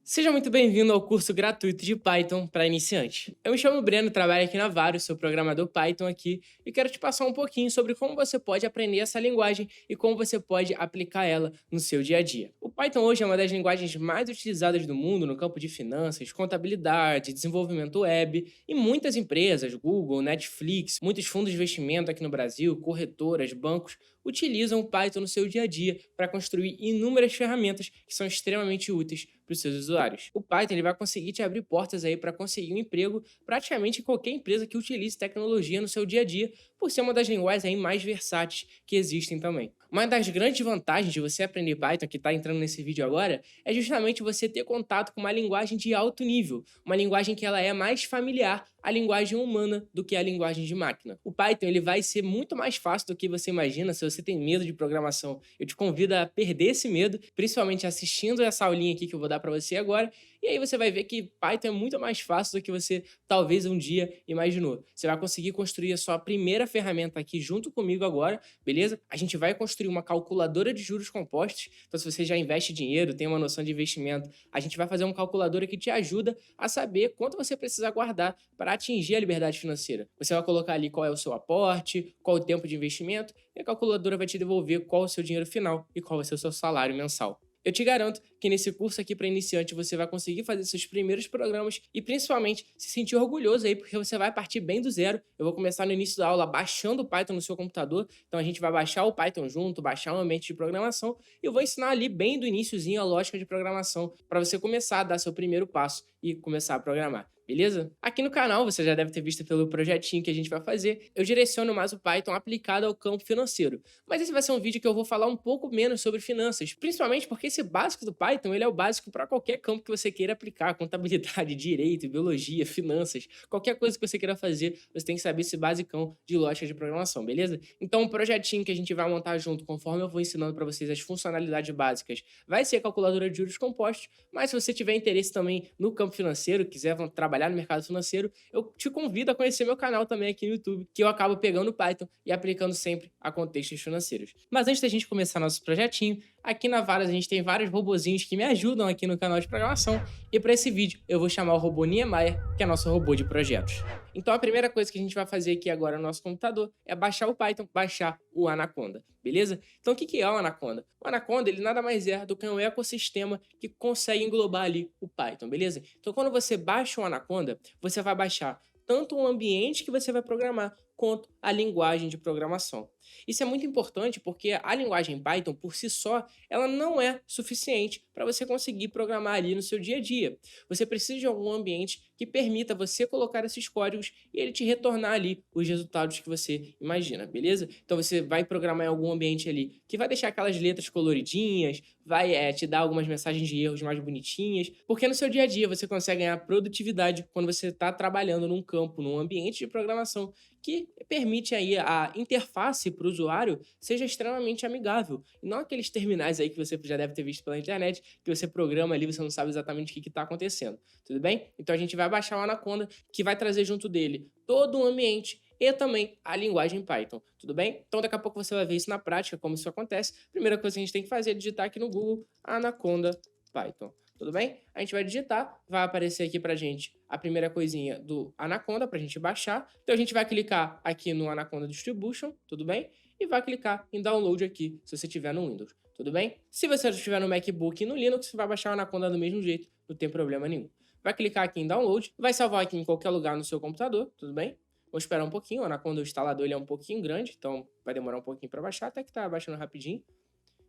Seja muito bem-vindo ao curso gratuito de Python para iniciantes. Eu me chamo Breno, trabalho aqui na Varios, sou programador Python aqui e quero te passar um pouquinho sobre como você pode aprender essa linguagem e como você pode aplicar ela no seu dia a dia. O Python hoje é uma das linguagens mais utilizadas do mundo no campo de finanças, contabilidade, desenvolvimento web e muitas empresas, Google, Netflix, muitos fundos de investimento aqui no Brasil, corretoras, bancos, utilizam o Python no seu dia a dia para construir inúmeras ferramentas que são extremamente úteis para os seus usuários. O Python ele vai conseguir te abrir portas aí para conseguir um emprego praticamente em qualquer empresa que utilize tecnologia no seu dia a dia, por ser uma das linguagens aí mais versáteis que existem também. Uma das grandes vantagens de você aprender Python, que está entrando nesse vídeo agora, é justamente você ter contato com uma linguagem de alto nível, uma linguagem que ela é mais familiar à linguagem humana do que à linguagem de máquina. O Python ele vai ser muito mais fácil do que você imagina. Se você tem medo de programação, eu te convido a perder esse medo, principalmente assistindo essa aulinha aqui que eu vou dar para você agora, e aí você vai ver que Python é muito mais fácil do que você talvez um dia imaginou. Você vai conseguir construir a sua primeira ferramenta aqui junto comigo agora, beleza? A gente vai construir uma calculadora de juros compostos. Então, se você já investe dinheiro, tem uma noção de investimento, a gente vai fazer uma calculadora que te ajuda a saber quanto você precisa guardar para atingir a liberdade financeira. Você vai colocar ali qual é o seu aporte, qual o tempo de investimento, e a calculadora vai te devolver qual é o seu dinheiro final e qual vai ser o seu salário mensal. Eu te garanto que nesse curso aqui para iniciante você vai conseguir fazer seus primeiros programas e principalmente se sentir orgulhoso aí, porque você vai partir bem do zero. Eu vou começar no início da aula baixando o Python no seu computador, então a gente vai baixar o Python junto, baixar um ambiente de programação e eu vou ensinar ali bem do iniciozinho a lógica de programação para você começar a dar seu primeiro passo e começar a programar. Beleza? Aqui no canal, você já deve ter visto pelo projetinho que a gente vai fazer, eu direciono mais o Python aplicado ao campo financeiro. Mas esse vai ser um vídeo que eu vou falar um pouco menos sobre finanças, principalmente porque esse básico do Python, ele é o básico para qualquer campo que você queira aplicar, contabilidade, direito, biologia, finanças, qualquer coisa que você queira fazer, você tem que saber esse basicão de lógica de programação, beleza? Então, o projetinho que a gente vai montar junto, conforme eu vou ensinando para vocês as funcionalidades básicas, vai ser a calculadora de juros compostos, mas se você tiver interesse também no campo financeiro, quiser trabalhar no mercado financeiro, eu te convido a conhecer meu canal também aqui no YouTube, que eu acabo pegando Python e aplicando sempre a contextos financeiros. Mas antes da gente começar nosso projetinho, aqui na Varas a gente tem vários robozinhos que me ajudam aqui no canal de programação, e para esse vídeo eu vou chamar o robô Niemeyer, que é nosso robô de projetos. Então a primeira coisa que a gente vai fazer aqui agora no nosso computador é baixar o Python, baixar o Anaconda, beleza? Então o que é o Anaconda? O Anaconda ele nada mais é do que um ecossistema que consegue englobar ali o Python, beleza? Então quando você baixa o Anaconda, você vai baixar tanto o ambiente que você vai programar, quanto a linguagem de programação. Isso é muito importante porque a linguagem Python, por si só, ela não é suficiente para você conseguir programar ali no seu dia a dia. Você precisa de algum ambiente que permita você colocar esses códigos e ele te retornar ali os resultados que você imagina, beleza? Então você vai programar em algum ambiente ali que vai deixar aquelas letras coloridinhas, vai te dar algumas mensagens de erros mais bonitinhas, porque no seu dia a dia você consegue ganhar produtividade quando você está trabalhando num campo, num ambiente de programação que permite aí a interface para o usuário seja extremamente amigável. E não aqueles terminais aí que você já deve ter visto pela internet, que você programa ali, você não sabe exatamente o que está acontecendo. Tudo bem? Então a gente vai baixar o Anaconda, que vai trazer junto dele todo o ambiente e também a linguagem Python, tudo bem? Então daqui a pouco você vai ver isso na prática, como isso acontece. Primeira coisa que a gente tem que fazer é digitar aqui no Google Anaconda Python. Tudo bem? A gente vai digitar, vai aparecer aqui pra gente a primeira coisinha do Anaconda pra gente baixar. Então a gente vai clicar aqui no Anaconda Distribution, tudo bem? E vai clicar em Download aqui, se você tiver no Windows, tudo bem? Se você estiver no MacBook e no Linux, você vai baixar o Anaconda do mesmo jeito, não tem problema nenhum. Vai clicar aqui em Download, vai salvar aqui em qualquer lugar no seu computador, tudo bem? Vou esperar um pouquinho, o Anaconda, o instalador, ele é um pouquinho grande, então vai demorar um pouquinho para baixar, até que tá baixando rapidinho.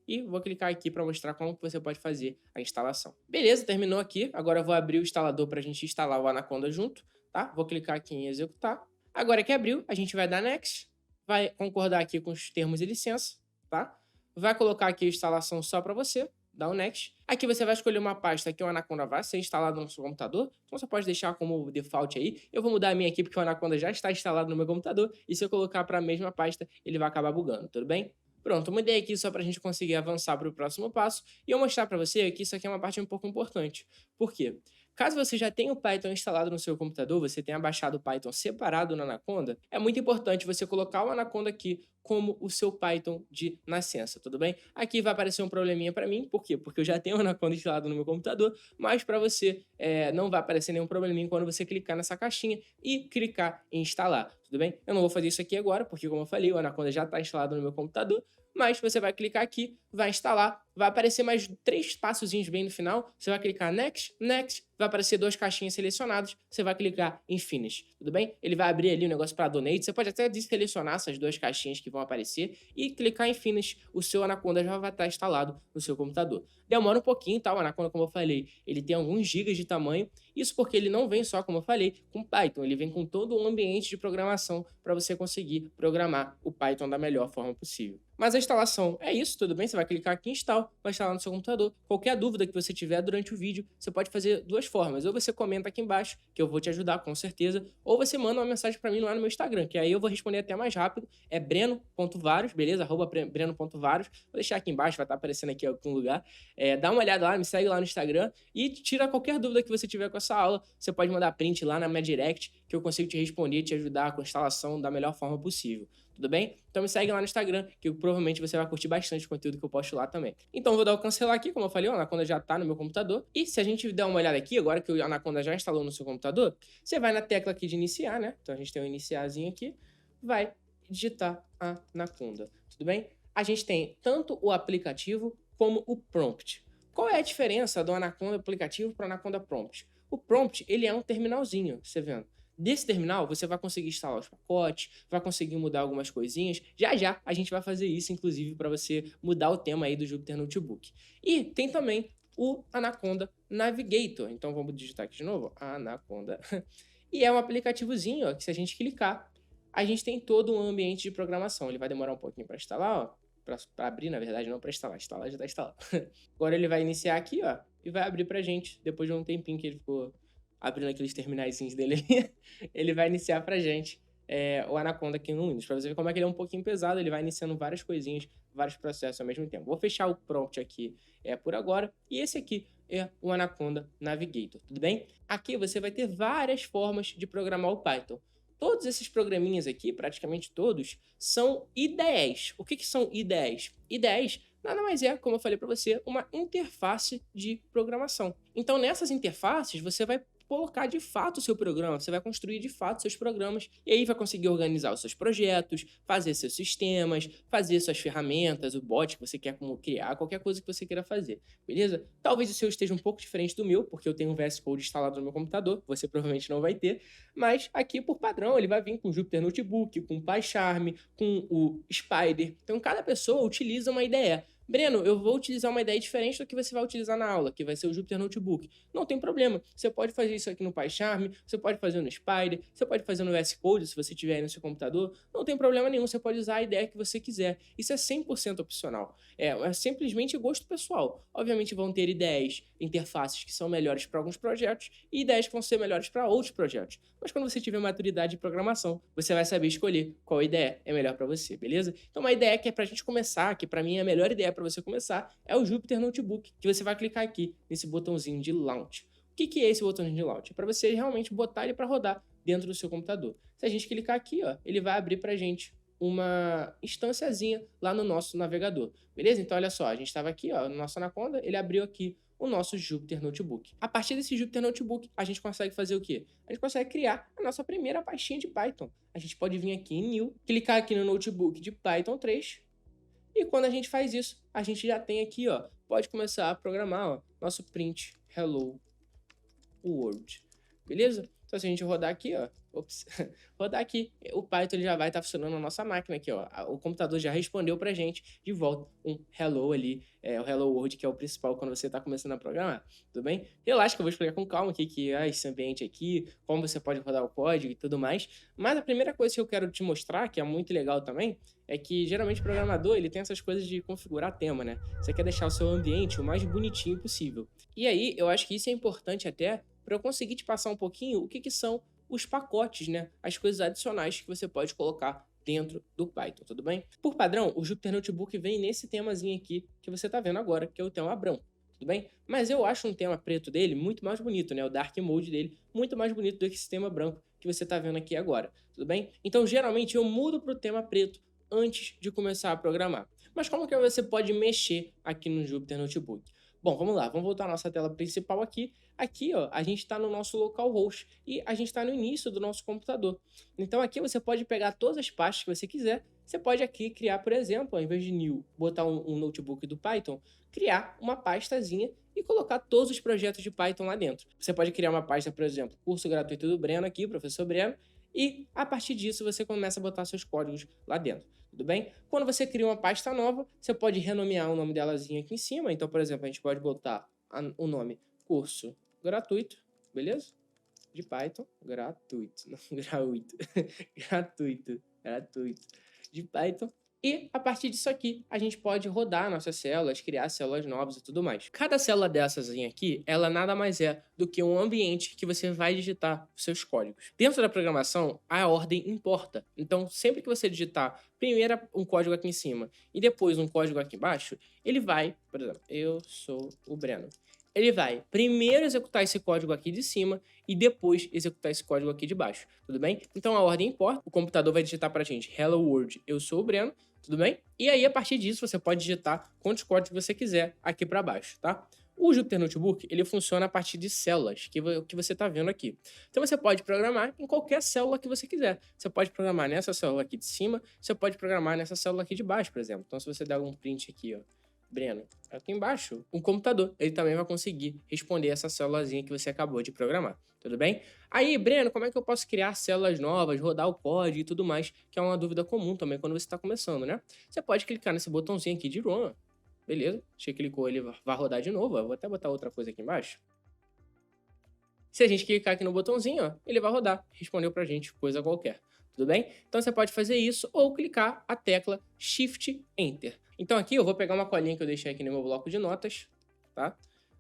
E vou clicar aqui para mostrar como que você pode fazer a instalação. Beleza, terminou aqui. Agora eu vou abrir o instalador para a gente instalar o Anaconda junto, tá? Vou clicar aqui em executar. Agora que abriu, a gente vai dar next, vai concordar aqui com os termos e licença, tá? Vai colocar aqui a instalação só para você, dá o next. Aqui você vai escolher uma pasta que o Anaconda vai ser instalado no seu computador, então você pode deixar como default aí. Eu vou mudar a minha aqui porque o Anaconda já está instalado no meu computador, e se eu colocar para a mesma pasta, ele vai acabar bugando, tudo bem? Pronto, eu mudei aqui só para a gente conseguir avançar para o próximo passo e eu mostrar para você que isso aqui é uma parte um pouco importante. Por quê? Caso você já tenha o Python instalado no seu computador, você tenha baixado o Python separado no Anaconda, é muito importante você colocar o Anaconda aqui como o seu Python de nascença, tudo bem? Aqui vai aparecer um probleminha para mim, por quê? Porque eu já tenho o Anaconda instalado no meu computador, mas para você não vai aparecer nenhum probleminha quando você clicar nessa caixinha e clicar em instalar, tudo bem? Eu não vou fazer isso aqui agora, porque como eu falei, o Anaconda já está instalado no meu computador, mas você vai clicar aqui, vai instalar, vai aparecer mais 3 passozinhos bem no final, você vai clicar Next, Next, vai aparecer 2 caixinhas selecionadas, você vai clicar em Finish, tudo bem? Ele vai abrir ali o negócio para Donate, você pode até desselecionar essas 2 caixinhas que vão aparecer e clicar em Finish, o seu Anaconda já vai estar instalado no seu computador. Demora um pouquinho, tá? O Anaconda, como eu falei, ele tem alguns gigas de tamanho, isso porque ele não vem só, como eu falei, com Python, ele vem com todo um ambiente de programação para você conseguir programar o Python da melhor forma possível. Mas a instalação é isso, tudo bem? Você vai clicar aqui em Install, vai instalar no seu computador. Qualquer dúvida que você tiver durante o vídeo, você pode fazer 2 formas. Ou você comenta aqui embaixo, que eu vou te ajudar com certeza, ou você manda uma mensagem para mim lá no meu Instagram, que aí eu vou responder até mais rápido. É breno.varos, beleza? @breno.varos. Vou deixar aqui embaixo, vai estar aparecendo aqui em algum lugar. Dá uma olhada lá, me segue lá no Instagram e tira qualquer dúvida que você tiver com essa aula. Você pode mandar print lá na minha direct, que eu consigo te responder e te ajudar com a instalação da melhor forma possível. Tudo bem? Então me segue lá no Instagram, que provavelmente você vai curtir bastante o conteúdo que eu posto lá também. Então vou dar o cancelar aqui, como eu falei, o Anaconda já está no meu computador. E se a gente der uma olhada aqui, agora que o Anaconda já instalou no seu computador, você vai na tecla aqui de iniciar, né? Então a gente tem um iniciarzinho aqui, vai digitar Anaconda, tudo bem? A gente tem tanto o aplicativo como o prompt. Qual é a diferença do Anaconda aplicativo para o Anaconda prompt? O prompt, ele é um terminalzinho, você vendo? Desse terminal, você vai conseguir instalar os pacotes, vai conseguir mudar algumas coisinhas. Já já a gente vai fazer isso, inclusive, para você mudar o tema aí do Jupyter Notebook. E tem também o Anaconda Navigator. Então vamos digitar aqui de novo, Anaconda. E é um aplicativozinho, ó, que se a gente clicar, a gente tem todo um ambiente de programação. Ele vai demorar um pouquinho para instalar, ó. Para abrir, na verdade, não para instalar. Instalar já está instalado. Agora ele vai iniciar aqui, ó, e vai abrir pra gente, depois de um tempinho que ele ficou abrindo aqueles terminaizinhos dele ali, ele vai iniciar pra gente o Anaconda aqui no Windows. Pra você ver como é que ele é um pouquinho pesado, ele vai iniciando várias coisinhas, vários processos ao mesmo tempo. Vou fechar o prompt aqui por agora, e esse aqui é o Anaconda Navigator, tudo bem? Aqui você vai ter várias formas de programar o Python. Todos esses programinhas aqui, praticamente todos, são IDEs. O que são IDEs? IDEs nada mais é, como eu falei para você, uma interface de programação. Então, nessas interfaces, você vai colocar de fato o seu programa, você vai construir de fato seus programas e aí vai conseguir organizar os seus projetos, fazer seus sistemas, fazer suas ferramentas, o bot que você quer como criar, qualquer coisa que você queira fazer, beleza? Talvez o seu esteja um pouco diferente do meu, porque eu tenho um VS Code instalado no meu computador, você provavelmente não vai ter, mas aqui por padrão ele vai vir com o Jupyter Notebook, com o PyCharm, com o Spider. Então cada pessoa utiliza uma IDE. Breno, eu vou utilizar uma ideia diferente do que você vai utilizar na aula, que vai ser o Jupyter Notebook. Não tem problema. Você pode fazer isso aqui no PyCharm, você pode fazer no Spider, você pode fazer no VS Code, se você tiver aí no seu computador. Não tem problema nenhum, você pode usar a ideia que você quiser. Isso é 100% opcional. É simplesmente gosto pessoal. Obviamente vão ter ideias, interfaces que são melhores para alguns projetos e ideias que vão ser melhores para outros projetos. Mas quando você tiver maturidade de programação, você vai saber escolher qual ideia é melhor para você, beleza? Então uma ideia que é para a gente começar, que para mim é a melhor ideia para você começar, é o Jupyter Notebook, que você vai clicar aqui nesse botãozinho de Launch. O que é esse botãozinho de Launch? É para você realmente botar ele para rodar dentro do seu computador. Se a gente clicar aqui, ó, ele vai abrir para a gente uma instânciazinha lá no nosso navegador, beleza? Então olha só, a gente estava aqui, ó, no nosso Anaconda, ele abriu aqui o nosso Jupyter Notebook. A partir desse Jupyter Notebook, a gente consegue fazer o quê? A gente consegue criar a nossa primeira pastinha de Python. A gente pode vir aqui em New, clicar aqui no Notebook de Python 3, e quando a gente faz isso, a gente já tem aqui, ó, pode começar a programar, ó, nosso print hello world, beleza? Então se a gente rodar aqui, ó, rodar aqui, o Python ele já vai estar funcionando na nossa máquina aqui, ó. O computador já respondeu pra gente de volta um hello ali, o hello world, que é o principal quando você está começando a programar, tudo bem? Relaxa que eu vou explicar com calma aqui que é esse ambiente aqui, como você pode rodar o código e tudo mais. Mas a primeira coisa que eu quero te mostrar, que é muito legal também, é que geralmente o programador ele tem essas coisas de configurar tema, né? Você quer deixar o seu ambiente o mais bonitinho possível. E aí, eu acho que isso é importante até para eu conseguir te passar um pouquinho o que são os pacotes, né? As coisas adicionais que você pode colocar dentro do Python, tudo bem? Por padrão, o Jupyter Notebook vem nesse temazinho aqui que você está vendo agora, que é o tema Abrão, tudo bem? Mas eu acho um tema preto dele muito mais bonito, né? O Dark Mode dele muito mais bonito do que esse tema branco que você está vendo aqui agora, tudo bem? Então, geralmente, eu mudo para o tema preto antes de começar a programar. Mas como que você pode mexer aqui no Jupyter Notebook? Bom, vamos lá, vamos voltar à nossa tela principal aqui. Aqui, ó, a gente está no nosso localhost e a gente está no início do nosso computador. Então aqui você pode pegar todas as pastas que você quiser. Você pode aqui criar, por exemplo, ao invés de new, botar um notebook do Python, criar uma pastazinha e colocar todos os projetos de Python lá dentro. Você pode criar uma pasta, por exemplo, curso gratuito do Breno aqui, professor Breno, e a partir disso você começa a botar seus códigos lá dentro, tudo bem? Quando você cria uma pasta nova, você pode renomear o nome delazinha aqui em cima. Então, por exemplo, a gente pode botar o nome curso gratuito, beleza? De Python, gratuito, não, gratuito, gratuito, de Python. E a partir disso aqui, a gente pode rodar nossas células, criar células novas e tudo mais. Cada célula dessas aqui, ela nada mais é do que um ambiente que você vai digitar os seus códigos. Dentro da programação, a ordem importa. Então, sempre que você digitar primeiro um código aqui em cima e depois um código aqui embaixo, ele vai, por exemplo, eu sou o Breno. Ele vai primeiro executar esse código aqui de cima e depois executar esse código aqui de baixo, tudo bem? Então a ordem importa, o computador vai digitar pra gente Hello World, eu sou o Breno, tudo bem? E aí a partir disso você pode digitar quantos códigos você quiser aqui para baixo, tá? O Jupyter Notebook, ele funciona a partir de células, que você está vendo aqui. Então você pode programar em qualquer célula que você quiser. Você pode programar nessa célula aqui de cima, você pode programar nessa célula aqui de baixo, por exemplo. Então se você der um print aqui, ó, Breno, aqui embaixo, um computador, ele também vai conseguir responder essa célulazinha que você acabou de programar, tudo bem? Aí, Breno, como é que eu posso criar células novas, rodar o código e tudo mais, que é uma dúvida comum também quando você está começando, né? Você pode clicar nesse botãozinho aqui de Run, beleza? Você clicou, ele vai rodar de novo, eu vou até botar outra coisa aqui embaixo. Se a gente clicar aqui no botãozinho, ó, ele vai rodar, respondeu pra gente coisa qualquer, tudo bem? Então você pode fazer isso ou clicar a tecla Shift Enter. Então aqui eu vou pegar uma colinha que eu deixei aqui no meu bloco de notas, tá?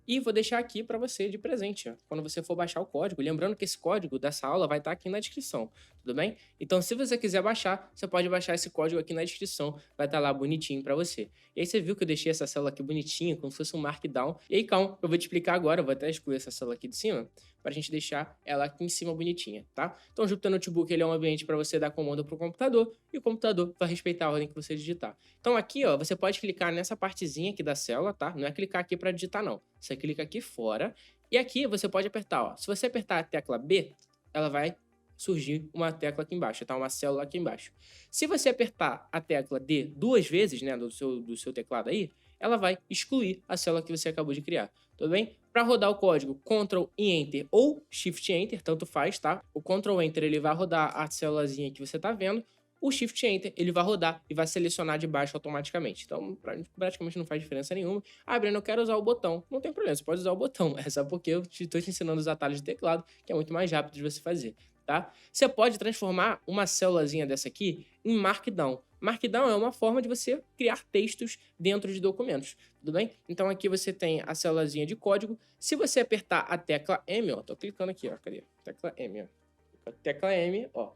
E vou deixar aqui para você de presente, ó, quando você for baixar o código. Lembrando que esse código dessa aula vai estar aqui na descrição, tudo bem? Então, se você quiser baixar, você pode baixar esse código aqui na descrição, vai estar lá bonitinho para você. E aí você viu que eu deixei essa célula aqui bonitinha, como se fosse um markdown. E aí, calma, eu vou te explicar agora, eu vou até excluir essa célula aqui de cima, para a gente deixar ela aqui em cima bonitinha, tá? Então, o Jupyter Notebook ele é um ambiente para você dar comando para o computador, e o computador vai respeitar a ordem que você digitar. Então, aqui, ó, você pode clicar nessa partezinha aqui da célula, tá? Não é clicar aqui para digitar, não. Você clica aqui fora, e aqui você pode apertar, ó. Se você apertar a tecla B, ela vai surgir uma tecla aqui embaixo, tá? Uma célula aqui embaixo. Se você apertar a tecla D 2 vezes, né, do seu teclado aí, ela vai excluir a célula que você acabou de criar, tudo bem? Para rodar o código, Ctrl e Enter ou Shift Enter, tanto faz, tá? O Ctrl Enter ele vai rodar a célulazinha que você tá vendo, o Shift Enter ele vai rodar e vai selecionar de baixo automaticamente. Então, praticamente não faz diferença nenhuma. Ah, Breno, eu quero usar o botão. Não tem problema, você pode usar o botão. É só porque eu estou te ensinando os atalhos de teclado, que é muito mais rápido de você fazer, tá? Você pode transformar uma célulazinha dessa aqui em Markdown. Markdown é uma forma de você criar textos dentro de documentos, tudo bem? Então aqui você tem a célulazinha de código. Se você apertar a tecla M, ó, tô clicando aqui, ó, cadê? Tecla M, ó. Tecla M, ó.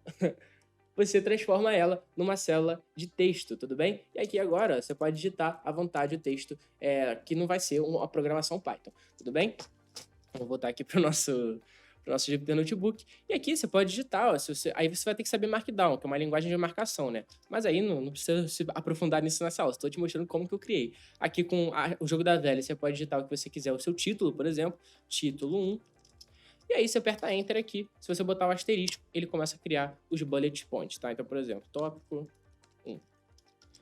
Você transforma ela numa célula de texto, tudo bem? E aqui agora você pode digitar à vontade o texto, que não vai ser uma programação Python, tudo bem? Vou voltar aqui para o nosso Jupyter Notebook. E aqui você pode digitar, ó, aí você vai ter que saber Markdown, que é uma linguagem de marcação, né? Mas aí não precisa se aprofundar nisso nessa aula, estou te mostrando como que eu criei. Aqui com o jogo da velha, você pode digitar o que você quiser, o seu título, por exemplo, título 1. E aí você aperta Enter aqui, se você botar o asterisco, ele começa a criar os bullet points, tá? Então, por exemplo, tópico 1.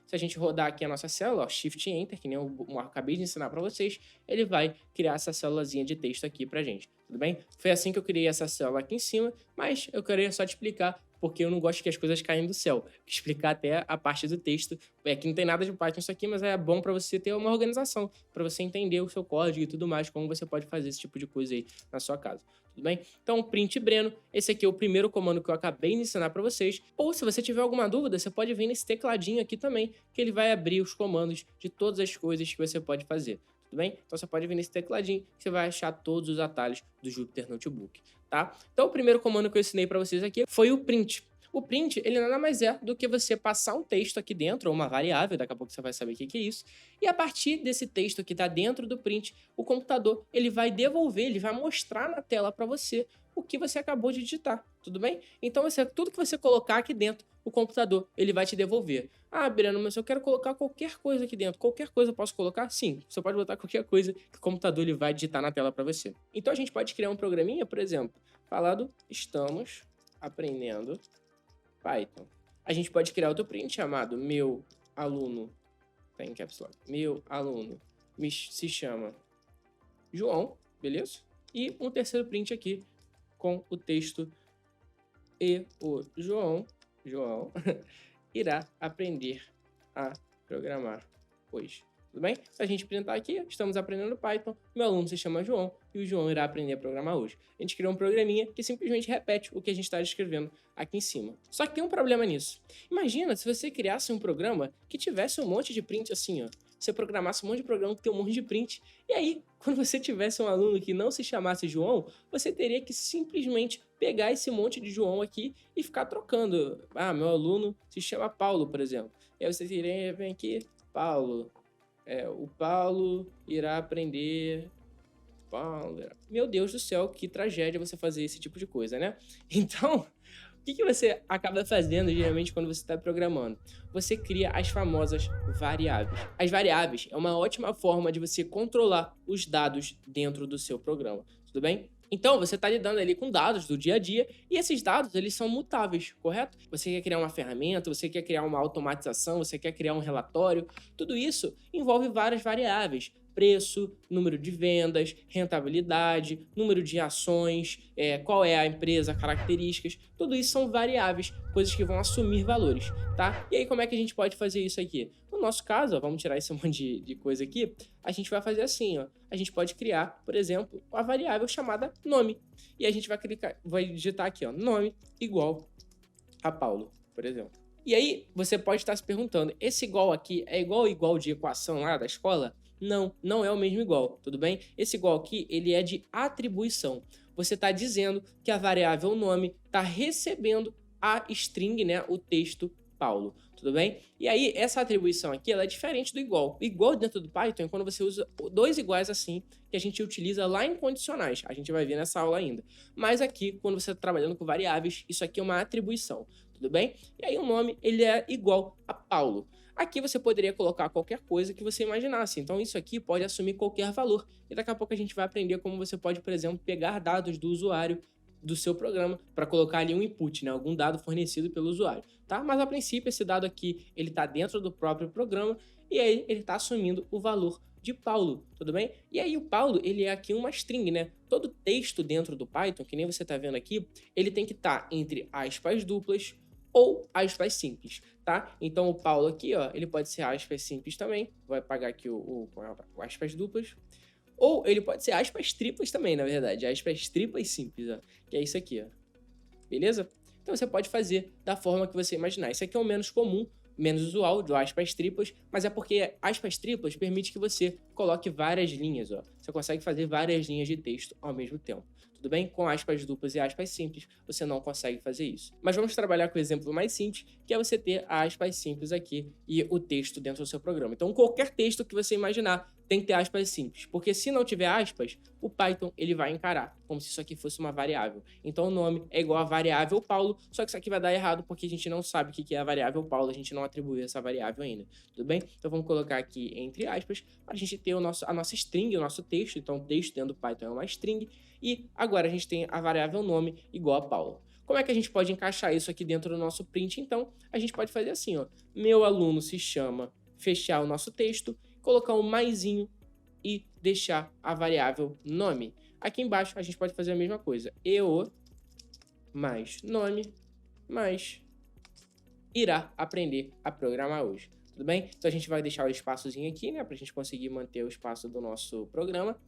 Se a gente rodar aqui a nossa célula, ó, Shift Enter, que nem eu acabei de ensinar para vocês, ele vai criar essa célulazinha de texto aqui pra gente, tudo bem? Foi assim que eu criei essa célula aqui em cima, mas eu queria só te explicar porque eu não gosto que as coisas caem do céu. Explicar até a parte do texto. Que não tem nada de Python isso aqui, mas é bom para você ter uma organização, para você entender o seu código e tudo mais, como você pode fazer esse tipo de coisa aí na sua casa. Tudo bem? Então, print Breno, esse aqui é o primeiro comando que eu acabei de ensinar para vocês. Ou se você tiver alguma dúvida, você pode vir nesse tecladinho aqui também, que ele vai abrir os comandos de todas as coisas que você pode fazer. Tudo bem? Então você pode vir nesse tecladinho que você vai achar todos os atalhos do Jupyter Notebook, tá? Então o primeiro comando que eu ensinei para vocês aqui foi o print. O print, ele nada mais é do que você passar um texto aqui dentro, ou uma variável, daqui a pouco você vai saber o que é isso, e a partir desse texto que está dentro do print, o computador ele vai devolver, ele vai mostrar na tela para você o que você acabou de digitar, tudo bem? Então, tudo que você colocar aqui dentro, o computador ele vai te devolver. Ah, Breno, mas eu quero colocar qualquer coisa aqui dentro. Qualquer coisa eu posso colocar? Sim, você pode botar qualquer coisa que o computador ele vai digitar na tela para você. Então, a gente pode criar um programinha, por exemplo, falado estamos aprendendo Python. A gente pode criar outro print chamado meu aluno, tá em caps lock, meu aluno se chama João, beleza? E um terceiro print aqui com o texto e o João irá aprender a programar hoje. Tudo bem? Se a gente printar aqui, estamos aprendendo Python, meu aluno se chama João e o João irá aprender a programar hoje. A gente criou um programinha que simplesmente repete o que a gente está escrevendo aqui em cima. Só que tem um problema nisso. Imagina se você criasse um programa que tivesse um monte de print assim, ó. Você programasse um monte de programa que tem um monte de print. E aí, quando você tivesse um aluno que não se chamasse João, você teria que simplesmente pegar esse monte de João aqui e ficar trocando. Ah, meu aluno se chama Paulo, por exemplo. E aí você teria, vem aqui, Paulo. O Paulo irá aprender... Meu Deus do céu, que tragédia você fazer esse tipo de coisa, né? Então, o que você acaba fazendo geralmente quando você está programando? Você cria as famosas variáveis. As variáveis é uma ótima forma de você controlar os dados dentro do seu programa, tudo bem? Então, você está lidando ali com dados do dia a dia e esses dados, eles são mutáveis, correto? Você quer criar uma ferramenta, você quer criar uma automatização, você quer criar um relatório, tudo isso envolve várias variáveis. Preço, número de vendas, rentabilidade, número de ações, qual é a empresa, características, tudo isso são variáveis, coisas que vão assumir valores, tá? E aí como é que a gente pode fazer isso aqui? No nosso caso, ó, vamos tirar esse monte de coisa aqui, a gente vai fazer assim, ó, a gente pode criar, por exemplo, uma variável chamada nome, e a gente vai digitar aqui, ó, nome igual a Paulo, por exemplo. E aí você pode estar se perguntando, esse igual aqui é igual de equação lá da escola? Não, não é o mesmo igual, tudo bem? Esse igual aqui, ele é de atribuição. Você está dizendo que a variável nome está recebendo a string, né, o texto Paulo, tudo bem? E aí, essa atribuição aqui, ela é diferente do igual. O igual dentro do Python é quando você usa dois iguais assim, que a gente utiliza lá em condicionais. A gente vai ver nessa aula ainda. Mas aqui, quando você está trabalhando com variáveis, isso aqui é uma atribuição, tudo bem? E aí, o nome, ele é igual a Paulo. Aqui você poderia colocar qualquer coisa que você imaginasse. Então isso aqui pode assumir qualquer valor. E daqui a pouco a gente vai aprender como você pode, por exemplo, pegar dados do usuário do seu programa para colocar ali um input, né? Algum dado fornecido pelo usuário, tá? Mas a princípio esse dado aqui, ele está dentro do próprio programa e aí ele está assumindo o valor de Paulo, tudo bem? E aí o Paulo, ele é aqui uma string, né? Todo texto dentro do Python, que nem você está vendo aqui, ele tem que estar entre aspas duplas ou aspas simples, tá? Então o Paulo aqui, ó, ele pode ser aspas simples também, vai pagar aqui o aspas duplas, ou ele pode ser aspas triplas também, na verdade, aspas triplas simples, ó, que é isso aqui, ó, beleza? Então você pode fazer da forma que você imaginar. Isso aqui é o menos comum, menos usual, de aspas triplas, mas é porque aspas triplas permite que você coloque várias linhas, ó. Você consegue fazer várias linhas de texto ao mesmo tempo. Tudo bem? Com aspas duplas e aspas simples, você não consegue fazer isso. Mas vamos trabalhar com o exemplo mais simples, que é você ter aspas simples aqui e o texto dentro do seu programa. Então, qualquer texto que você imaginar tem que ter aspas simples, porque se não tiver aspas, o Python ele vai encarar como se isso aqui fosse uma variável. Então, o nome é igual a variável Paulo, só que isso aqui vai dar errado porque a gente não sabe o que é a variável Paulo, a gente não atribuiu essa variável ainda. Tudo bem? Então, vamos colocar aqui entre aspas para a gente ter a nossa string, o nosso texto. Então, o texto dentro do Python é uma string. E agora a gente tem a variável nome igual a Paulo. Como é que a gente pode encaixar isso aqui dentro do nosso print? Então, a gente pode fazer assim, ó. Meu aluno se chama, fechar o nosso texto, colocar um maisinho e deixar a variável nome. Aqui embaixo a gente pode fazer a mesma coisa. Eu mais nome mais irá aprender a programar hoje. Tudo bem? Então a gente vai deixar o espaçozinho aqui, né? Pra gente conseguir manter o espaço do nosso programa.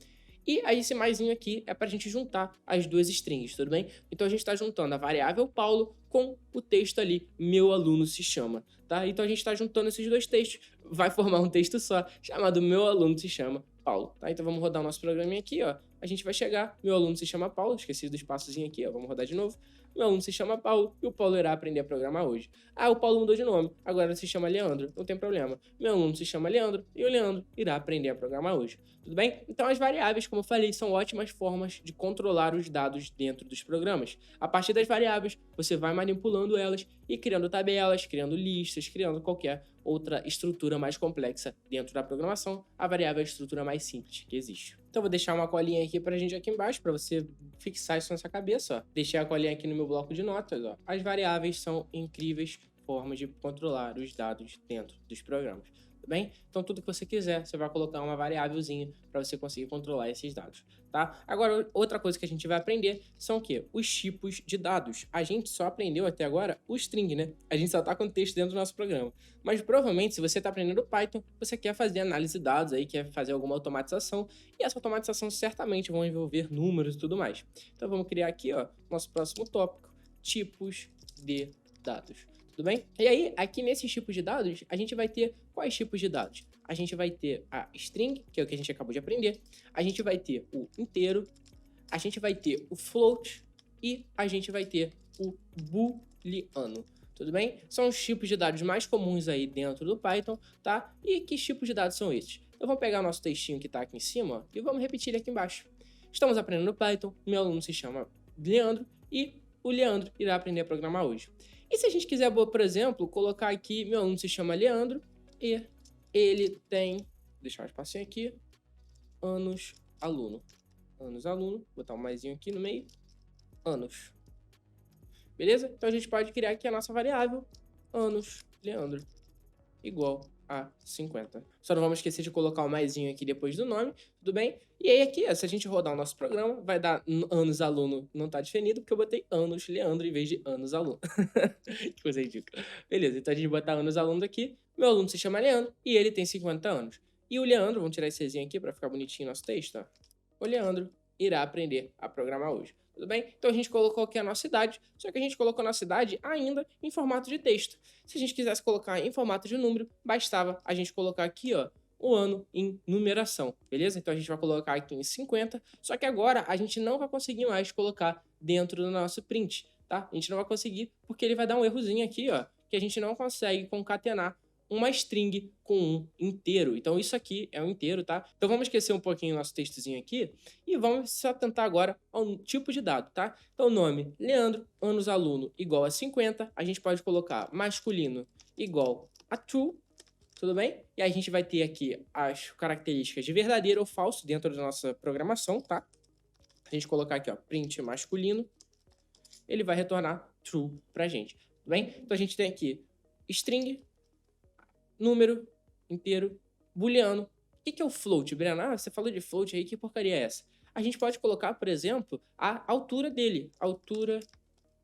E aí esse maisinho aqui é para a gente juntar as duas strings, tudo bem? Então a gente está juntando a variável Paulo com o texto ali, meu aluno se chama, tá? Então a gente está juntando esses dois textos, vai formar um texto só, chamado meu aluno se chama Paulo, tá? Então vamos rodar o nosso programinha aqui, ó. a gente vai chegar, meu aluno se chama Paulo, esqueci do espaçozinho aqui, ó, vamos rodar de novo. Meu aluno se chama Paulo e o Paulo irá aprender a programar hoje. Ah, o Paulo mudou de nome, agora se chama Leandro, não tem problema. Meu aluno se chama Leandro e o Leandro irá aprender a programar hoje. Tudo bem? Então as variáveis, como eu falei, são ótimas formas de controlar os dados dentro dos programas. A partir das variáveis, você vai manipulando elas e criando tabelas, criando listas, criando qualquer outra estrutura mais complexa dentro da programação. A variável é a estrutura mais simples que existe. Então vou deixar uma colinha aqui pra gente aqui embaixo, para você fixar isso na sua cabeça, ó. Deixei a colinha aqui no meu bloco de notas, ó. As variáveis são incríveis formas de controlar os dados dentro dos programas. Bem? Então tudo que você quiser, você vai colocar uma variávelzinha para você conseguir controlar esses dados, tá? Agora, outra coisa que a gente vai aprender são o quê? Os tipos de dados. A gente só aprendeu até agora o string, né? A gente só tá com texto dentro do nosso programa. Mas provavelmente, se você tá aprendendo Python, você quer fazer análise de dados aí, quer fazer alguma automatização, e essa automatização certamente vão envolver números e tudo mais. Então vamos criar aqui, ó, nosso próximo tópico, tipos de dados. Tudo bem? E aí, aqui nesses tipos de dados, a gente vai ter quais tipos de dados? A gente vai ter a string, que é o que a gente acabou de aprender, a gente vai ter o inteiro, a gente vai ter o float e a gente vai ter o booleano. Tudo bem? São os tipos de dados mais comuns aí dentro do Python, tá? E que tipos de dados são esses? Eu vou pegar o nosso textinho que está aqui em cima, ó, e vamos repetir ele aqui embaixo. Estamos aprendendo Python, meu aluno se chama Leandro e o Leandro irá aprender a programar hoje. E se a gente quiser, por exemplo, colocar aqui, meu aluno se chama Leandro e ele tem, deixar um espacinho aqui, anos aluno. Anos aluno, botar um maisinho aqui no meio, anos. Beleza? Então a gente pode criar aqui a nossa variável, anos Leandro, igual a 50. Só não vamos esquecer de colocar o maisinho aqui depois do nome, tudo bem? E aí aqui, se a gente rodar o nosso programa, vai dar anos aluno, não tá definido, porque eu botei anos Leandro em vez de anos aluno. Que coisa ridícula. Beleza, então a gente botar anos aluno aqui, meu aluno se chama Leandro e ele tem 50 anos. E o Leandro, vamos tirar esse Zzinho aqui para ficar bonitinho nosso texto, ó. O Leandro irá aprender a programar hoje. Tudo bem? Então a gente colocou aqui a nossa idade, só que a gente colocou a nossa idade ainda em formato de texto. Se a gente quisesse colocar em formato de número, bastava a gente colocar aqui, ó, o ano em numeração, beleza? Então a gente vai colocar aqui em 50, só que agora a gente não vai conseguir mais colocar dentro do nosso print, tá? A gente não vai conseguir porque ele vai dar um errozinho aqui, ó, que a gente não consegue concatenar uma string com um inteiro. Então isso aqui é um inteiro, tá? Então vamos esquecer um pouquinho o nosso textozinho aqui e vamos só tentar agora ao tipo de dado, tá? Então nome, Leandro, anos aluno igual a 50. A gente pode colocar masculino igual a true, tudo bem? E aí a gente vai ter aqui as características de verdadeiro ou falso dentro da nossa programação, tá? A gente colocar aqui, ó, print masculino, ele vai retornar true pra gente, tudo bem? Então a gente tem aqui string, número inteiro, booleano. O que é o float, Breno? Ah, você falou de float aí, que porcaria é essa? A gente pode colocar, por exemplo, a altura dele. Altura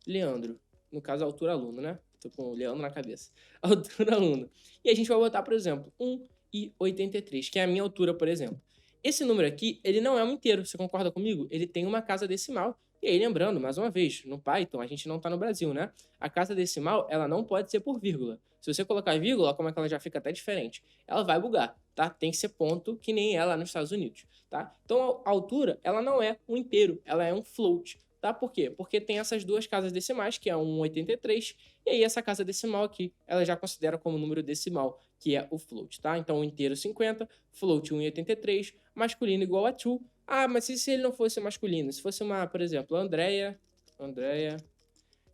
Leandro. No caso, altura aluno, né? Tô com o Leandro na cabeça. Altura aluno. E a gente vai botar, por exemplo, 1,83, que é a minha altura, por exemplo. Esse número aqui, ele não é um inteiro, você concorda comigo? Ele tem uma casa decimal. E aí, lembrando, mais uma vez, no Python, a gente não está no Brasil, né? A casa decimal, ela não pode ser por vírgula. Se você colocar vírgula, como é que ela já fica até diferente? Ela vai bugar, tá? Tem que ser ponto, que nem é lá nos Estados Unidos, tá? Então, a altura, ela não é um inteiro, ela é um float, tá? Por quê? Porque tem essas duas casas decimais, que é 1,83, e aí essa casa decimal aqui, ela já considera como número decimal, que é o float, tá? Então, o inteiro 50, float 1,83, masculino igual a true. Ah, mas e se ele não fosse masculino? Se fosse uma, por exemplo, Andrea,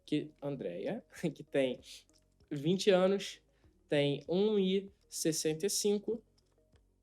que tem 20 anos, tem 1,65,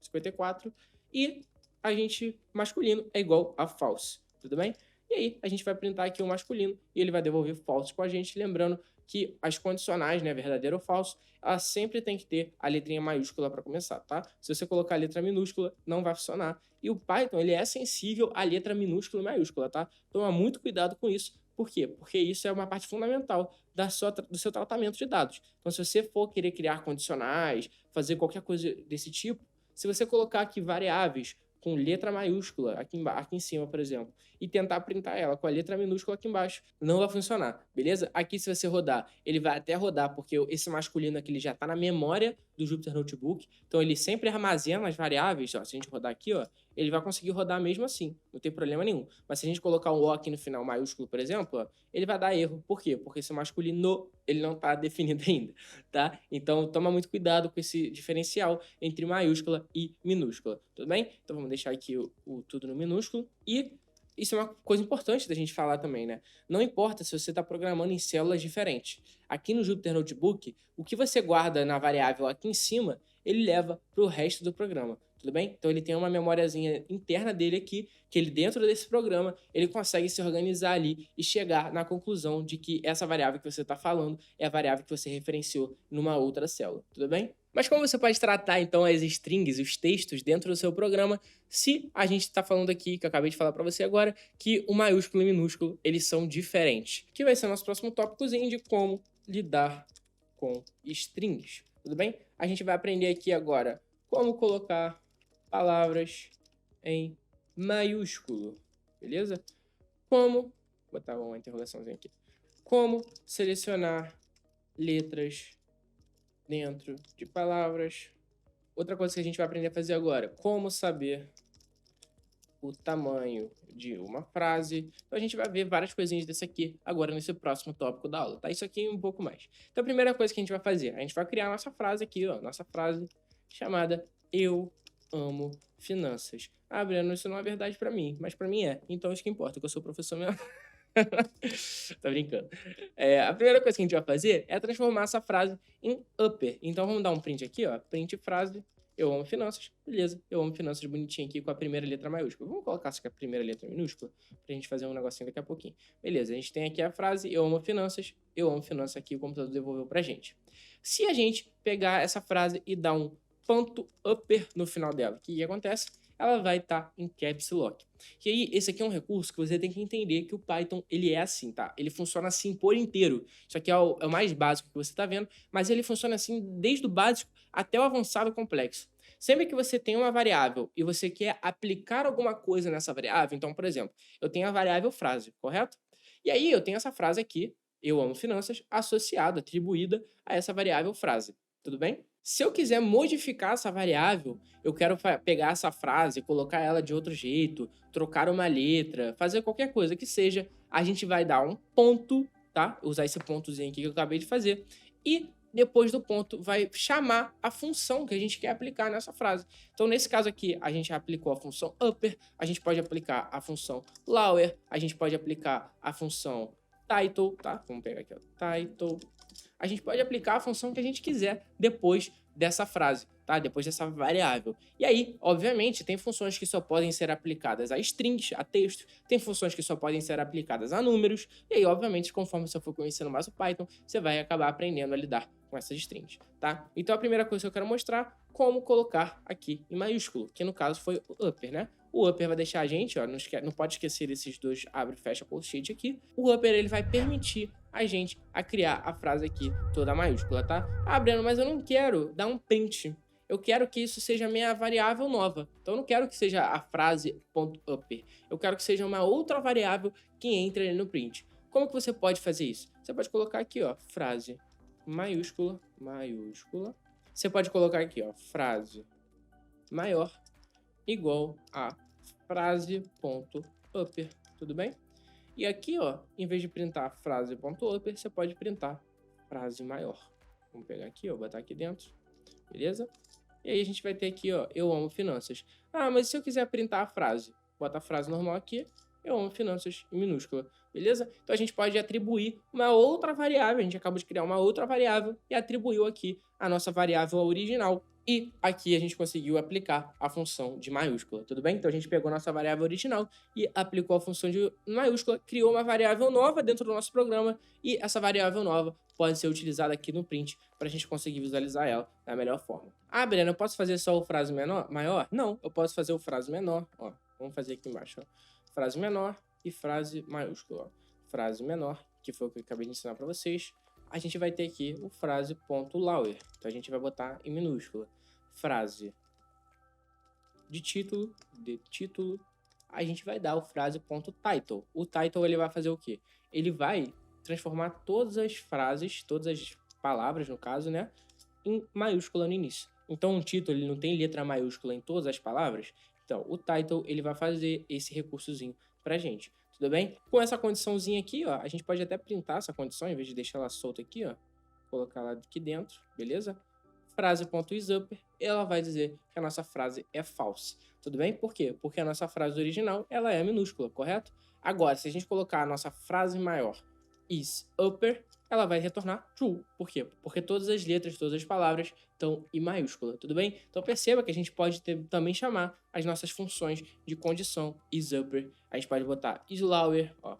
54, e a gente, masculino, é igual a false, tudo bem? E aí, a gente vai printar aqui o masculino e ele vai devolver false com a gente, lembrando que as condicionais, né, verdadeiro ou falso, ela sempre tem que ter a letrinha maiúscula para começar, tá? Se você colocar a letra minúscula, não vai funcionar. E o Python, ele é sensível à letra minúscula e maiúscula, tá? Toma muito cuidado com isso. Por quê? Porque isso é uma parte fundamental do seu tratamento de dados. Então, se você for querer criar condicionais, fazer qualquer coisa desse tipo, se você colocar aqui variáveis com letra maiúscula, aqui em cima, por exemplo, e tentar printar ela com a letra minúscula aqui embaixo. Não vai funcionar, beleza? Aqui, se você rodar, ele vai até rodar, porque esse masculino aqui ele já está na memória do Jupyter Notebook, então ele sempre armazena as variáveis. Ó, se a gente rodar aqui, ó, ele vai conseguir rodar mesmo assim, não tem problema nenhum. Mas se a gente colocar um O aqui no final maiúsculo, por exemplo, ó, ele vai dar erro. Por quê? Porque esse masculino ele não está definido ainda, tá? Então toma muito cuidado com esse diferencial entre maiúscula e minúscula, tudo bem? Então vamos deixar aqui o tudo no minúsculo. E isso é uma coisa importante da gente falar também, né? Não importa se você está programando em células diferentes. Aqui no Jupyter Notebook, o que você guarda na variável aqui em cima, ele leva para o resto do programa, tudo bem? Então ele tem uma memóriazinha interna dele aqui, que ele dentro desse programa, ele consegue se organizar ali e chegar na conclusão de que essa variável que você está falando é a variável que você referenciou numa outra célula, tudo bem? Mas como você pode tratar, então, as strings, os textos dentro do seu programa, se a gente está falando aqui, que eu acabei de falar para você agora, que o maiúsculo e o minúsculo, eles são diferentes. Que vai ser o nosso próximo tópicozinho de como lidar com strings, tudo bem? A gente vai aprender aqui agora como colocar palavras em maiúsculo, beleza? Como, vou botar uma interrogaçãozinha aqui, como selecionar letras dentro de palavras. Outra coisa que a gente vai aprender a fazer agora, como saber o tamanho de uma frase. Então a gente vai ver várias coisinhas desse aqui agora nesse próximo tópico da aula, tá? Isso aqui um pouco mais. Então a primeira coisa que a gente vai fazer, a gente vai criar a nossa frase aqui, ó, nossa frase chamada Eu amo finanças. Ah, Breno, isso não é verdade pra mim, mas pra mim é. Então isso que importa, que eu sou professor mesmo. Tô brincando. A primeira coisa que a gente vai fazer é transformar essa frase em upper. Então vamos dar um print aqui, ó. Print frase, eu amo finanças. Beleza, eu amo finanças bonitinho aqui com a primeira letra maiúscula. Vamos colocar essa aqui a primeira letra minúscula pra gente fazer um negocinho daqui a pouquinho. Beleza, a gente tem aqui a frase, eu amo finanças aqui o computador devolveu pra gente. Se a gente pegar essa frase e dar um ponto upper no final dela, o que acontece? Ela vai estar em caps lock. E aí, esse aqui é um recurso que você tem que entender que o Python, ele é assim, tá? Ele funciona assim por inteiro. Isso aqui é o mais básico que você está vendo, mas ele funciona assim desde o básico até o avançado complexo. Sempre que você tem uma variável e você quer aplicar alguma coisa nessa variável, então, por exemplo, eu tenho a variável frase, correto? E aí, eu tenho essa frase aqui, eu amo finanças, associada, atribuída a essa variável frase. Tudo bem? Se eu quiser modificar essa variável, eu quero pegar essa frase, colocar ela de outro jeito, trocar uma letra, fazer qualquer coisa que seja, a gente vai dar um ponto, tá? Usar esse pontozinho aqui que eu acabei de fazer. E depois do ponto vai chamar a função que a gente quer aplicar nessa frase. Então, nesse caso aqui, a gente aplicou a função upper, a gente pode aplicar a função lower, a gente pode aplicar a função title, tá? Vamos pegar aqui, ó, title. A gente pode aplicar a função que a gente quiser depois dessa frase, tá? Depois dessa variável. E aí, obviamente, tem funções que só podem ser aplicadas a strings, a texto, tem funções que só podem ser aplicadas a números, e aí, obviamente, conforme você for conhecendo mais o Python, você vai acabar aprendendo a lidar com essas strings, tá? Então, a primeira coisa que eu quero mostrar, como colocar aqui em maiúsculo, que no caso foi o upper, né? O upper vai deixar a gente, ó, não pode esquecer esses dois abre e fecha colchete aqui. O upper, ele vai permitir a gente a criar a frase aqui toda maiúscula, tá? Ah, Breno, mas eu não quero dar um print. Eu quero que isso seja minha variável nova. Então eu não quero que seja a frase .upper. Eu quero que seja uma outra variável que entre ali no print. Como que você pode fazer isso? Você pode colocar aqui, ó, frase maiúscula, maiúscula. Você pode colocar aqui, ó, frase maior igual a frase.upper, tudo bem? E aqui, ó, em vez de printar frase.upper, você pode printar frase maior. Vamos pegar aqui, ó, botar aqui dentro, beleza? E aí a gente vai ter aqui, ó, eu amo finanças. Ah, mas se eu quiser printar a frase, bota a frase normal aqui, eu amo finanças em minúscula, beleza? Então a gente pode atribuir uma outra variável, a gente acabou de criar uma outra variável e atribuiu aqui a nossa variável original. E aqui a gente conseguiu aplicar a função de maiúscula, tudo bem? Então a gente pegou nossa variável original e aplicou a função de maiúscula, criou uma variável nova dentro do nosso programa e essa variável nova pode ser utilizada aqui no print para a gente conseguir visualizar ela da melhor forma. Ah, Breno, eu posso fazer só o frase maior? Não, eu posso fazer o frase menor, ó. Vamos fazer aqui embaixo, ó. Frase menor e frase maiúscula, ó. Frase menor, que foi o que eu acabei de ensinar para vocês. A gente vai ter aqui o frase.lower. Então a gente vai botar em minúscula. Frase de título, a gente vai dar o frase.title. O title ele vai fazer o quê? Ele vai transformar todas as frases, todas as palavras, no caso, né, em maiúscula no início. Então, um título ele não tem letra maiúscula em todas as palavras. Então, o title ele vai fazer esse recursozinho pra gente. Tudo bem? Com essa condiçãozinha aqui, ó, a gente pode até printar essa condição, em vez de deixar ela solta aqui, ó. Colocar ela aqui dentro, beleza? Frase.isUpper, ela vai dizer que a nossa frase é false. Tudo bem? Por quê? Porque a nossa frase original, ela é minúscula, correto? Agora, se a gente colocar a nossa frase maior, isUpper, ela vai retornar true. Por quê? Porque todas as letras, todas as palavras estão em maiúscula, tudo bem? Então perceba que a gente pode também chamar as nossas funções de condição isUpper. A gente pode botar isLower, ó,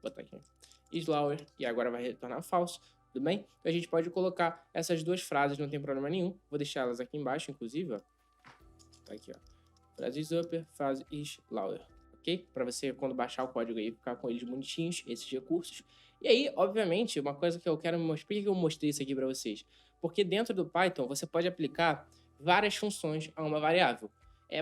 botar aqui, isLower, e agora vai retornar false, tudo bem? Então a gente pode colocar essas duas frases, não tem problema nenhum. Vou deixar elas aqui embaixo, inclusive, ó. Tá aqui, ó. Frase isUpper, frase isLower, ok? Para você, quando baixar o código aí, ficar com eles bonitinhos, esses recursos. E aí, obviamente, uma coisa que eu quero mostrar, por que eu mostrei isso aqui para vocês? Porque dentro do Python, você pode aplicar várias funções a uma variável.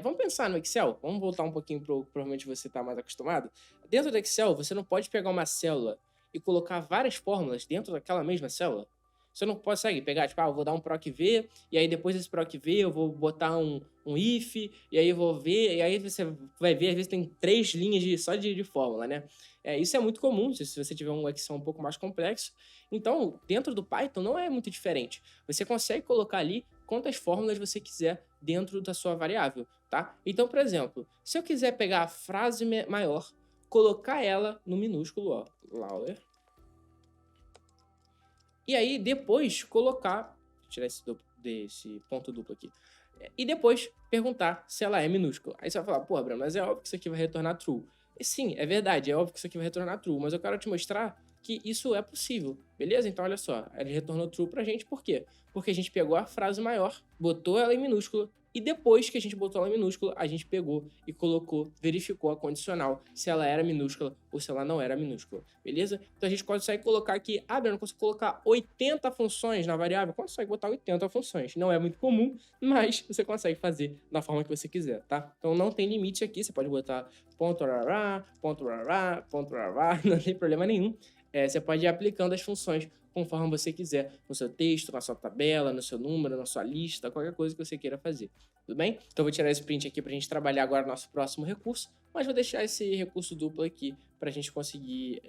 Vamos pensar no Excel? Vamos voltar um pouquinho para provavelmente você está mais acostumado. Dentro do Excel, você não pode pegar uma célula e colocar várias fórmulas dentro daquela mesma célula. Você não consegue pegar, tipo, eu vou dar um proc v, e aí depois desse proc v eu vou botar um if, e aí eu vou ver, e aí você vai ver, às vezes tem 3 linhas só de fórmula, né? Isso é muito comum, se você tiver um Excel um pouco mais complexo. Então, dentro do Python não é muito diferente. Você consegue colocar ali quantas fórmulas você quiser dentro da sua variável, tá? Então, por exemplo, se eu quiser pegar a frase maior, colocar ela no minúsculo, ó, Lower, e aí, depois, colocar... Tirar desse ponto duplo aqui. E depois, perguntar se ela é minúscula. Aí você vai falar, pô, Abraão, mas é óbvio que isso aqui vai retornar true. E sim, é verdade, é óbvio que isso aqui vai retornar true. Mas eu quero te mostrar que isso é possível, beleza? Então, olha só. Ele retornou true pra gente, por quê? Porque a gente pegou a frase maior, botou ela em minúscula, e depois que a gente botou ela em minúscula, a gente pegou e colocou, verificou a condicional, se ela era minúscula ou se ela não era minúscula, beleza? Então a gente consegue colocar aqui, Breno, eu consigo colocar 80 funções na variável? Consegue botar 80 funções. Não é muito comum, mas você consegue fazer da forma que você quiser, tá? Então não tem limite aqui, você pode botar ponto rará, ponto rará, ponto rará, não tem problema nenhum. Você pode ir aplicando as funções conforme você quiser, no seu texto, na sua tabela, no seu número, na sua lista, qualquer coisa que você queira fazer, tudo bem? Então eu vou tirar esse print aqui para a gente trabalhar agora nosso próximo recurso, mas vou deixar esse recurso duplo aqui para a gente conseguir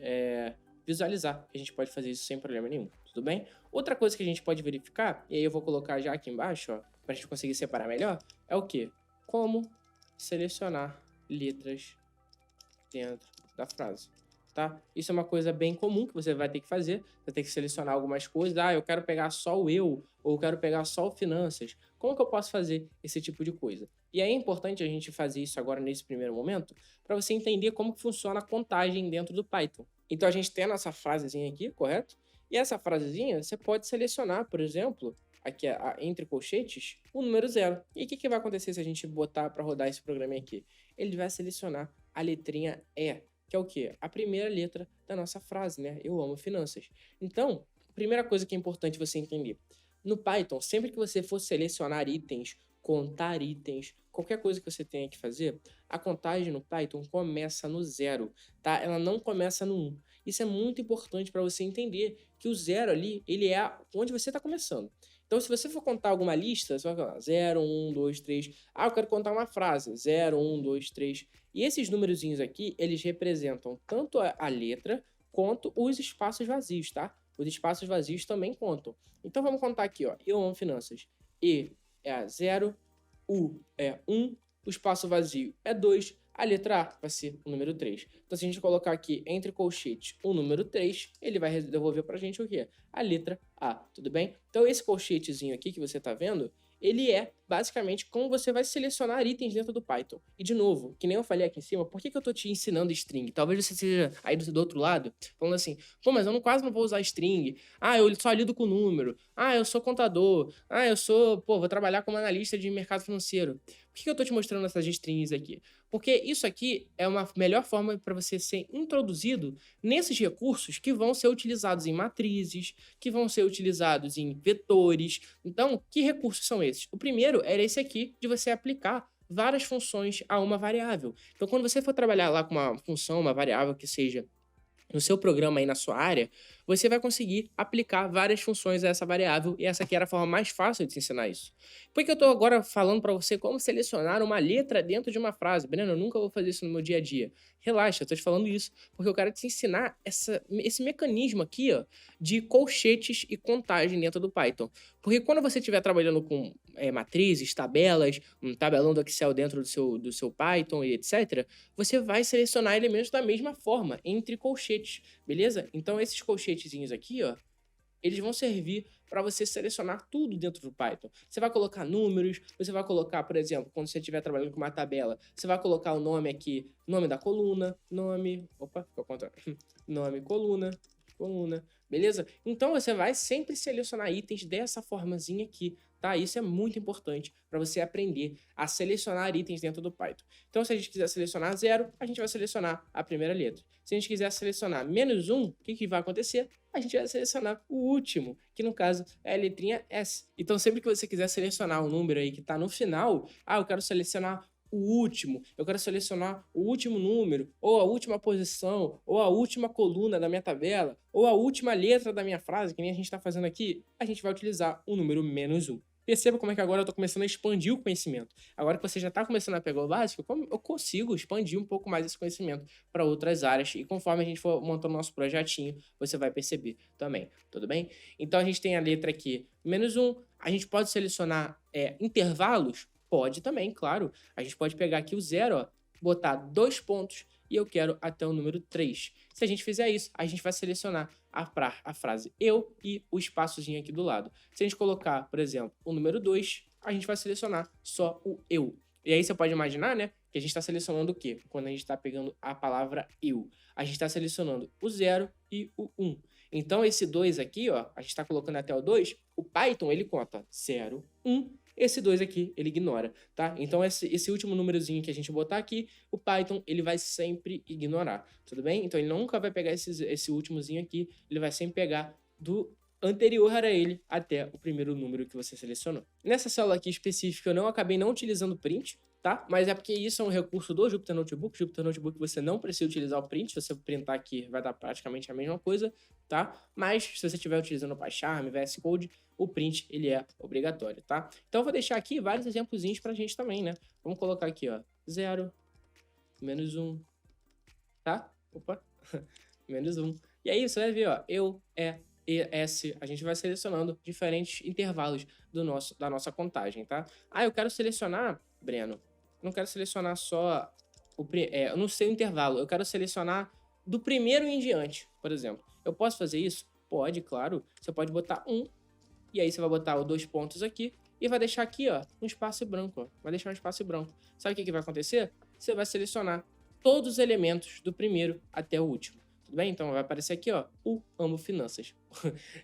visualizar que a gente pode fazer isso sem problema nenhum, tudo bem? Outra coisa que a gente pode verificar, e aí eu vou colocar já aqui embaixo, ó, para a gente conseguir separar melhor, é o quê? Como selecionar letras dentro da frase. Tá? Isso é uma coisa bem comum que você vai ter que fazer. Você vai ter que selecionar algumas coisas. Eu quero pegar só o eu, ou eu quero pegar só o finanças. Como que eu posso fazer esse tipo de coisa? E aí é importante a gente fazer isso agora nesse primeiro momento, para você entender como que funciona a contagem dentro do Python. Então a gente tem a nossa frasezinha aqui, correto? E essa frasezinha você pode selecionar, por exemplo, aqui entre colchetes, o número 0. E o que vai acontecer se a gente botar para rodar esse programa aqui? Ele vai selecionar a letrinha E, que é o quê? A primeira letra da nossa frase, né? Eu amo finanças. Então, primeira coisa que é importante você entender. No Python, sempre que você for selecionar itens, contar itens, qualquer coisa que você tenha que fazer, a contagem no Python começa no 0, tá? Ela não começa no 1. Isso é muito importante para você entender que o 0 ali, ele é onde você está começando. Então, se você for contar alguma lista, você vai falar 0, 1, 2, 3. Eu quero contar uma frase. 0, 1, 2, 3. E esses númerozinhos aqui, eles representam tanto a letra quanto os espaços vazios, tá? Os espaços vazios também contam. Então, vamos contar aqui, ó. Eu amo finanças. E é a 0, U é 1, o espaço vazio é 2, a letra A vai ser o número 3. Então, se a gente colocar aqui entre colchetes o número 3, ele vai devolver pra gente o quê? A letra A, tudo bem? Então, esse colchetezinho aqui que você tá vendo, ele é basicamente como você vai selecionar itens dentro do Python. E de novo, que nem eu falei aqui em cima, por que eu tô te ensinando string? Talvez você seja aí do outro lado, falando assim, pô, mas eu quase não vou usar string. Eu só lido com número. Eu sou contador. Vou trabalhar como analista de mercado financeiro. Por que eu tô te mostrando essas strings aqui? Porque isso aqui é uma melhor forma para você ser introduzido nesses recursos que vão ser utilizados em matrizes, que vão ser utilizados em vetores. Então, que recursos são esses? O primeiro era esse aqui, de você aplicar várias funções a uma variável. Então, quando você for trabalhar lá com uma função, uma variável que seja no seu programa aí na sua área, você vai conseguir aplicar várias funções a essa variável e essa aqui era a forma mais fácil de te ensinar isso. Por que eu estou agora falando para você como selecionar uma letra dentro de uma frase? Breno, eu nunca vou fazer isso no meu dia a dia. Relaxa, eu estou te falando isso porque eu quero te ensinar esse mecanismo aqui, ó, de colchetes e contagem dentro do Python. Porque quando você estiver trabalhando com matrizes, tabelas, um tabelão do Excel dentro do seu Python e etc., você vai selecionar elementos da mesma forma, entre colchetes, beleza? Então, esses colchetezinhos aqui, ó, eles vão servir para você selecionar tudo dentro do Python. Você vai colocar números, você vai colocar, por exemplo, quando você estiver trabalhando com uma tabela, você vai colocar o nome aqui, nome da coluna, ficou ao contrário, nome, coluna, beleza? Então, você vai sempre selecionar itens dessa formazinha aqui, tá? Isso é muito importante para você aprender a selecionar itens dentro do Python. Então, se a gente quiser selecionar 0, a gente vai selecionar a primeira letra. Se a gente quiser selecionar -1, o que vai acontecer? A gente vai selecionar o último, que no caso é a letrinha S. Então, sempre que você quiser selecionar um número aí que está no final, eu quero selecionar o último, eu quero selecionar o último número, ou a última posição, ou a última coluna da minha tabela, ou a última letra da minha frase, que nem a gente está fazendo aqui, a gente vai utilizar o número -1. Perceba como é que agora eu estou começando a expandir o conhecimento. Agora que você já está começando a pegar o básico, eu consigo expandir um pouco mais esse conhecimento para outras áreas. E conforme a gente for montando nosso projetinho, você vai perceber também. Tudo bem? Então a gente tem a letra aqui, -1. A gente pode selecionar intervalos? Pode também, claro. A gente pode pegar aqui o 0, ó, botar 2 pontos e eu quero até o número 3. Se a gente fizer isso, a gente vai selecionar a frase eu e o espaçozinho aqui do lado. Se a gente colocar, por exemplo, o número 2, a gente vai selecionar só o eu. E aí você pode imaginar, né, que a gente está selecionando o quê? Quando a gente está pegando a palavra eu. A gente está selecionando o 0 e o 1. Então esse 2 aqui, ó, a gente está colocando até o 2, o Python ele conta 0, 1, esse 2 aqui, ele ignora, tá? Então, esse último númerozinho que a gente botar aqui, o Python, ele vai sempre ignorar, tudo bem? Então, ele nunca vai pegar esse últimozinho aqui, ele vai sempre pegar do anterior a ele até o primeiro número que você selecionou. Nessa célula aqui específica, eu acabei não utilizando print, tá? Mas é porque isso é um recurso do Jupyter Notebook. Jupyter Notebook você não precisa utilizar o print, se você printar aqui vai dar praticamente a mesma coisa, tá? Mas se você estiver utilizando o PyCharm, VS Code, o print ele é obrigatório, tá? Então eu vou deixar aqui vários exemplozinhos pra gente também, né? Vamos colocar aqui, ó, 0, -1, tá? Opa, -1. E aí você vai ver, ó, eu, ES, a gente vai selecionando diferentes intervalos da nossa contagem, tá? Eu quero selecionar, Breno, não quero selecionar só eu não sei o intervalo, eu quero selecionar do primeiro em diante, por exemplo. Eu posso fazer isso? Pode, claro. Você pode botar 1, e aí você vai botar os 2 pontos aqui, e vai deixar aqui, ó, um espaço branco, ó. Vai deixar um espaço branco. Sabe o que vai acontecer? Você vai selecionar todos os elementos do primeiro até o último. Tudo bem? Então vai aparecer aqui, ó, o amo finanças.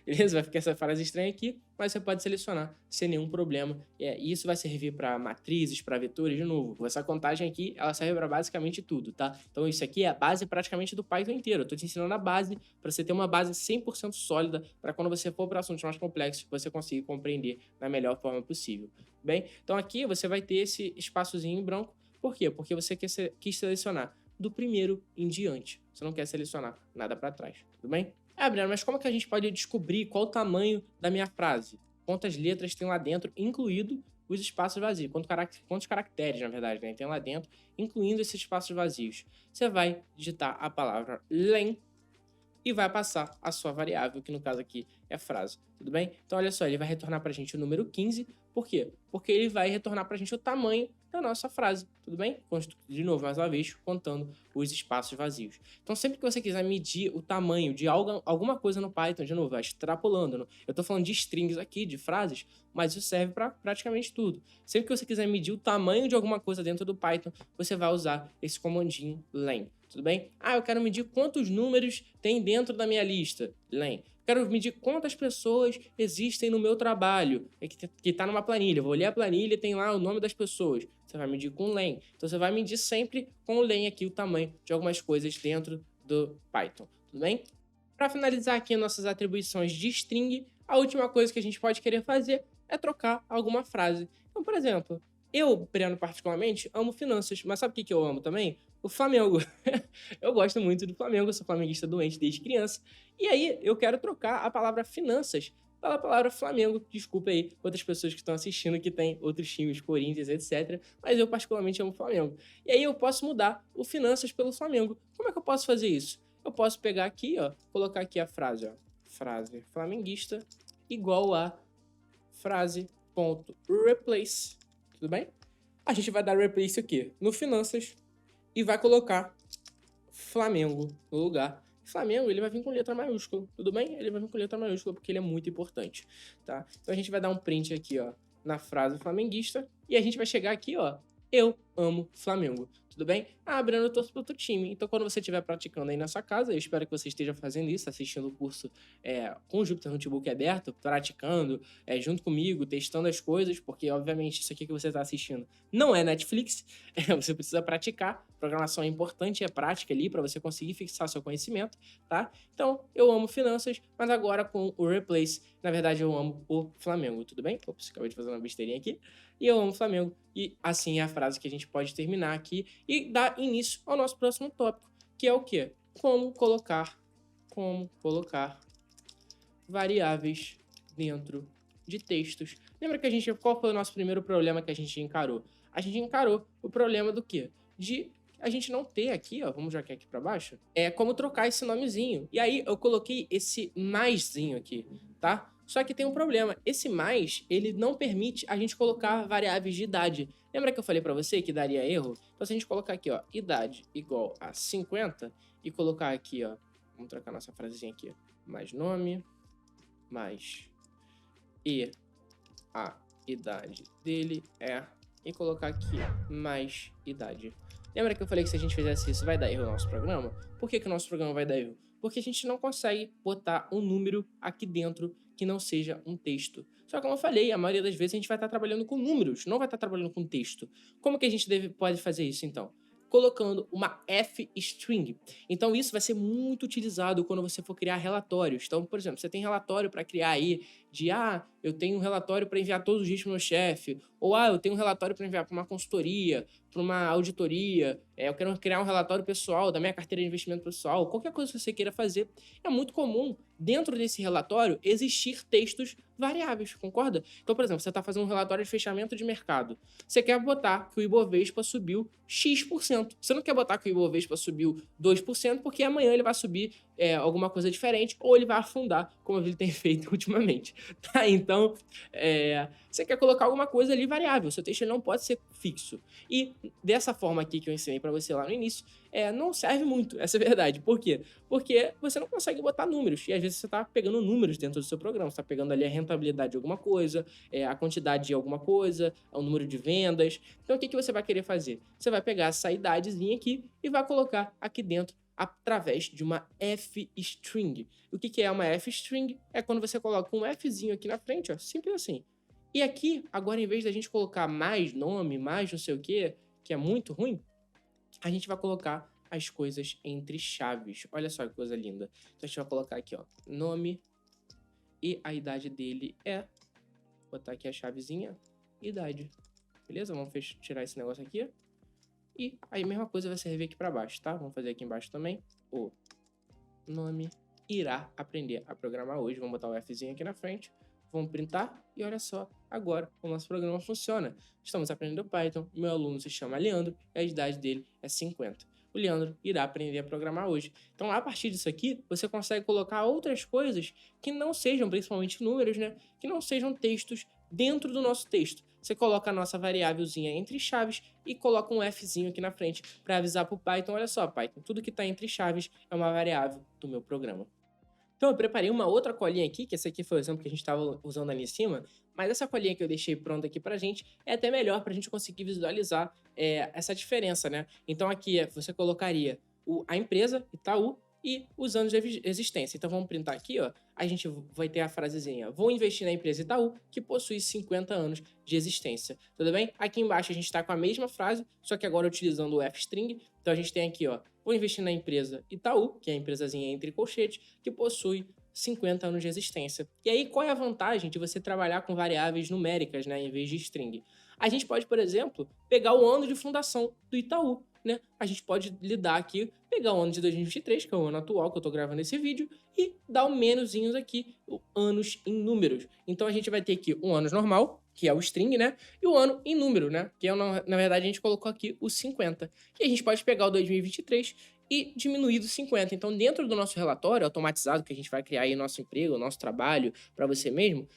Beleza? Vai ficar essa frase estranha aqui, mas você pode selecionar sem nenhum problema. E isso vai servir para matrizes, para vetores, de novo. Essa contagem aqui, ela serve para basicamente tudo, tá? Então isso aqui é a base praticamente do Python inteiro. Eu tô te ensinando a base para você ter uma base 100% sólida para quando você for para assuntos mais complexos, você conseguir compreender da melhor forma possível. Bem, então aqui você vai ter esse espaçozinho em branco. Por quê? Porque você quis selecionar do primeiro em diante. Você não quer selecionar nada para trás, tudo bem? Breno, mas como é que a gente pode descobrir qual o tamanho da minha frase? Quantas letras tem lá dentro, incluído os espaços vazios? Quantos caracteres, na verdade, né, tem lá dentro, incluindo esses espaços vazios? Você vai digitar a palavra len e vai passar a sua variável, que no caso aqui é frase, tudo bem? Então, olha só, ele vai retornar para a gente o número 15, por quê? Porque ele vai retornar para a gente o tamanho da nossa frase, tudo bem? De novo, mais uma vez, contando os espaços vazios. Então, sempre que você quiser medir o tamanho de alguma coisa no Python, de novo, vai extrapolando. Eu estou falando de strings aqui, de frases, mas isso serve para praticamente tudo. Sempre que você quiser medir o tamanho de alguma coisa dentro do Python, você vai usar esse comandinho len, tudo bem? Eu quero medir quantos números tem dentro da minha lista, len. Quero medir quantas pessoas existem no meu trabalho, que está numa planilha. Vou ler a planilha e tem lá o nome das pessoas. Você vai medir com len. Então, você vai medir sempre com o len aqui o tamanho de algumas coisas dentro do Python, tudo bem? Para finalizar aqui nossas atribuições de string, a última coisa que a gente pode querer fazer é trocar alguma frase. Então, por exemplo, Eu, Breno, particularmente, amo finanças, mas sabe o que eu amo também? O Flamengo. Eu gosto muito do Flamengo, eu sou flamenguista doente desde criança. E aí, eu quero trocar a palavra finanças pela palavra Flamengo. Desculpa aí outras pessoas que estão assistindo que têm outros times, Corinthians, etc. Mas eu particularmente amo o Flamengo. E aí eu posso mudar o finanças pelo Flamengo. Como é que eu posso fazer isso? Eu posso pegar aqui, ó, colocar aqui a frase, ó. Frase flamenguista igual a frase.replace. Tudo bem? A gente vai dar replace aqui no finanças e vai colocar Flamengo no lugar. Flamengo, ele vai vir com letra maiúscula, tudo bem? Ele vai vir com letra maiúscula porque ele é muito importante, tá? Então a gente vai dar um print aqui, ó, na frase flamenguista e a gente vai chegar aqui, ó, eu amo Flamengo, tudo bem? Ah, Breno, eu torço pro outro time. Então quando você estiver praticando aí na sua casa, eu espero que você esteja fazendo isso, assistindo o curso com o Jupyter Notebook aberto, praticando junto comigo, testando as coisas, porque obviamente isso aqui que você está assistindo não é Netflix, você precisa praticar. Programação é importante, é prática ali para você conseguir fixar seu conhecimento, tá? Então, eu amo finanças, mas agora com o replace, na verdade eu amo o Flamengo, tudo bem? Ops, acabei de fazer uma besteirinha aqui. E eu amo o Flamengo, e assim é a frase que a gente pode terminar aqui e dar início ao nosso próximo tópico, que é o quê? Como colocar variáveis dentro de textos. Lembra que qual foi o nosso primeiro problema que a gente encarou? A gente encarou o problema do quê? De a gente não ter aqui, ó, vamos jogar aqui para baixo, como trocar esse nomezinho. E aí eu coloquei esse maisinho aqui, tá? Só que tem um problema, esse mais, ele não permite a gente colocar variáveis de idade. Lembra que eu falei para você que daria erro? Então se a gente colocar aqui, ó, idade igual a 50 e colocar aqui, ó, vamos trocar nossa frasezinha aqui, mais nome, mais e a idade dele e colocar aqui mais idade. Lembra que eu falei que se a gente fizesse isso vai dar erro no nosso programa? Por que o nosso programa vai dar erro? Porque a gente não consegue botar um número aqui dentro que não seja um texto. Só que como eu falei, a maioria das vezes a gente vai estar trabalhando com números, não vai estar trabalhando com texto. Como que a gente pode fazer isso então? Colocando uma f-string. Então isso vai ser muito utilizado quando você for criar relatórios. Então, por exemplo, você tem relatório para criar aí de eu tenho um relatório para enviar todos os dias para o meu chefe, ou eu tenho um relatório para enviar para uma consultoria, para uma auditoria, eu quero criar um relatório pessoal da minha carteira de investimento pessoal, qualquer coisa que você queira fazer, é muito comum dentro desse relatório existir textos variáveis, concorda? Então, por exemplo, você está fazendo um relatório de fechamento de mercado, você quer botar que o Ibovespa subiu X%, você não quer botar que o Ibovespa subiu 2%, porque amanhã ele vai subir alguma coisa diferente, ou ele vai afundar, como ele tem feito ultimamente, tá? Então, você quer colocar alguma coisa ali variável, seu texto ele não pode ser fixo. E dessa forma aqui que eu ensinei para você lá no início, não serve muito, essa é a verdade. Por quê? Porque você não consegue botar números, e às vezes você está pegando números dentro do seu programa, você está pegando ali a rentabilidade de alguma coisa, a quantidade de alguma coisa, o número de vendas. Então, o que você vai querer fazer? Você vai pegar essa idadezinha aqui e vai colocar aqui dentro através de uma f-string. O que é uma f-string? É quando você coloca um fzinho aqui na frente, ó, simples assim. E aqui, agora, em vez da gente colocar mais nome, mais não sei o que é muito ruim, a gente vai colocar as coisas entre chaves. Olha só que coisa linda. Então, a gente vai colocar aqui, ó, nome e a idade dele botar aqui a chavezinha, idade. Beleza? Vamos tirar esse negócio aqui. E aí a mesma coisa vai servir aqui para baixo, tá? Vamos fazer aqui embaixo também. O nome irá aprender a programar hoje. Vamos botar o Fzinho aqui na frente. Vamos printar e olha só, agora o nosso programa funciona. Estamos aprendendo Python, meu aluno se chama Leandro e a idade dele é 50. O Leandro irá aprender a programar hoje. Então, a partir disso aqui, você consegue colocar outras coisas que não sejam, principalmente números, né? Que não sejam textos dentro do nosso texto. Você coloca a nossa variávelzinha entre chaves e coloca um Fzinho aqui na frente para avisar para o Python, olha só, Python, tudo que está entre chaves é uma variável do meu programa. Então eu preparei uma outra colinha aqui, que esse aqui foi o exemplo que a gente estava usando ali em cima, mas essa colinha que eu deixei pronta aqui pra gente é até melhor pra gente conseguir visualizar essa diferença, né? Então aqui você colocaria a empresa, Itaú, e os anos de existência. Então vamos printar aqui, ó. A gente vai ter a frasezinha: vou investir na empresa Itaú, que possui 50 anos de existência. Tudo bem? Aqui embaixo a gente está com a mesma frase, só que agora utilizando o f-string. Então a gente tem aqui, ó, vou investir na empresa Itaú, que é a empresazinha entre colchetes, que possui 50 anos de existência. E aí, qual é a vantagem de você trabalhar com variáveis numéricas, né, em vez de string? A gente pode, por exemplo, pegar o ano de fundação do Itaú, né? A gente pode lidar aqui, pegar o ano de 2023, que é o ano atual que eu tô gravando esse vídeo, e dar o menuzinhos aqui, o anos em números. Então a gente vai ter aqui um ano normal, que é o string, né? E o ano em número, né? Que é, na verdade a gente colocou aqui o 50. E a gente pode pegar o 2023 e diminuir do 50. Então, dentro do nosso relatório automatizado que a gente vai criar aí nosso emprego, nosso trabalho para você mesmo,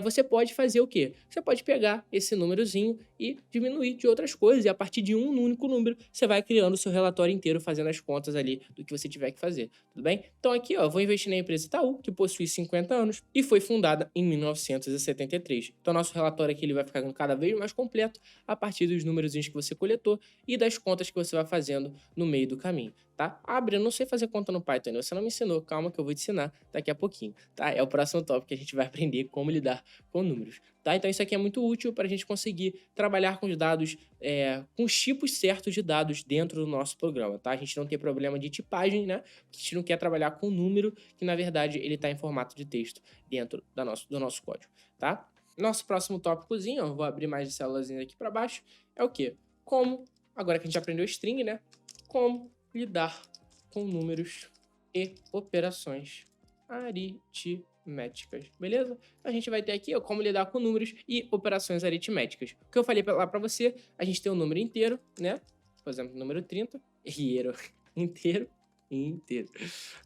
você pode fazer o quê? Você pode pegar esse númerozinho e diminuir de outras coisas, e a partir de um único número, você vai criando o seu relatório inteiro, fazendo as contas ali do que você tiver que fazer, tudo bem? Então aqui, ó, vou investir na empresa Itaú, que possui 50 anos e foi fundada em 1973. Então nosso relatório aqui ele vai ficando cada vez mais completo a partir dos númerozinhos que você coletou e das contas que você vai fazendo no meio do caminho, tá? Breno, eu não sei fazer conta no Python ainda, você não me ensinou, calma que eu vou te ensinar daqui a pouquinho, tá? É o próximo tópico que a gente vai aprender como lidar com números, tá? Então isso aqui é muito útil para a gente conseguir trabalhar com os dados, com os tipos certos de dados dentro do nosso programa, tá? A gente não tem problema de tipagem, né? A gente não quer trabalhar com número, que na verdade ele está em formato de texto dentro do nosso código, tá? Nosso próximo tópicozinho, ó, vou abrir mais de células aqui para baixo, é o quê? Como, agora que a gente aprendeu string, né? Como lidar com números e operações aritméticas, beleza? A gente vai ter aqui, ó, como lidar com números e operações aritméticas. O que eu falei lá para você, a gente tem um número inteiro, né? Por exemplo, número 30, inteiro,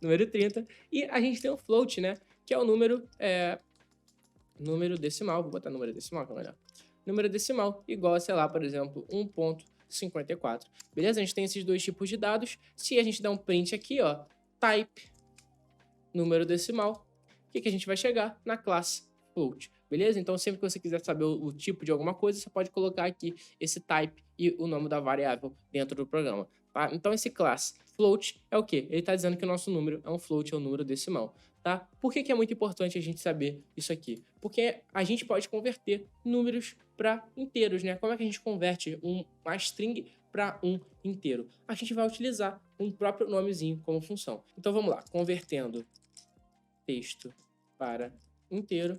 número 30, e a gente tem um float, né? Que é o número decimal, vou botar número decimal, que é melhor. Número decimal igual a, sei lá, por exemplo, 1.54. Beleza? A gente tem esses dois tipos de dados. Se a gente der um print aqui, ó, type, número decimal, o que a gente vai chegar? Na classe float, beleza? Então, sempre que você quiser saber o tipo de alguma coisa, você pode colocar aqui esse type e o nome da variável dentro do programa, tá? Então, esse class float é o quê? Ele está dizendo que o nosso número é um float, é um número decimal, tá? Por que é muito importante a gente saber isso aqui? Porque a gente pode converter números para inteiros, né? Como é que a gente converte uma string para um inteiro? A gente vai utilizar um próprio nomezinho como função. Então, vamos lá. Convertendo texto para inteiro,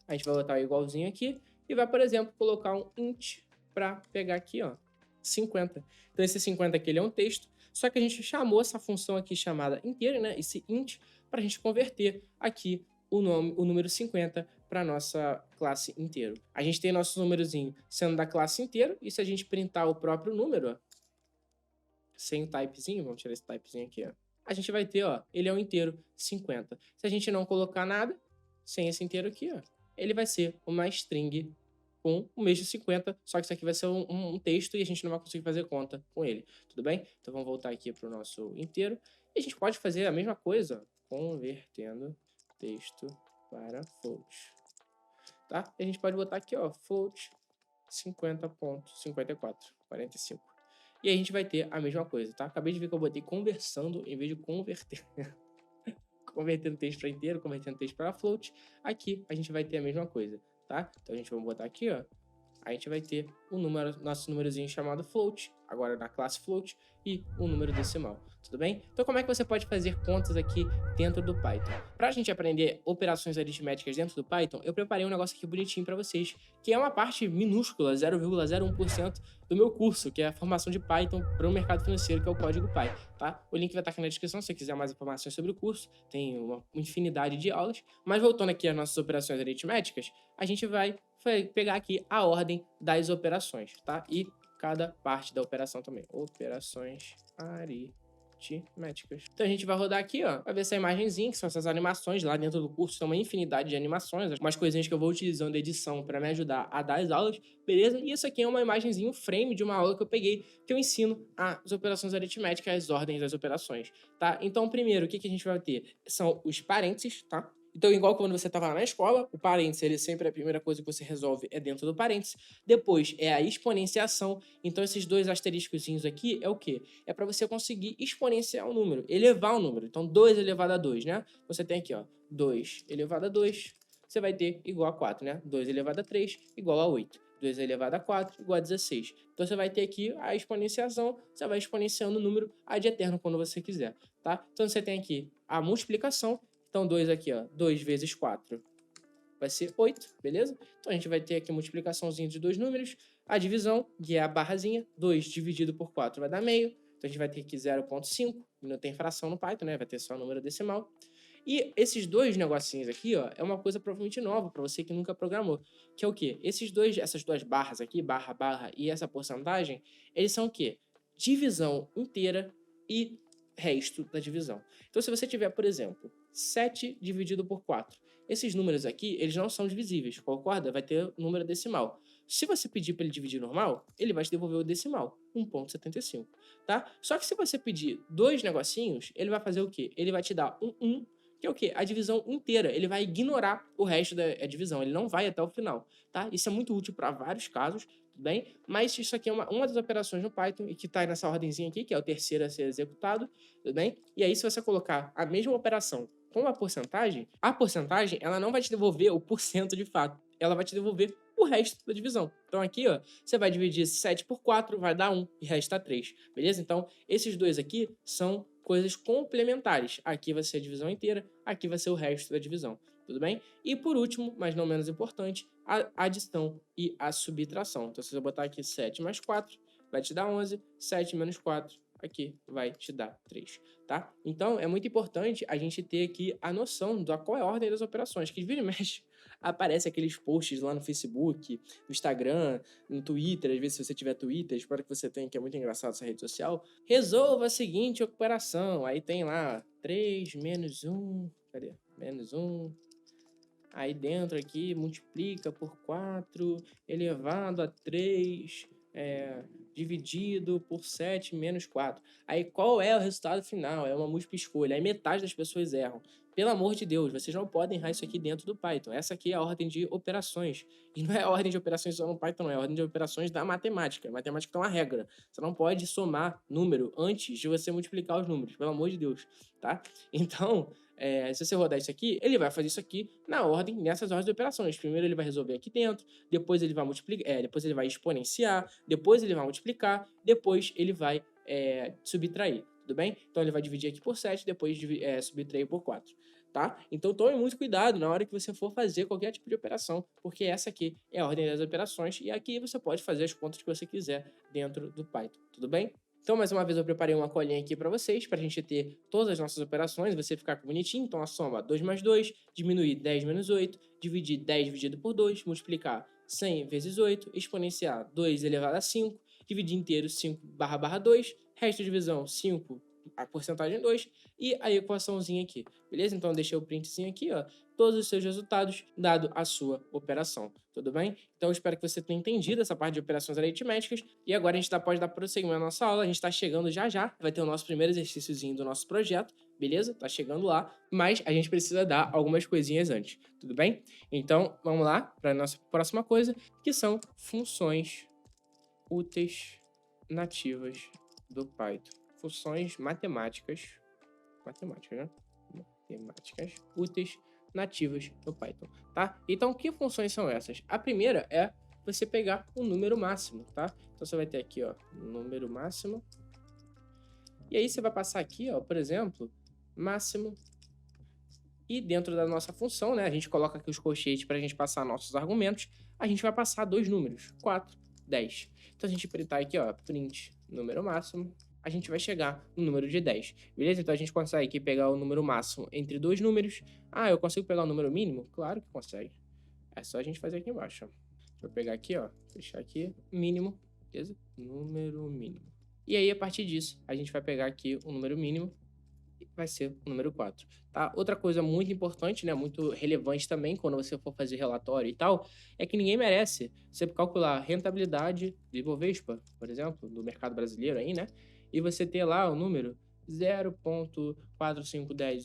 a gente vai botar o igualzinho aqui e vai, por exemplo, colocar um int para pegar aqui, ó, 50. Então esse 50 aqui ele é um texto, só que a gente chamou essa função aqui chamada inteiro, né, esse int, para a gente converter aqui o número 50 para nossa classe inteiro. A gente tem nosso númerozinho sendo da classe inteiro, e se a gente printar o próprio número, ó, sem o typezinho, vamos tirar esse typezinho aqui, ó, a gente vai ter, ó, ele é um inteiro 50. Se a gente não colocar nada, sem esse inteiro aqui, ó, ele vai ser uma string com o mesmo 50, só que isso aqui vai ser um texto e a gente não vai conseguir fazer conta com ele, tudo bem? Então vamos voltar aqui para o nosso inteiro. E a gente pode fazer a mesma coisa, ó, convertendo texto para float, tá? E a gente pode botar aqui, ó, float 50.54, 45. E aí a gente vai ter a mesma coisa, tá? Acabei de ver que eu botei conversando em vez de converter. Convertendo texto para inteiro, convertendo texto para float. Aqui a gente vai ter a mesma coisa, tá? Então a gente vai botar aqui, ó. A gente vai ter o número, nosso númerozinho chamado float, agora na classe float, e um número decimal, tudo bem? Então como é que você pode fazer contas aqui dentro do Python? Para a gente aprender operações aritméticas dentro do Python, eu preparei um negócio aqui bonitinho para vocês, que é uma parte minúscula, 0,01% do meu curso, que é a formação de Python para o mercado financeiro, que é o Código Py, tá? O link vai estar aqui na descrição se você quiser mais informações sobre o curso, tem uma infinidade de aulas, mas voltando aqui às nossas operações aritméticas, a gente vai pegar aqui a ordem das operações, tá? E cada parte da operação também. Operações aritméticas. Então a gente vai rodar aqui, ó, vai ver essa imagenzinha, que são essas animações. Lá dentro do curso tem uma infinidade de animações, umas coisinhas que eu vou utilizando da edição para me ajudar a dar as aulas, beleza? E isso aqui é uma imagenzinha, um frame de uma aula que eu peguei, que eu ensino as operações aritméticas, as ordens das operações, tá? Então, primeiro, o que a gente vai ter? São os parênteses, tá? Então, igual quando você estava lá na escola, o parênteses, ele sempre a primeira coisa que você resolve é dentro do parênteses. Depois é a exponenciação. Então, esses dois asteriscozinhos aqui é o quê? É para você conseguir exponenciar o número, elevar o número. Então, 2 elevado a 2, né? Você tem aqui, ó, 2 elevado a 2, você vai ter igual a 4, né? 2 elevado a 3 igual a 8. 2 elevado a 4 igual a 16. Então, você vai ter aqui a exponenciação, você vai exponenciando o número ad eterno quando você quiser, tá? Então, você tem aqui a multiplicação. Então, 2 aqui, ó, 2 vezes 4 vai ser 8, beleza? Então a gente vai ter aqui a multiplicaçãozinha de dois números, a divisão, que é a barrazinha, 2 dividido por 4 vai dar meio, então a gente vai ter aqui 0,5, não tem fração no Python, né? Vai ter só número decimal. E esses dois negocinhos aqui, ó, é uma coisa provavelmente nova para você que nunca programou, que é o quê? Essas duas barras aqui, barra, barra e essa porcentagem, eles são o quê? Divisão inteira e resto da divisão. Então, se você tiver, por exemplo, 7 dividido por 4, esses números aqui, eles não são divisíveis, concorda? Vai ter número decimal. Se você pedir para ele dividir normal, ele vai te devolver o decimal, 1,75, tá? Só que se você pedir dois negocinhos, ele vai fazer o quê? Ele vai te dar um 1, que é o quê? A divisão inteira. Ele vai ignorar o resto da divisão, ele não vai até o final, tá? Isso é muito útil para vários casos, tudo bem? Mas isso aqui é uma das operações no Python e que está nessa ordenzinha aqui, que é o terceiro a ser executado, tudo bem? E aí, se você colocar a mesma operação com a porcentagem ela não vai te devolver o porcento de fato, ela vai te devolver o resto da divisão. Então aqui, ó, você vai dividir 7 por 4, vai dar 1 e resta 3, beleza? Então, esses dois aqui são coisas complementares. Aqui vai ser a divisão inteira, aqui vai ser o resto da divisão, tudo bem? E por último, mas não menos importante, a adição e a subtração. Então, se você botar aqui 7 mais 4, vai te dar 11, 7 menos 4, aqui vai te dar 3, tá? Então, é muito importante a gente ter aqui a noção da qual é a ordem das operações, que vira e mexe aparece aqueles posts lá no Facebook, no Instagram, no Twitter, às vezes se você tiver Twitter, espero que você tenha, que é muito engraçado essa rede social, resolva a seguinte operação, aí tem lá 3 menos 1, cadê? Menos 1, aí dentro aqui multiplica por 4 elevado a 3, dividido por 7 menos 4. Aí qual é o resultado final? É uma múltipla escolha. Aí metade das pessoas erram. Pelo amor de Deus, vocês não podem errar isso aqui dentro do Python. Essa aqui é a ordem de operações. E não é a ordem de operações só no Python, não. É a ordem de operações da matemática. A matemática tem uma regra. Você não pode somar número antes de você multiplicar os números. Pelo amor de Deus, tá? Então, se você rodar isso aqui, ele vai fazer isso aqui na ordem, nessas ordens de operações. Primeiro ele vai resolver aqui dentro, depois ele vai multiplicar, depois ele vai exponenciar, depois ele vai multiplicar, depois ele vai subtrair, tudo bem? Então ele vai dividir aqui por 7, depois subtrair por 4, tá? Então tome muito cuidado na hora que você for fazer qualquer tipo de operação, porque essa aqui é a ordem das operações e aqui você pode fazer as contas que você quiser dentro do Python, tudo bem? Então, mais uma vez, eu preparei uma colinha aqui para vocês, para a gente ter todas as nossas operações, você ficar com bonitinho. Então, a soma 2 mais 2, diminuir 10 menos 8, dividir 10 dividido por 2, multiplicar 100 vezes 8, exponenciar 2 elevado a 5, dividir inteiro 5 barra 2, resto de divisão 5, a porcentagem 2 e a equaçãozinha aqui, beleza? Então, eu deixei o printzinho aqui, ó, todos os seus resultados dado a sua operação, tudo bem? Então, eu espero que você tenha entendido essa parte de operações aritméticas e agora a gente pode dar prosseguimento à nossa aula, a gente está chegando já, vai ter o nosso primeiro exercíciozinho do nosso projeto, beleza? Tá chegando lá, mas a gente precisa dar algumas coisinhas antes, tudo bem? Então, vamos lá para a nossa próxima coisa, que são funções úteis nativas do Python. Funções matemáticas, né? Matemáticas úteis nativas do Python, tá? Então, que funções são essas? A primeira é você pegar o número máximo, tá? Então, você vai ter aqui, ó, número máximo. E aí, você vai passar aqui, ó, por exemplo, máximo. E dentro da nossa função, né, a gente coloca aqui os colchetes para a gente passar nossos argumentos. A gente vai passar dois números, 4, 10. Então, a gente printar aqui, ó, print número máximo, a gente vai chegar no número de 10, beleza? Então, a gente consegue aqui pegar o número máximo entre dois números. Ah, eu consigo pegar o número mínimo? Claro que consegue. É só a gente fazer aqui embaixo, ó. Vou pegar aqui, ó, fechar aqui, mínimo, beleza? Número mínimo. E aí, a partir disso, a gente vai pegar aqui o número mínimo, vai ser o número 4, tá? Outra coisa muito importante, né, muito relevante também, quando você for fazer relatório e tal, é que ninguém merece você calcular a rentabilidade do Ibovespa, por exemplo, do mercado brasileiro aí, né? E você ter lá o número 0,4510,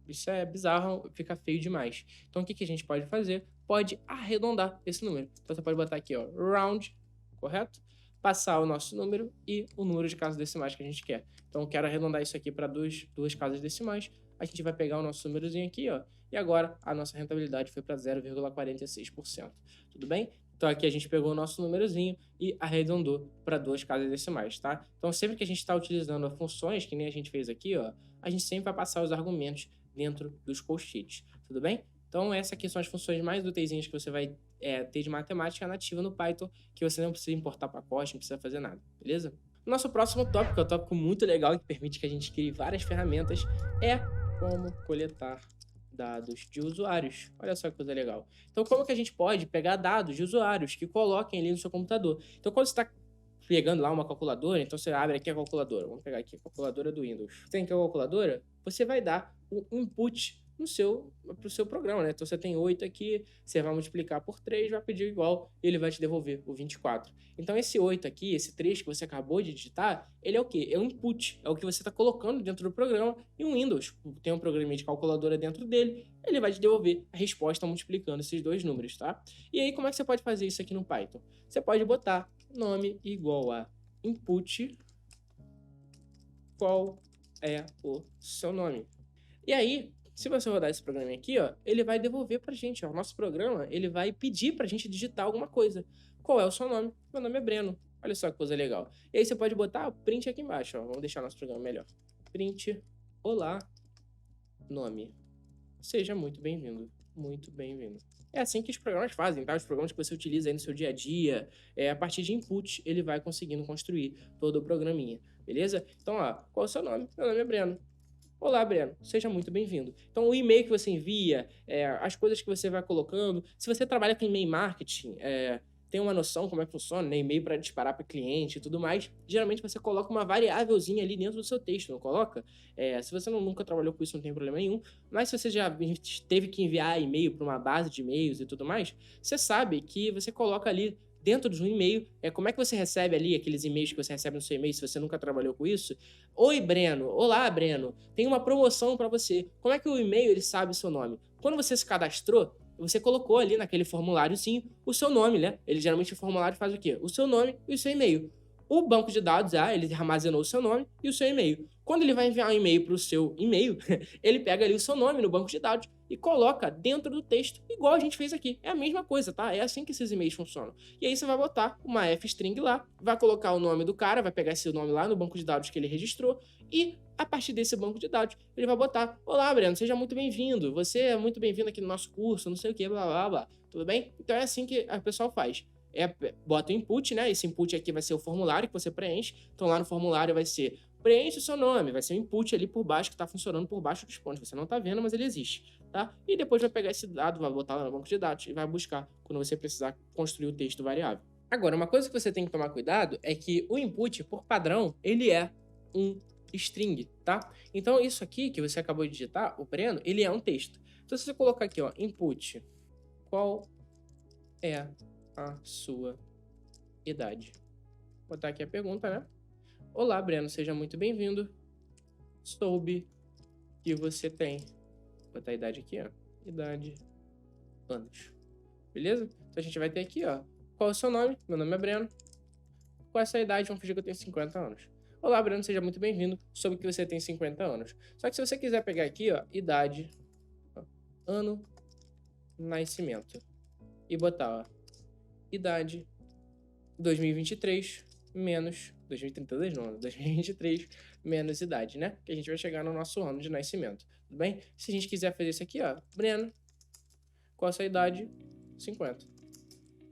isso é bizarro, fica feio demais. Então, o que a gente pode fazer? Pode arredondar esse número. Então, você pode botar aqui, ó, round, correto? Passar o nosso número e o número de casas decimais que a gente quer. Então, eu quero arredondar isso aqui para duas casas decimais. A gente vai pegar o nosso númerozinho aqui, ó, e agora a nossa rentabilidade foi para 0,46%. Tudo bem? Então, aqui a gente pegou o nosso númerozinho e arredondou para duas casas decimais, tá? Então, sempre que a gente está utilizando funções, que nem a gente fez aqui, ó, a gente sempre vai passar os argumentos dentro dos colchetes, tudo bem? Então, essas aqui são as funções mais úteis que você vai ter de matemática nativa no Python, que você não precisa importar pacote, não precisa fazer nada, beleza? Nosso próximo tópico, que é um tópico muito legal que permite que a gente crie várias ferramentas, é como coletar dados de usuários. Olha só que coisa legal. Então, como que a gente pode pegar dados de usuários que coloquem ali no seu computador? Então, quando você está pegando lá uma calculadora, então você abre aqui a calculadora. Vamos pegar aqui a calculadora do Windows. Tem aqui a calculadora, você vai dar o input para o seu programa, né? Então você tem 8 aqui, você vai multiplicar por 3, vai pedir igual, e ele vai te devolver o 24. Então esse 8 aqui, esse 3 que você acabou de digitar, ele é o quê? É o input, é o que você está colocando dentro do programa, e o Windows tem um programa de calculadora dentro dele, ele vai te devolver a resposta multiplicando esses dois números, tá? E aí como é que você pode fazer isso aqui no Python? Você pode botar nome igual a input, qual é o seu nome. E aí, se você rodar esse programa aqui, ó, ele vai devolver pra gente, ó, o nosso programa, ele vai pedir pra gente digitar alguma coisa. Qual é o seu nome? Meu nome é Breno. Olha só que coisa legal. E aí você pode botar o print aqui embaixo, ó. Vamos deixar nosso programa melhor. Print, olá, nome. Seja muito bem-vindo. Muito bem-vindo. É assim que os programas fazem, tá? Os programas que você utiliza aí no seu dia a dia, a partir de input, ele vai conseguindo construir todo o programinha, beleza? Então, ó, qual é o seu nome? Meu nome é Breno. Olá, Breno, seja muito bem-vindo. Então, o e-mail que você envia, as coisas que você vai colocando, se você trabalha com e-mail marketing, tem uma noção como é que funciona, né? E-mail para disparar para cliente e tudo mais, geralmente você coloca uma variávelzinha ali dentro do seu texto, não coloca? Se você nunca trabalhou com isso, não tem problema nenhum, mas se você já teve que enviar e-mail para uma base de e-mails e tudo mais, você sabe que você coloca ali dentro de um e-mail, como é que você recebe ali aqueles e-mails que você recebe no seu e-mail, se você nunca trabalhou com isso? Oi, Breno. Olá, Breno. Tem uma promoção para você. Como é que o e-mail ele sabe o seu nome? Quando você se cadastrou, você colocou ali naquele formuláriozinho o seu nome, né? Ele geralmente o formulário faz o quê? O seu nome e o seu e-mail. O banco de dados, ele armazenou o seu nome e o seu e-mail. Quando ele vai enviar um e-mail para o seu e-mail, ele pega ali o seu nome no banco de dados e coloca dentro do texto, igual a gente fez aqui. É a mesma coisa, tá? É assim que esses e-mails funcionam. E aí você vai botar uma f-string lá, vai colocar o nome do cara, vai pegar esse nome lá no banco de dados que ele registrou e a partir desse banco de dados, ele vai botar: olá, Breno, seja muito bem-vindo. Você é muito bem-vindo aqui no nosso curso, não sei o que, blá, blá, blá. Tudo bem? Então é assim que a pessoa faz. Bota o input, né? Esse input aqui vai ser o formulário que você preenche. Então lá no formulário vai ser: preenche o seu nome, vai ser o input ali por baixo, que está funcionando por baixo dos pontos. Você não está vendo, mas ele existe, tá? E depois vai pegar esse dado, vai botar lá no banco de dados e vai buscar quando você precisar construir o texto variável. Agora, uma coisa que você tem que tomar cuidado é que o input, por padrão, ele é um string, tá? Então isso aqui que você acabou de digitar, o Breno, ele é um texto. Então se você colocar aqui, ó, input, qual é a sua idade? Vou botar aqui a pergunta, né? Olá, Breno, seja muito bem-vindo. Soube que você tem. Vou botar a idade aqui, ó. Idade, anos. Beleza? Então a gente vai ter aqui, ó. Qual é o seu nome? Meu nome é Breno. Qual é a sua idade? Vamos fingir que eu tenho 50 anos. Olá, Breno, seja muito bem-vindo. Soube que você tem 50 anos. Só que se você quiser pegar aqui, ó, idade, ó, ano, nascimento. E botar, ó, idade 2023 menos 2032 não, 2023 menos idade, né? Que a gente vai chegar no nosso ano de nascimento, tudo bem? Se a gente quiser fazer isso aqui, ó, Breno, qual a sua idade? 50.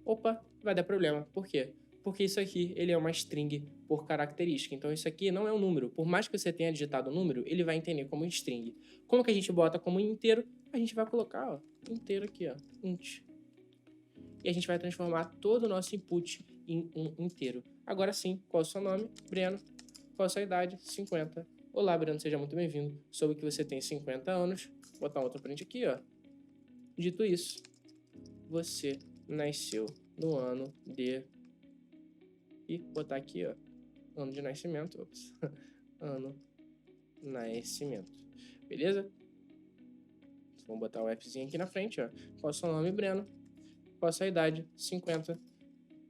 Opa, vai dar problema. Por quê? Porque isso aqui, ele é uma string por característica. Então isso aqui não é um número. Por mais que você tenha digitado um número, ele vai entender como string. Como que a gente bota como inteiro? A gente vai colocar, ó, inteiro aqui, ó, int. E a gente vai transformar todo o nosso input em um inteiro. Agora sim, qual é o seu nome? Breno. Qual é a sua idade? 50. Olá, Breno, seja muito bem-vindo. Soube que você tem 50 anos. Vou botar outro print aqui, ó. Dito isso, você nasceu no ano de... E botar aqui, ó, ano de nascimento. Ops. Ano nascimento. Beleza? Vamos botar o Fzinho aqui na frente, ó. Qual é o seu nome? Breno. Qual a sua idade? 50.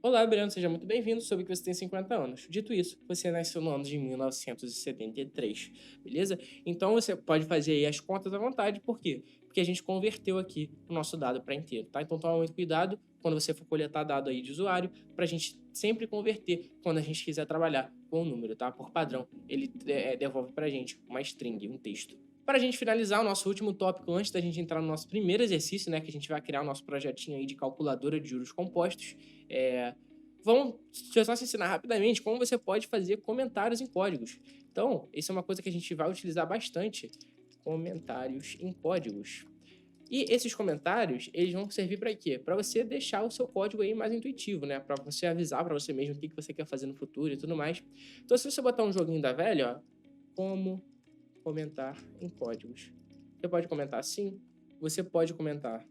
Olá, Breno, seja muito bem-vindo. Soube que você tem 50 anos. Dito isso, você nasceu no ano de 1973, beleza? Então você pode fazer aí as contas à vontade. Por quê? Porque a gente converteu aqui o nosso dado para inteiro, tá? Então toma muito cuidado quando você for coletar dado aí de usuário, para a gente sempre converter quando a gente quiser trabalhar com o número, tá? Por padrão, ele devolve para a gente uma string, um texto. Para a gente finalizar o nosso último tópico, antes da gente entrar no nosso primeiro exercício, né, que a gente vai criar o nosso projetinho aí de calculadora de juros compostos, deixa eu só te ensinar rapidamente como você pode fazer comentários em códigos. Então, isso é uma coisa que a gente vai utilizar bastante, comentários em códigos. E esses comentários, eles vão servir para quê? Para você deixar o seu código aí mais intuitivo, né? Para você avisar para você mesmo o que você quer fazer no futuro e tudo mais. Então, se você botar um joguinho da velha, ó, como comentar em códigos. Você pode comentar assim, você pode comentar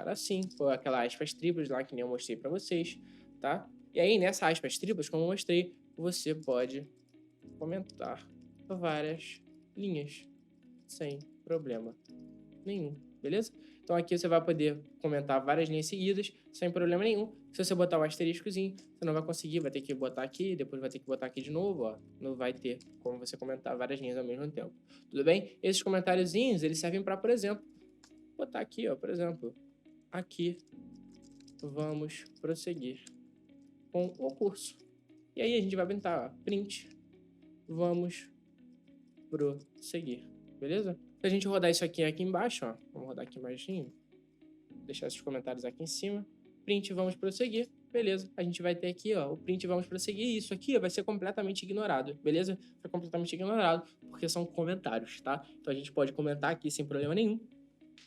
assim, por aquela aspas triplas lá que nem eu mostrei para vocês, tá? E aí, nessa aspas triplas, como eu mostrei, você pode comentar várias linhas sem problema nenhum, beleza? Então aqui você vai poder comentar várias linhas seguidas sem problema nenhum. Se você botar o asteriscozinho, você não vai conseguir, vai ter que botar aqui, depois vai ter que botar aqui de novo, ó. Não vai ter como você comentar várias linhas ao mesmo tempo. Tudo bem? Esses comentáriozinhos, eles servem para, por exemplo, botar aqui, ó, por exemplo, aqui vamos prosseguir com o curso. E aí a gente vai botar, ó, print, vamos prosseguir, beleza? Se a gente rodar isso aqui embaixo, ó, vamos rodar aqui embaixo, deixar esses comentários aqui em cima, print, vamos prosseguir, beleza? A gente vai ter aqui, ó, o print, vamos prosseguir, e isso aqui vai ser completamente ignorado, beleza? Foi completamente ignorado, porque são comentários, tá? Então a gente pode comentar aqui sem problema nenhum,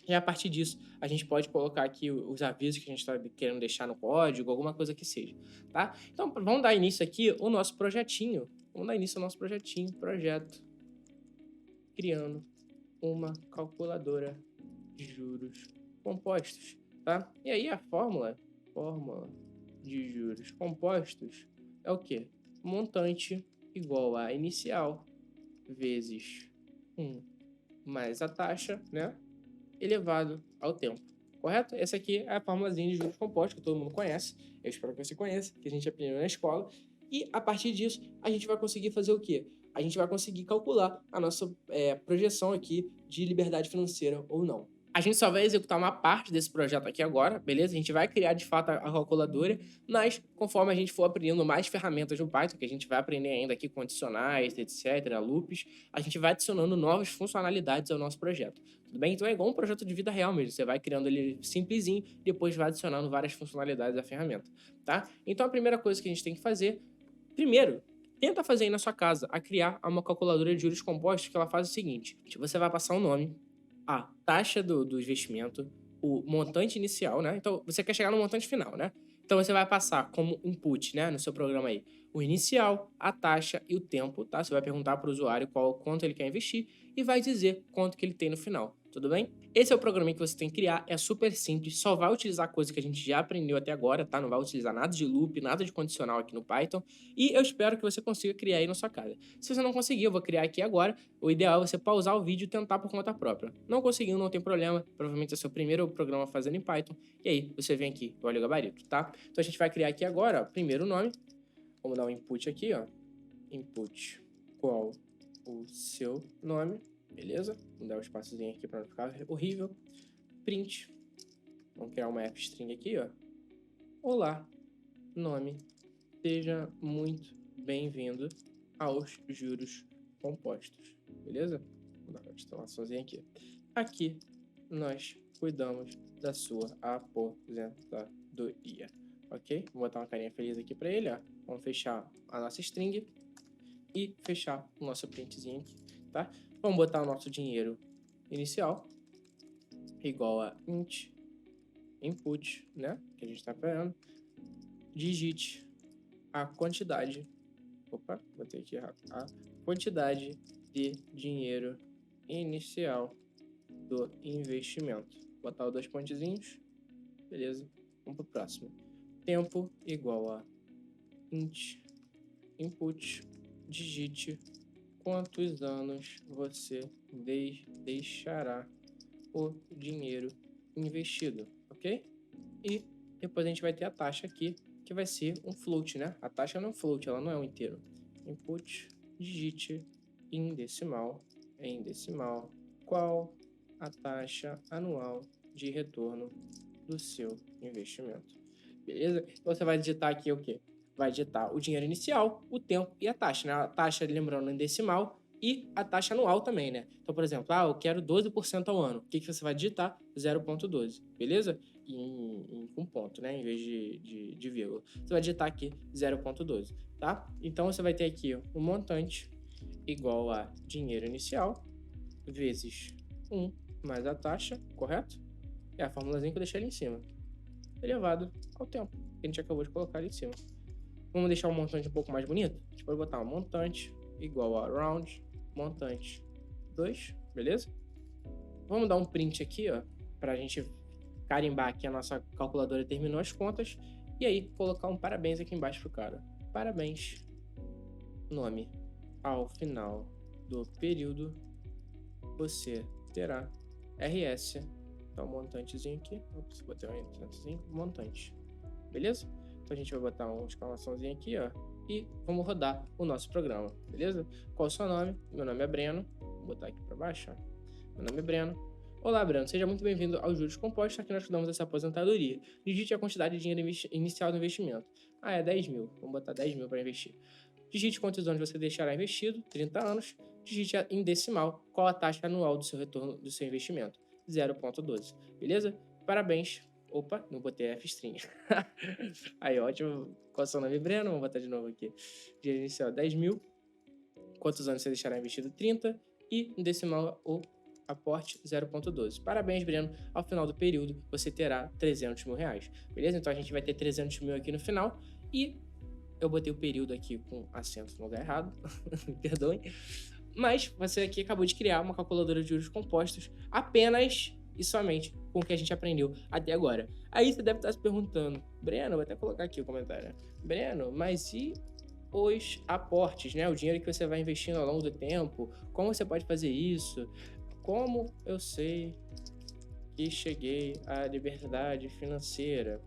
e a partir disso, a gente pode colocar aqui os avisos que a gente está querendo deixar no código, alguma coisa que seja, tá? Então, vamos dar início aqui ao nosso projetinho. Projeto, criando uma calculadora de juros compostos, tá? E aí a fórmula de juros compostos é o quê? Montante igual a inicial vezes 1 mais a taxa, né? Elevado ao tempo, correto? Essa aqui é a formulazinha de juros compostos que todo mundo conhece. Eu espero que você conheça, que a gente aprendeu na escola. E a partir disso, a gente vai conseguir fazer o quê? A gente vai conseguir calcular a nossa projeção aqui de liberdade financeira ou não. A gente só vai executar uma parte desse projeto aqui agora, beleza? A gente vai criar de fato a calculadora, mas conforme a gente for aprendendo mais ferramentas no Python, que a gente vai aprender ainda aqui condicionais, etc., loops, a gente vai adicionando novas funcionalidades ao nosso projeto. Tudo bem? Então é igual um projeto de vida real mesmo. Você vai criando ele simplesinho, depois vai adicionando várias funcionalidades da ferramenta, tá? Então a primeira coisa que a gente tem que fazer, primeiro, tenta fazer aí na sua casa, a criar uma calculadora de juros compostos que ela faz o seguinte: você vai passar um nome, a taxa do investimento, o montante inicial, né? Então, você quer chegar no montante final, né? Então, você vai passar como input, né, no seu programa aí, o inicial, a taxa e o tempo, tá? Você vai perguntar para o usuário quanto ele quer investir e vai dizer quanto que ele tem no final, tudo bem? Esse é o programinha que você tem que criar, é super simples, só vai utilizar coisa que a gente já aprendeu até agora, tá? Não vai utilizar nada de loop, nada de condicional aqui no Python, e eu espero que você consiga criar aí na sua casa. Se você não conseguir, eu vou criar aqui agora. O ideal é você pausar o vídeo e tentar por conta própria. Não conseguindo, não tem problema, provavelmente é seu primeiro programa fazendo em Python, e aí você vem aqui e olha o gabarito, tá? Então a gente vai criar aqui agora, ó, primeiro o nome, vamos dar um input aqui, ó, input qual o seu nome, beleza? Vamos dar um espaçozinho aqui para não ficar horrível. Print. Vamos criar uma f-string aqui, ó. Olá, nome. Seja muito bem-vindo aos juros compostos, beleza? Vou dar uma instalaçãozinha aqui. Aqui nós cuidamos da sua aposentadoria, ok? Vou botar uma carinha feliz aqui para ele, ó. Vamos fechar a nossa string e fechar o nosso printzinho aqui, tá? Vamos botar o nosso dinheiro inicial igual a int input, né? Que a gente está esperando. Digite a quantidade. Opa, botei aqui errado. A quantidade de dinheiro inicial do investimento. Botar os dois pontezinhos. Beleza. Vamos para o próximo. Tempo igual a int input. Digite quantos anos você deixará o dinheiro investido, ok? E depois a gente vai ter a taxa aqui, que vai ser um float, né? A taxa não é um float, ela não é um inteiro. Input, digite em decimal, qual a taxa anual de retorno do seu investimento. Beleza? Então você vai digitar aqui o quê? Vai digitar o dinheiro inicial, o tempo e a taxa, né? A taxa, lembrando, em decimal, e a taxa anual também, né? Então, por exemplo, eu quero 12% ao ano. O que você vai digitar? 0,12, beleza? Com ponto, né? Em vez de vírgula. Você vai digitar aqui 0,12, tá? Então, você vai ter aqui o montante igual a dinheiro inicial vezes 1 mais a taxa, correto? É a formulazinha que eu deixei ali em cima. Elevado ao tempo, que a gente acabou de colocar ali em cima. Vamos deixar o montante um pouco mais bonito? A gente pode botar um montante igual a round, montante 2, beleza? Vamos dar um print aqui, ó, pra gente carimbar que a nossa calculadora terminou as contas e aí colocar um parabéns aqui embaixo pro cara. Parabéns, nome. Ao final do período, você terá RS. Então, montantezinho aqui. Ops, botei um entrantezinho, montante. Beleza? Então, a gente vai botar uma exclamaçãozinha aqui, ó. E vamos rodar o nosso programa, beleza? Qual é o seu nome? Meu nome é Breno. Vou botar aqui para baixo, ó. Meu nome é Breno. Olá, Breno. Seja muito bem-vindo aos Juros Compostos. Aqui nós estudamos essa aposentadoria. Digite a quantidade de dinheiro inicial do investimento. É 10 mil. Vamos botar 10 mil para investir. Digite quantos anos você deixará investido, 30 anos. Digite em decimal qual a taxa anual do seu retorno do seu investimento, 0,12. Beleza? Parabéns. Opa, não botei F-string. Aí, ótimo. Qual é o seu nome, Breno? Vamos botar de novo aqui. Dia inicial, 10 mil. Quantos anos você deixará investido? 30. E em decimal, o aporte 0,12. Parabéns, Breno. Ao final do período, você terá 300 mil reais. Beleza? Então, a gente vai ter 300 mil aqui no final. E eu botei o período aqui com acento no lugar errado. Perdoem. Mas você aqui acabou de criar uma calculadora de juros compostos apenas e somente com o que a gente aprendeu até agora. Aí você deve estar se perguntando, Breno, vou até colocar aqui o comentário, Breno, mas e os aportes, né? O dinheiro que você vai investindo ao longo do tempo, como você pode fazer isso? Como eu sei que cheguei à liberdade financeira?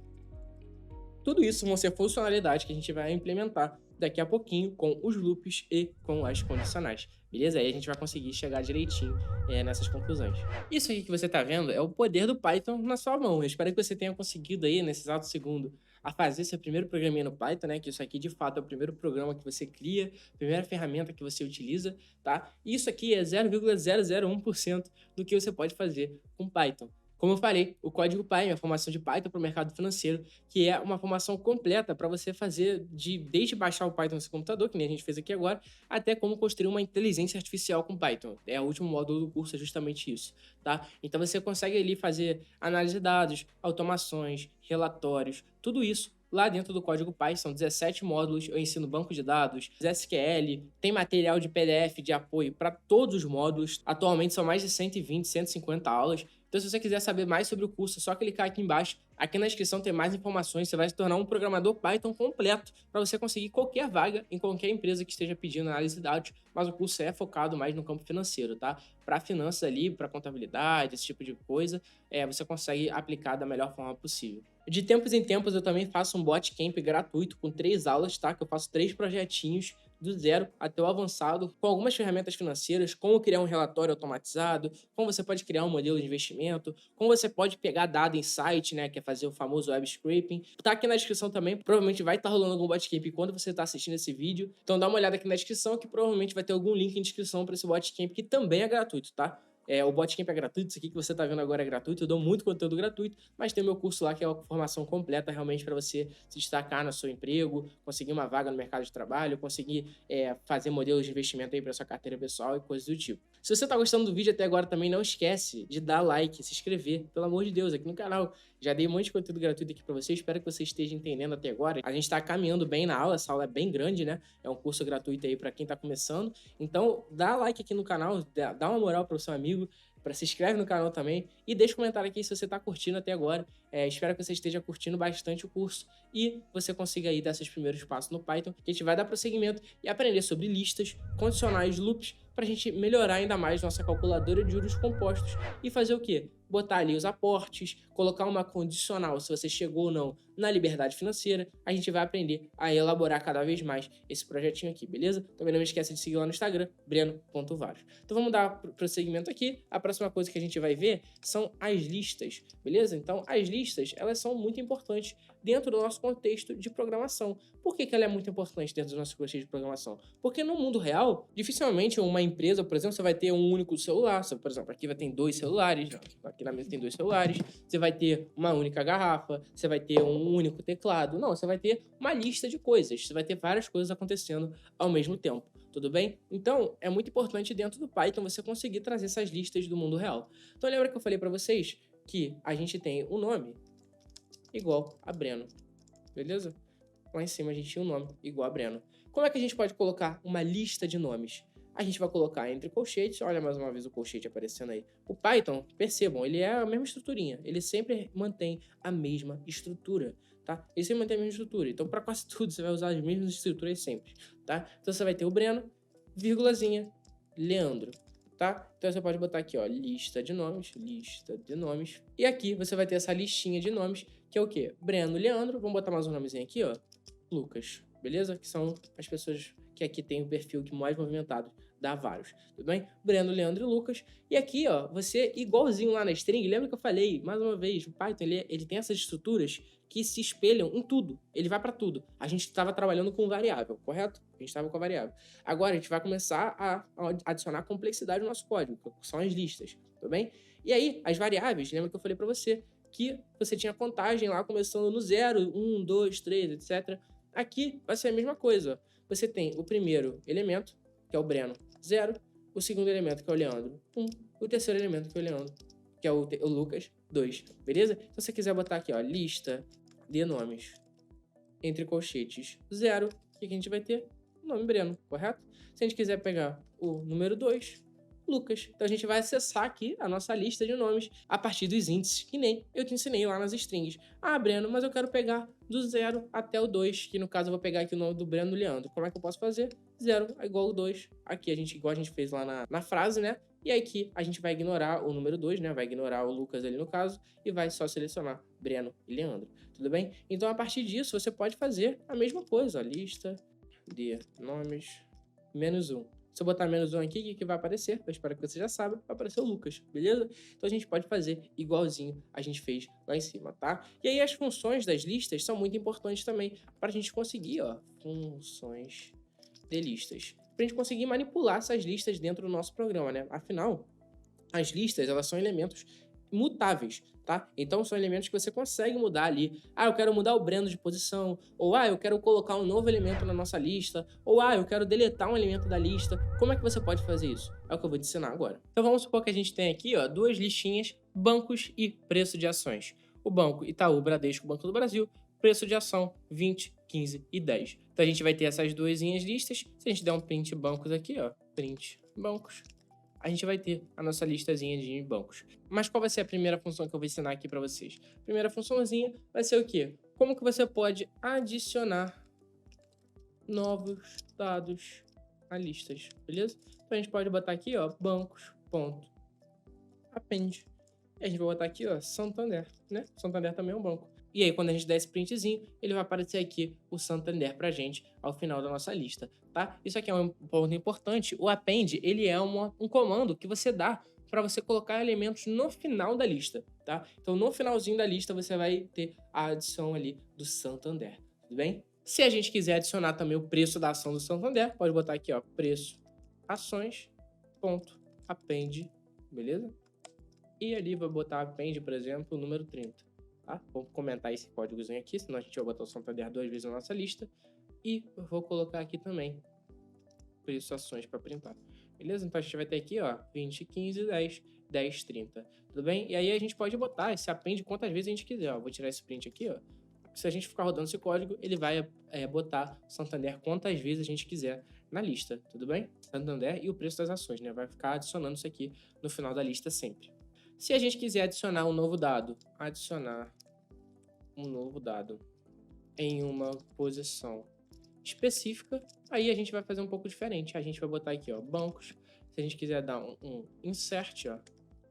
Tudo isso vão ser funcionalidades que a gente vai implementar daqui a pouquinho com os loops e com as condicionais, beleza? Aí a gente vai conseguir chegar direitinho nessas conclusões. Isso aqui que você está vendo é o poder do Python na sua mão. Eu espero que você tenha conseguido aí, nesse exato segundo, a fazer seu primeiro programinha no Python, né? Que isso aqui, de fato, é o primeiro programa que você cria, a primeira ferramenta que você utiliza, tá? E isso aqui é 0,001% do que você pode fazer com Python. Como eu falei, o Código Py é a formação de Python para o mercado financeiro, que é uma formação completa para você fazer desde baixar o Python no seu computador, que nem a gente fez aqui agora, até como construir uma inteligência artificial com Python. O último módulo do curso é justamente isso, tá? Então você consegue ali fazer análise de dados, automações, relatórios, tudo isso lá dentro do Código Py. São 17 módulos, eu ensino banco de dados, SQL, tem material de PDF de apoio para todos os módulos. Atualmente são mais de 120, 150 aulas. Então, se você quiser saber mais sobre o curso, é só clicar aqui embaixo. Aqui na descrição tem mais informações. Você vai se tornar um programador Python completo para você conseguir qualquer vaga em qualquer empresa que esteja pedindo análise de dados. Mas o curso é focado mais no campo financeiro, tá? Para finanças ali, para contabilidade, esse tipo de coisa, você consegue aplicar da melhor forma possível. De tempos em tempos, eu também faço um Bootcamp gratuito com 3 aulas, tá? Que eu faço 3 projetinhos do zero até o avançado, com algumas ferramentas financeiras, como criar um relatório automatizado, como você pode criar um modelo de investimento, como você pode pegar dado em site, né, que é fazer o famoso web scraping. Tá aqui na descrição também, provavelmente vai estar rolando algum Bootcamp quando você está assistindo esse vídeo, então dá uma olhada aqui na descrição que provavelmente vai ter algum link em descrição para esse Bootcamp que também é gratuito, tá? O Bootcamp é gratuito, isso aqui que você está vendo agora é gratuito, eu dou muito conteúdo gratuito, mas tem o meu curso lá que é uma formação completa realmente para você se destacar no seu emprego, conseguir uma vaga no mercado de trabalho, conseguir fazer modelos de investimento aí para sua carteira pessoal e coisas do tipo. Se você está gostando do vídeo até agora também, não esquece de dar like, se inscrever, pelo amor de Deus, aqui no canal. Já dei um monte de conteúdo gratuito aqui para você, espero que você esteja entendendo até agora. A gente está caminhando bem na aula, essa aula é bem grande, né? É um curso gratuito aí para quem está começando. Então, dá like aqui no canal, dá uma moral para o seu amigo, se inscreve no canal também e deixa um comentário aqui se você está curtindo até agora. Espero que você esteja curtindo bastante o curso e você consiga aí dar seus primeiros passos no Python, que a gente vai dar prosseguimento e aprender sobre listas, condicionais, loops, para a gente melhorar ainda mais nossa calculadora de juros compostos e fazer o quê? botar ali os aportes, colocar uma condicional se você chegou ou não na liberdade financeira. A gente vai aprender a elaborar cada vez mais esse projetinho aqui, beleza? Também não esqueça de seguir lá no Instagram, breno.varos. Então vamos dar prosseguimento aqui. A próxima coisa que a gente vai ver são as listas, beleza? Então as listas, elas são muito importantes dentro do nosso contexto de programação. Por que ela é muito importante dentro do nosso contexto de programação? Porque no mundo real, dificilmente uma empresa, por exemplo, você vai ter um único celular. Por exemplo, aqui vai ter 2 celulares, aqui na mesa tem 2 celulares, você vai ter uma única garrafa, você vai ter um único teclado. Não, você vai ter uma lista de coisas, você vai ter várias coisas acontecendo ao mesmo tempo, tudo bem? Então, é muito importante dentro do Python você conseguir trazer essas listas do mundo real. Então, lembra que eu falei para vocês que a gente tem o nome igual a Breno, beleza? Lá em cima a gente tinha um nome igual a Breno. Como é que a gente pode colocar uma lista de nomes? A gente vai colocar entre colchetes, olha mais uma vez o colchete aparecendo aí. O Python, percebam, ele é a mesma estruturinha, ele sempre mantém a mesma estrutura, tá? Ele sempre mantém a mesma estrutura, então para quase tudo você vai usar as mesmas estruturas sempre, tá? Então você vai ter o Breno, vírgulazinha, Leandro, tá? Então você pode botar aqui, ó, lista de nomes, e aqui você vai ter essa listinha de nomes, que é o quê? Breno, Leandro, vamos botar mais um nomezinho aqui, ó, Lucas, beleza? Que são as pessoas que aqui tem o perfil que mais movimentado dá vários, tudo bem? Breno, Leandro e Lucas. E aqui, ó, você, igualzinho lá na string, lembra que eu falei, mais uma vez, o Python, ele tem essas estruturas que se espelham em tudo. Ele vai para tudo. A gente estava trabalhando com variável, correto? A gente estava com a variável. Agora, a gente vai começar a adicionar complexidade no nosso código, que são as listas, tudo bem? E aí, as variáveis, lembra que eu falei para você que você tinha contagem lá começando no 0, 1, 2, 3, etc. Aqui vai ser a mesma coisa, ó. Você tem o primeiro elemento, que é o Breno, 0. O segundo elemento, que é o Leandro, 1. O terceiro elemento, que é o Leandro, que é o Lucas, 2. Beleza? Então, se você quiser botar aqui, ó, lista de nomes entre colchetes 0, o que a gente vai ter? O nome Breno, correto? Se a gente quiser pegar o número 2, Lucas. Então a gente vai acessar aqui a nossa lista de nomes a partir dos índices, que nem eu te ensinei lá nas strings. Ah, Breno, mas eu quero pegar do 0 até o 2, que no caso eu vou pegar aqui o nome do Breno Leandro. Como é que eu posso fazer? 0 é igual ao 2. Aqui igual a gente fez lá na frase, né? E aí aqui a gente vai ignorar o número 2, né? Vai ignorar o Lucas ali no caso e vai só selecionar Breno e Leandro. Tudo bem? Então a partir disso você pode fazer a mesma coisa, ó, lista de nomes menos 1. Se eu botar menos 1 aqui, o que vai aparecer? Eu espero que você já saiba, vai aparecer o Lucas, beleza? Então a gente pode fazer igualzinho a gente fez lá em cima, tá? E aí as funções das listas são muito importantes também para a gente conseguir, ó, funções de listas. Para a gente conseguir manipular essas listas dentro do nosso programa, né? Afinal, as listas, elas são elementos mutáveis, tá? Então são elementos que você consegue mudar ali. Ah, eu quero mudar o Breno de posição, ou eu quero colocar um novo elemento na nossa lista, ou eu quero deletar um elemento da lista. Como é que você pode fazer isso? É o que eu vou te ensinar agora. Então vamos supor que a gente tem aqui, ó, duas listinhas, bancos e preço de ações. O banco Itaú, Bradesco, Banco do Brasil, preço de ação 20, 15 e 10. Então a gente vai ter essas duas listas. Se a gente der um print bancos aqui, ó, print bancos, a gente vai ter a nossa listazinha de bancos. Mas qual vai ser a primeira função que eu vou ensinar aqui para vocês? A primeira funçãozinha vai ser o quê? Como que você pode adicionar novos dados a listas, beleza? Então a gente pode botar aqui, ó, bancos.append. E a gente vai botar aqui, ó, Santander, né? Santander também é um banco. E aí, quando a gente der esse printzinho, ele vai aparecer aqui o Santander pra gente ao final da nossa lista, tá? Isso aqui é um ponto importante. O append, ele é um comando que você dá para você colocar elementos no final da lista, tá? Então, no finalzinho da lista, você vai ter a adição ali do Santander, tudo bem? Se a gente quiser adicionar também o preço da ação do Santander, pode botar aqui, ó, preço, ações.append, beleza? E ali vai botar append, por exemplo, o número 30. Tá? Vou comentar esse códigozinho aqui, senão a gente vai botar o Santander 2 vezes na nossa lista. E eu vou colocar aqui também preço ações para printar. Beleza? Então a gente vai ter aqui, ó, 20, 15, 10, 10, 30. Tudo bem? E aí a gente pode botar esse append quantas vezes a gente quiser. Ó. Vou tirar esse print aqui, ó. Se a gente ficar rodando esse código, ele vai botar Santander quantas vezes a gente quiser na lista. Tudo bem? Santander e o preço das ações, né? Vai ficar adicionando isso aqui no final da lista sempre. Se a gente quiser adicionar um novo dado, em uma posição específica, aí a gente vai fazer um pouco diferente. A gente vai botar aqui, ó, bancos. Se a gente quiser dar um insert, ó,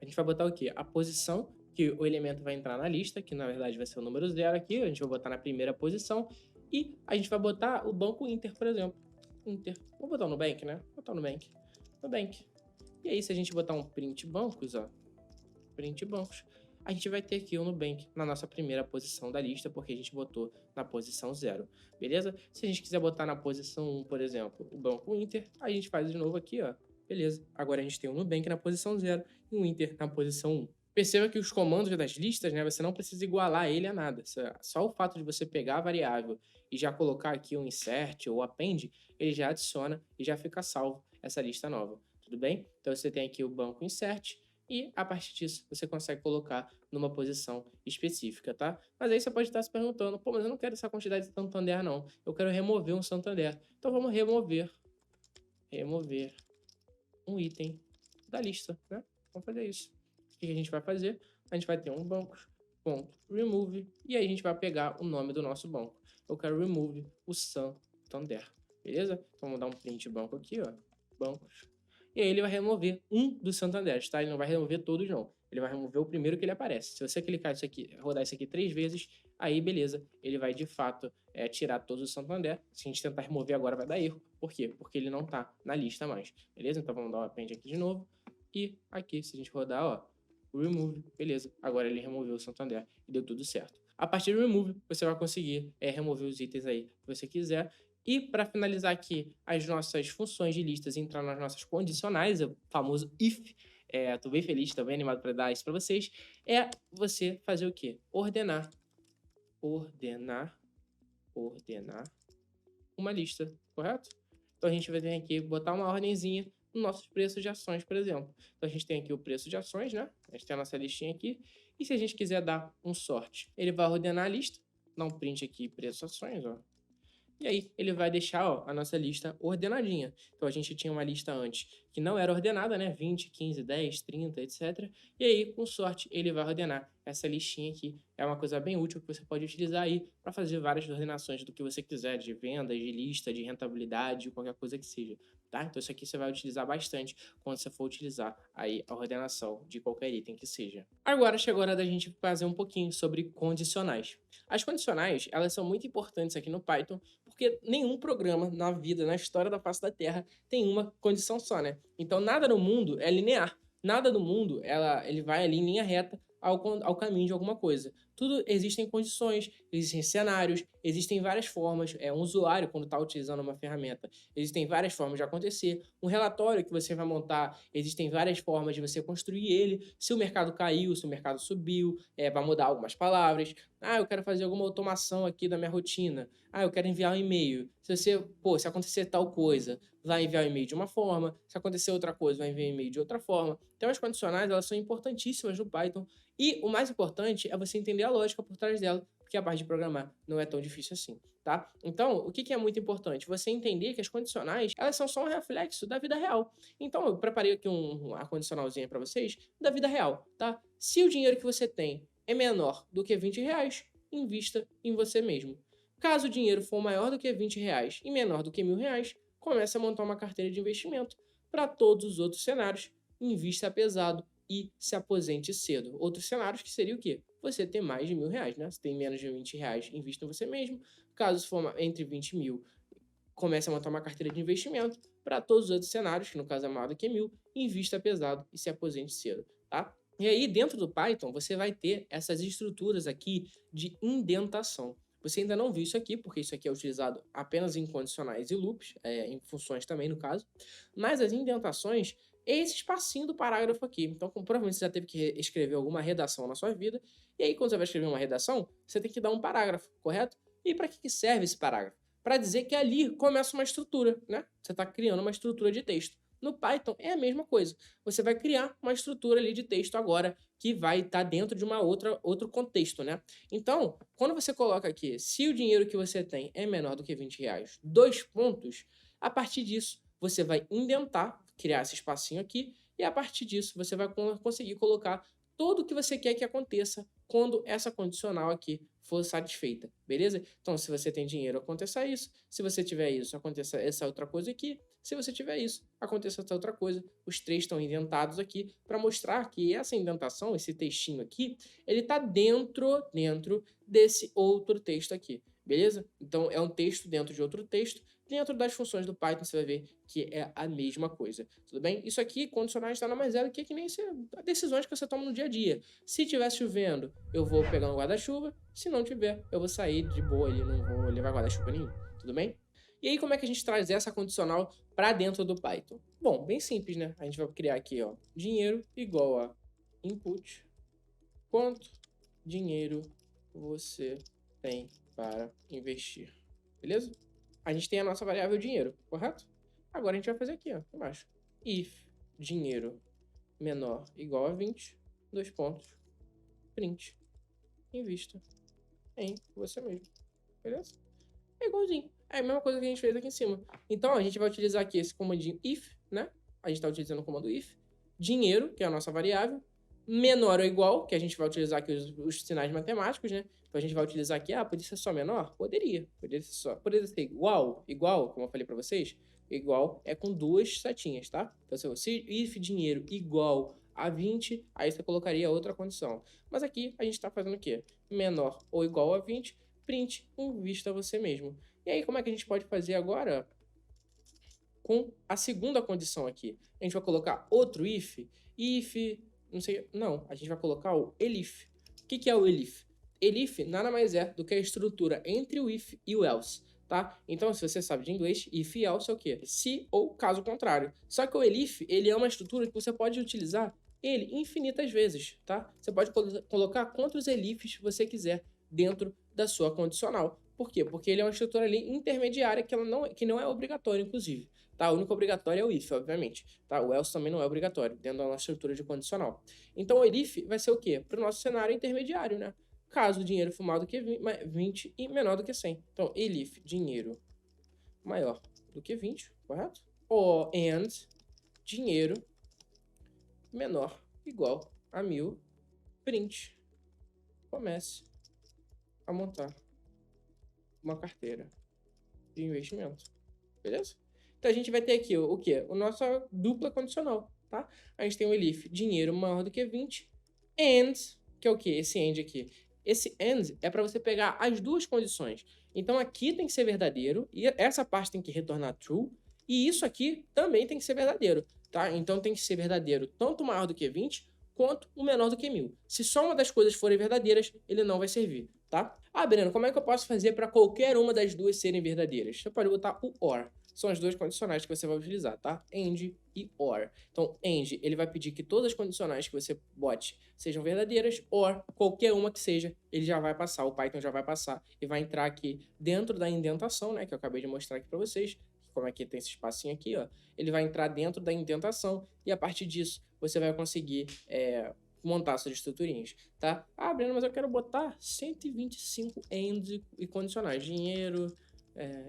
a a gente vai botar o quê? A posição que o elemento vai entrar na lista, que na verdade vai ser o número 0 aqui, a gente vai botar na primeira posição, e a gente vai botar o banco Inter, por exemplo. Inter. Vou botar o Nubank, né? Vou botar o Nubank. Nubank. E aí, se a gente botar um print bancos, ó, print bancos, a gente vai ter aqui o Nubank na nossa primeira posição da lista, porque a gente botou na posição 0, beleza? Se a gente quiser botar na posição 1, por exemplo, o Banco Inter, a gente faz de novo aqui, ó, beleza? Agora a gente tem o Nubank na posição 0 e o Inter na posição 1. Perceba que os comandos das listas, né, você não precisa igualar ele a nada. Só o fato de você pegar a variável e já colocar aqui um insert ou append, ele já adiciona e já fica salvo essa lista nova, tudo bem? Então você tem aqui o banco insert, e a partir disso você consegue colocar numa posição específica, tá? Mas aí você pode estar se perguntando, pô, mas eu não quero essa quantidade de Santander não, eu quero remover um Santander. Então vamos remover um item da lista, né? Vamos fazer isso. O que a gente vai fazer? A gente vai ter um banco.remove e aí a gente vai pegar o nome do nosso banco. Eu quero remove o Santander, beleza? Então vamos dar um print banco aqui, ó, bancos. E aí ele vai remover um dos Santanderes, tá? Ele não vai remover todos, não. Ele vai remover o primeiro que ele aparece. Se você clicar isso aqui, rodar isso aqui 3 vezes, aí beleza, ele vai de fato tirar todos os Santander. Se a gente tentar remover agora vai dar erro. Por quê? Porque ele não tá na lista mais, beleza? Então vamos dar um append aqui de novo. E aqui, se a gente rodar, ó, remove, beleza. Agora ele removeu o Santander e deu tudo certo. A partir do remove, você vai conseguir remover os itens aí que você quiser. E para finalizar aqui as nossas funções de listas e entrar nas nossas condicionais, o famoso if, tô bem feliz, tô bem animado para dar isso para vocês, é você fazer o quê? Ordenar uma lista, correto? Então a gente vai ter aqui, botar uma ordenzinha nos nossos preços de ações, por exemplo. Então a gente tem aqui o preço de ações, né? A gente tem a nossa listinha aqui. E se a gente quiser dar um sort, ele vai ordenar a lista, dá um print aqui, preço ações, ó. E aí ele vai deixar, ó, a nossa lista ordenadinha. Então a gente tinha uma lista antes que não era ordenada, né? 20, 15, 10, 30, etc. E aí, com sorte, ele vai ordenar essa listinha aqui. É uma coisa bem útil que você pode utilizar aí para fazer várias ordenações do que você quiser, de vendas, de lista, de rentabilidade, qualquer coisa que seja, tá? Então isso aqui você vai utilizar bastante quando você for utilizar aí a ordenação de qualquer item que seja. Agora chegou a hora da gente fazer um pouquinho sobre condicionais. As condicionais, elas são muito importantes aqui no Python, porque nenhum programa na vida, na história da face da Terra, tem uma condição só, né? Então nada no mundo é linear. Nada no mundo ele vai ali em linha reta ao caminho de alguma coisa. Tudo existem condições, existem cenários, existem várias formas. Um usuário, quando está utilizando uma ferramenta, existem várias formas de acontecer. Um relatório que você vai montar, existem várias formas de você construir ele. Se o mercado caiu, se o mercado subiu, vai mudar algumas palavras. Ah, eu quero fazer alguma automação aqui da minha rotina. Ah, eu quero enviar um e-mail. Se acontecer tal coisa, vai enviar o e-mail de uma forma. Se acontecer outra coisa, vai enviar o e-mail de outra forma. Então, as condicionais, elas são importantíssimas no Python. E o mais importante é você entender a lógica por trás dela, porque a parte de programar não é tão difícil assim, tá? Então, o que é muito importante? Você entender que as condicionais, elas são só um reflexo da vida real. Então, eu preparei aqui uma condicionalzinha para vocês da vida real, tá? Se o dinheiro que você tem é menor do que R$ 20, invista em você mesmo. Caso o dinheiro for maior do que R$ 20 e menor do que R$ 1.000, comece a montar uma carteira de investimento. Para todos os outros cenários, invista pesado e se aposente cedo. Outros cenários que seria o quê? Você ter mais de R$ 1.000, né? Se tem menos de R$ 20, invista em você mesmo. Caso for entre 20 mil, comece a montar uma carteira de investimento. Para todos os outros cenários, que no caso é maior do que 1.000, invista pesado e se aposente cedo, tá? E aí, dentro do Python, você vai ter essas estruturas aqui de indentação. Você ainda não viu isso aqui, porque isso aqui é utilizado apenas em condicionais e loops, em funções também, no caso. Mas as indentações é esse espacinho do parágrafo aqui. Então, provavelmente você já teve que escrever alguma redação na sua vida. E aí, quando você vai escrever uma redação, você tem que dar um parágrafo, correto? E para que serve esse parágrafo? Para dizer que ali começa uma estrutura, né? Você está criando uma estrutura de texto. No Python é a mesma coisa. Você vai criar uma estrutura ali de texto agora que vai estar dentro de outro contexto, né? Então, quando você coloca aqui, se o dinheiro que você tem é menor do que R$ 20, 2 pontos, a partir disso você vai indentar, criar esse espacinho aqui, e a partir disso você vai conseguir colocar tudo o que você quer que aconteça quando essa condicional aqui for satisfeita, beleza? Então, se você tem dinheiro, aconteça isso. Se você tiver isso, aconteça essa outra coisa aqui. Se você tiver isso, aconteça essa outra coisa. Os três estão indentados aqui para mostrar que essa indentação, esse textinho aqui, ele está dentro desse outro texto aqui, beleza? Então, é um texto dentro de outro texto. Dentro das funções do Python, você vai ver que é a mesma coisa, tudo bem? Isso aqui, condicionais, nada mais é do que nem decisões que você toma no dia a dia. Se tiver chovendo, eu vou pegar um guarda-chuva. Se não tiver, eu vou sair de boa ali, não vou levar guarda-chuva nenhum, tudo bem? E aí, como é que a gente traz essa condicional para dentro do Python? Bom, bem simples, né? A gente vai criar aqui, ó, dinheiro igual a input, quanto dinheiro você tem para investir, beleza? A gente tem a nossa variável dinheiro, correto? Agora a gente vai fazer aqui, ó, embaixo. If dinheiro menor igual a 20, dois pontos, print, invista em você mesmo, beleza? É igualzinho. É a mesma coisa que a gente fez aqui em cima. Então, a gente vai utilizar aqui esse comandinho if, né? A gente está utilizando o comando if. Dinheiro, que é a nossa variável. Menor ou igual, que a gente vai utilizar aqui os sinais matemáticos, né? Então, a gente vai utilizar aqui, poderia ser só menor? Poderia. Poderia ser igual, como eu falei para vocês. Igual é com duas setinhas, tá? Então, se if dinheiro igual a 20, aí você colocaria outra condição. Mas aqui, a gente está fazendo o quê? Menor ou igual a 20, print, invista você mesmo. E aí, como é que a gente pode fazer agora com a segunda condição aqui? A gente vai colocar outro if, não, a gente vai colocar o elif. O que é o elif? Elif nada mais é do que a estrutura entre o if e o else, tá? Então, se você sabe de inglês, if e else é o quê? Se ou caso contrário. Só que o elif, ele é uma estrutura que você pode utilizar ele infinitas vezes, tá? Você pode colocar quantos elifs você quiser dentro da sua condicional. Por quê? Porque ele é uma estrutura ali intermediária que não é obrigatória, inclusive. Tá? O único obrigatório é o if, obviamente. Tá? O else também não é obrigatório, dentro da nossa estrutura de condicional. Então, o if vai ser o quê? Para o nosso cenário intermediário, né? Caso o dinheiro for maior do que 20 e menor do que 100. Então, elif, dinheiro maior do que 20, correto? Ou and, dinheiro menor igual a 1000, print, comece a montar uma carteira de investimento, beleza? Então a gente vai ter aqui o quê? A nossa dupla condicional, tá? A gente tem o elif, dinheiro maior do que 20, and, que é o quê? Esse and aqui. Esse and é para você pegar as duas condições. Então aqui tem que ser verdadeiro, e essa parte tem que retornar true, e isso aqui também tem que ser verdadeiro, tá? Então tem que ser verdadeiro tanto maior do que 20, quanto o menor do que 1000. Se só uma das coisas forem verdadeiras, ele não vai servir, tá? Breno, como é que eu posso fazer para qualquer uma das duas serem verdadeiras? Você pode botar o OR. São as duas condicionais que você vai utilizar, tá? AND e OR. Então, AND, ele vai pedir que todas as condicionais que você bote sejam verdadeiras, OR, qualquer uma que seja, ele já vai passar, o Python já vai passar e vai entrar aqui dentro da indentação, né, que eu acabei de mostrar aqui para vocês, como é que tem esse espacinho aqui, ó. Ele vai entrar dentro da indentação e a partir disso você vai conseguir montar suas estruturinhas, tá? Breno, mas eu quero botar 125 AND e condicionais. Dinheiro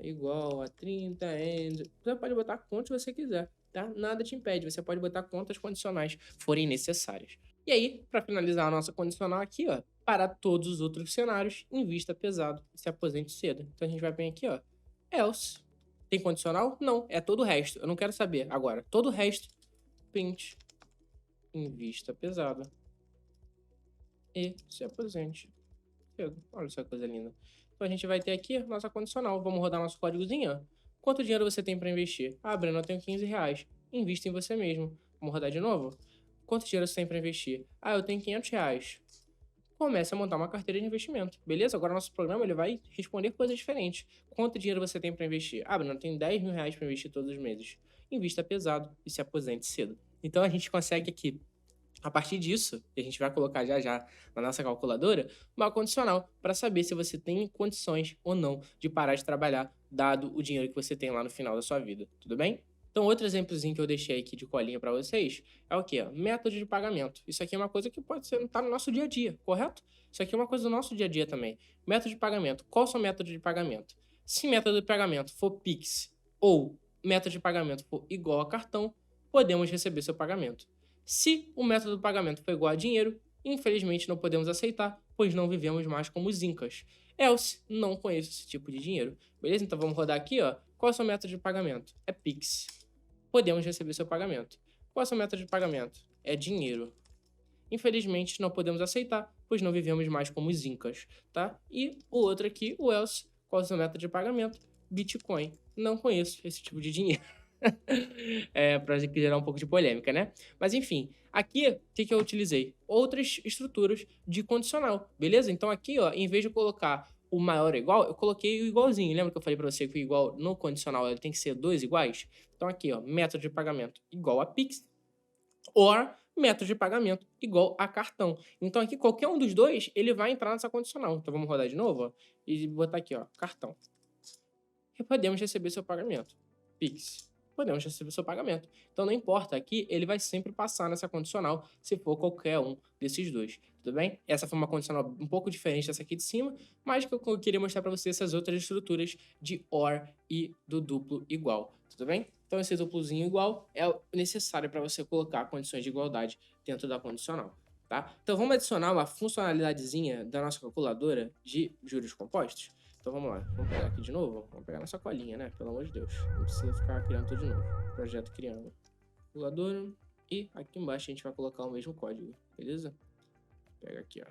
igual a 30 AND. Você pode botar quantos você quiser, tá? Nada te impede. Você pode botar quantas condicionais forem necessárias. E aí, para finalizar a nossa condicional aqui, ó, para todos os outros cenários, invista pesado e se aposente cedo. Então a gente vai bem aqui, ó, else. Tem condicional? Não, é todo o resto. Eu não quero saber agora. Todo o resto, print, invista pesado e se aposente cedo. Olha só que coisa linda. Então a gente vai ter aqui a nossa condicional. Vamos rodar nosso códigozinho, ó. Quanto dinheiro você tem para investir? Breno, eu tenho 15 reais. Invista em você mesmo. Vamos rodar de novo? Quanto dinheiro você tem para investir? Eu tenho 500 reais. Comece a montar uma carteira de investimento, beleza? Agora nosso programa ele vai responder coisas diferentes. Quanto dinheiro você tem para investir? Breno, eu tenho 10 mil reais para investir todos os meses. Invista pesado e se aposente cedo. Então a gente consegue aqui, a partir disso, que a gente vai colocar já na nossa calculadora, uma condicional para saber se você tem condições ou não de parar de trabalhar, dado o dinheiro que você tem lá no final da sua vida, tudo bem? Então, outro exemplozinho que eu deixei aqui de colinha para vocês é o quê? Método de pagamento. Isso aqui é uma coisa que pode ser, tá no nosso dia a dia, correto? Isso aqui é uma coisa do nosso dia a dia também. Método de pagamento. Qual é o seu método de pagamento? Se método de pagamento for Pix ou método de pagamento for igual a cartão, podemos receber seu pagamento. Se o método de pagamento for igual a dinheiro, infelizmente não podemos aceitar, pois não vivemos mais como os incas. Else, não conheço esse tipo de dinheiro. Beleza? Então vamos rodar aqui, ó. Qual é o seu método de pagamento? É Pix. podemos receber seu pagamento. Qual é o seu método de pagamento? É dinheiro. Infelizmente, não podemos aceitar, pois não vivemos mais como os incas, tá? E o outro aqui, o else, qual é o seu método de pagamento? Bitcoin. Não conheço esse tipo de dinheiro. Para gerar um pouco de polêmica, né? Mas enfim, aqui, o que eu utilizei? Outras estruturas de condicional, beleza? Então aqui, ó, em vez de colocar o maior ou igual, eu coloquei o igualzinho. Lembra que eu falei para você que o igual no condicional ele tem que ser 2 iguais? Então aqui, ó, método de pagamento igual a Pix, or método de pagamento igual a cartão. Então aqui, qualquer um dos dois, ele vai entrar nessa condicional. Então vamos rodar de novo, ó, e botar aqui, ó, cartão. E podemos receber seu pagamento. Pix. Podemos receber seu pagamento. Então não importa, aqui ele vai sempre passar nessa condicional se for qualquer um desses dois, tudo bem? Essa foi uma condicional um pouco diferente dessa aqui de cima, mas que eu queria mostrar para você essas outras estruturas de OR e do duplo igual, tudo bem? Então esse duplozinho igual é necessário para você colocar condições de igualdade dentro da condicional, tá? Então vamos adicionar uma funcionalidadezinha da nossa calculadora de juros compostos. Então vamos lá, vamos pegar aqui de novo, vamos pegar nossa colinha, né? Pelo amor de Deus, não precisa ficar criando tudo de novo. Projeto criando calculadora e aqui embaixo a gente vai colocar o mesmo código, beleza? Pega aqui, ó.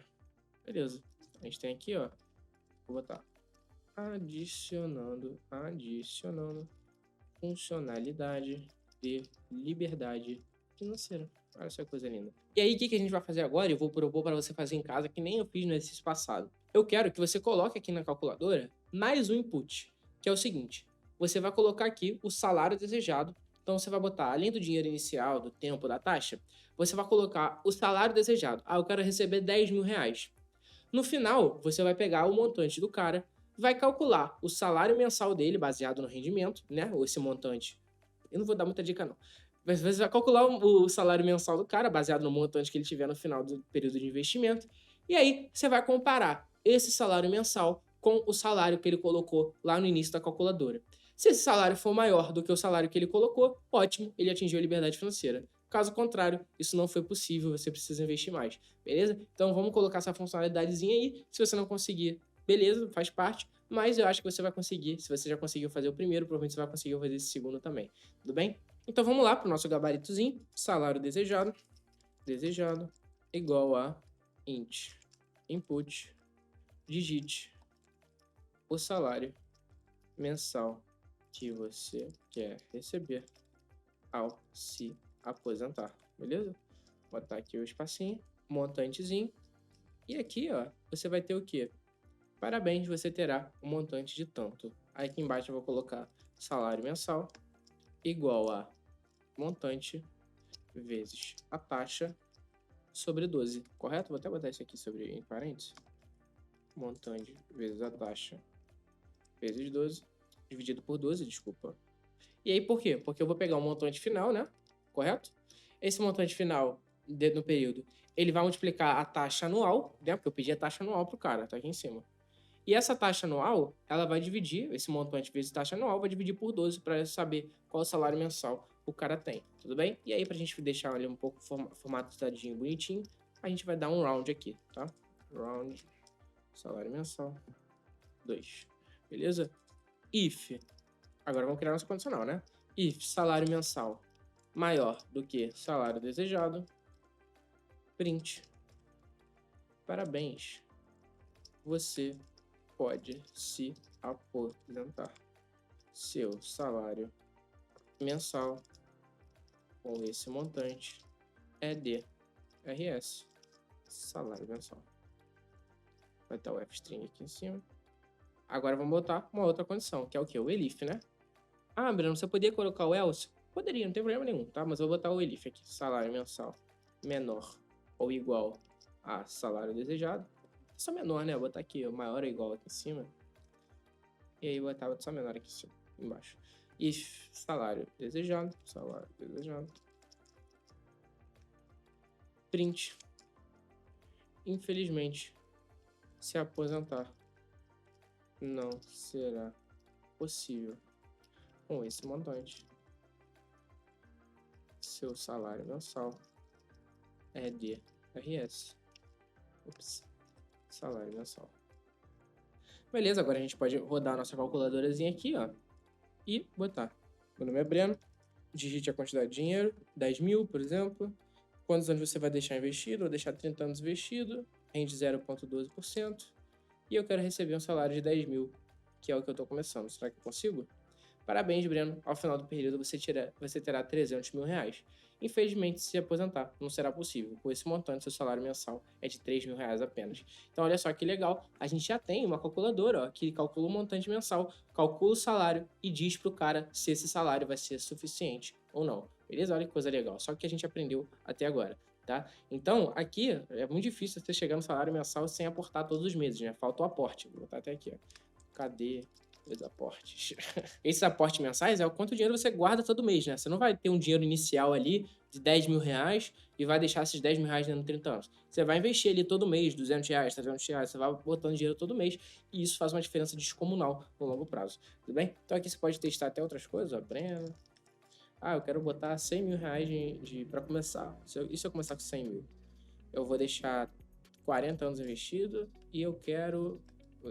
Beleza. A gente tem aqui, ó, vou botar adicionando funcionalidade de liberdade financeira. Olha só que coisa linda. E aí, o que a gente vai fazer agora? Eu vou propor para você fazer em casa, que nem eu fiz no exercício passado. Eu quero que você coloque aqui na calculadora mais um input, que é o seguinte. Você vai colocar aqui o salário desejado. Então, você vai botar, além do dinheiro inicial, do tempo, da taxa, você vai colocar o salário desejado. Ah, eu quero receber 10 mil reais. No final, você vai pegar o montante do cara, vai calcular o salário mensal dele, baseado no rendimento, né? Ou esse montante. Eu não vou dar muita dica, não. Mas você vai calcular o salário mensal do cara, baseado no montante que ele tiver no final do período de investimento. E aí, você vai comparar esse salário mensal com o salário que ele colocou lá no início da calculadora. Se esse salário for maior do que o salário que ele colocou, ótimo, ele atingiu a liberdade financeira. Caso contrário, isso não foi possível, você precisa investir mais, beleza? Então vamos colocar essa funcionalidadezinha aí. Se você não conseguir, beleza, faz parte, mas eu acho que você vai conseguir. Se você já conseguiu fazer o primeiro, provavelmente você vai conseguir fazer esse segundo também, tudo bem? Então vamos lá para o nosso gabaritozinho. Salário desejado igual a int input digite o salário mensal que você quer receber ao se aposentar, beleza? Vou botar aqui o espacinho, montantezinho. E aqui, ó, você vai ter o quê? Parabéns, você terá um montante de tanto. Aí aqui embaixo eu vou colocar salário mensal igual a montante vezes a taxa sobre 12, correto? Vou até botar isso aqui sobre em parênteses. Montante vezes a taxa vezes 12, dividido por 12, desculpa. E aí por quê? Porque eu vou pegar o montante final, né? Correto? Esse montante final no período, ele vai multiplicar a taxa anual, né? Porque eu pedi a taxa anual pro cara, tá aqui em cima. E essa taxa anual, ela vai dividir, esse montante vezes taxa anual, vai dividir por 12 para saber qual o salário mensal o cara tem, tudo bem? E aí, pra gente deixar ele um pouco formatadinho, bonitinho, a gente vai dar um round aqui, tá? Round, salário mensal, 2, beleza? If, agora vamos criar nosso condicional, né? If salário mensal maior do que salário desejado, print, parabéns, você pode se aposentar. Seu salário mensal com esse montante é de RS, salário mensal. Vai estar o F-string aqui em cima. Agora vamos botar uma outra condição, que é o que? O elif, né? Ah, Bruno, você poderia colocar o else? Poderia, não tem problema nenhum, tá? Mas eu vou botar o elif aqui. Salário mensal menor ou igual a salário desejado. Só menor, né? Vou botar aqui, o maior ou igual aqui em cima. E aí vou botar só menor aqui em cima, embaixo. E salário desejado. Print. Infelizmente, se aposentar não será possível com esse montante. Seu salário mensal é de RS. Salário mensal. Beleza, agora a gente pode rodar a nossa calculadorazinha aqui, ó. E botar. Meu nome é Breno. digite a quantidade de dinheiro, 10 mil, por exemplo. Quantos anos você vai deixar investido? Vou deixar 30 anos investido, rende 0,12%. E eu quero receber um salário de 10 mil, que é o que eu estou começando. Será que eu consigo? Parabéns, Breno. Ao final do período você terá 300 mil reais. Infelizmente, se aposentar não será possível. Com esse montante, seu salário mensal é de 3 mil reais apenas. Então, olha só que legal. A gente já tem uma calculadora que calcula o montante mensal, calcula o salário e diz para o cara se esse salário vai ser suficiente ou não. Beleza? Olha que coisa legal. Só que a gente aprendeu até agora. Tá? Então, aqui é muito difícil você chegar no salário mensal sem aportar todos os meses, né? Falta o aporte. Vou botar até aqui, ó. Cadê os aportes? Esses aportes mensais é o quanto dinheiro você guarda todo mês, né? Você não vai ter um dinheiro inicial ali de 10 mil reais e vai deixar esses 10 mil reais dentro de 30 anos. Você vai investir ali todo mês, 200 reais, 300 reais, você vai botando dinheiro todo mês e isso faz uma diferença descomunal no longo prazo, tudo bem? Então aqui você pode testar até outras coisas, ó, Breno. Eu quero botar 100 mil reais para começar. E se eu começar com 100 mil? Eu vou deixar 40 anos investido e eu quero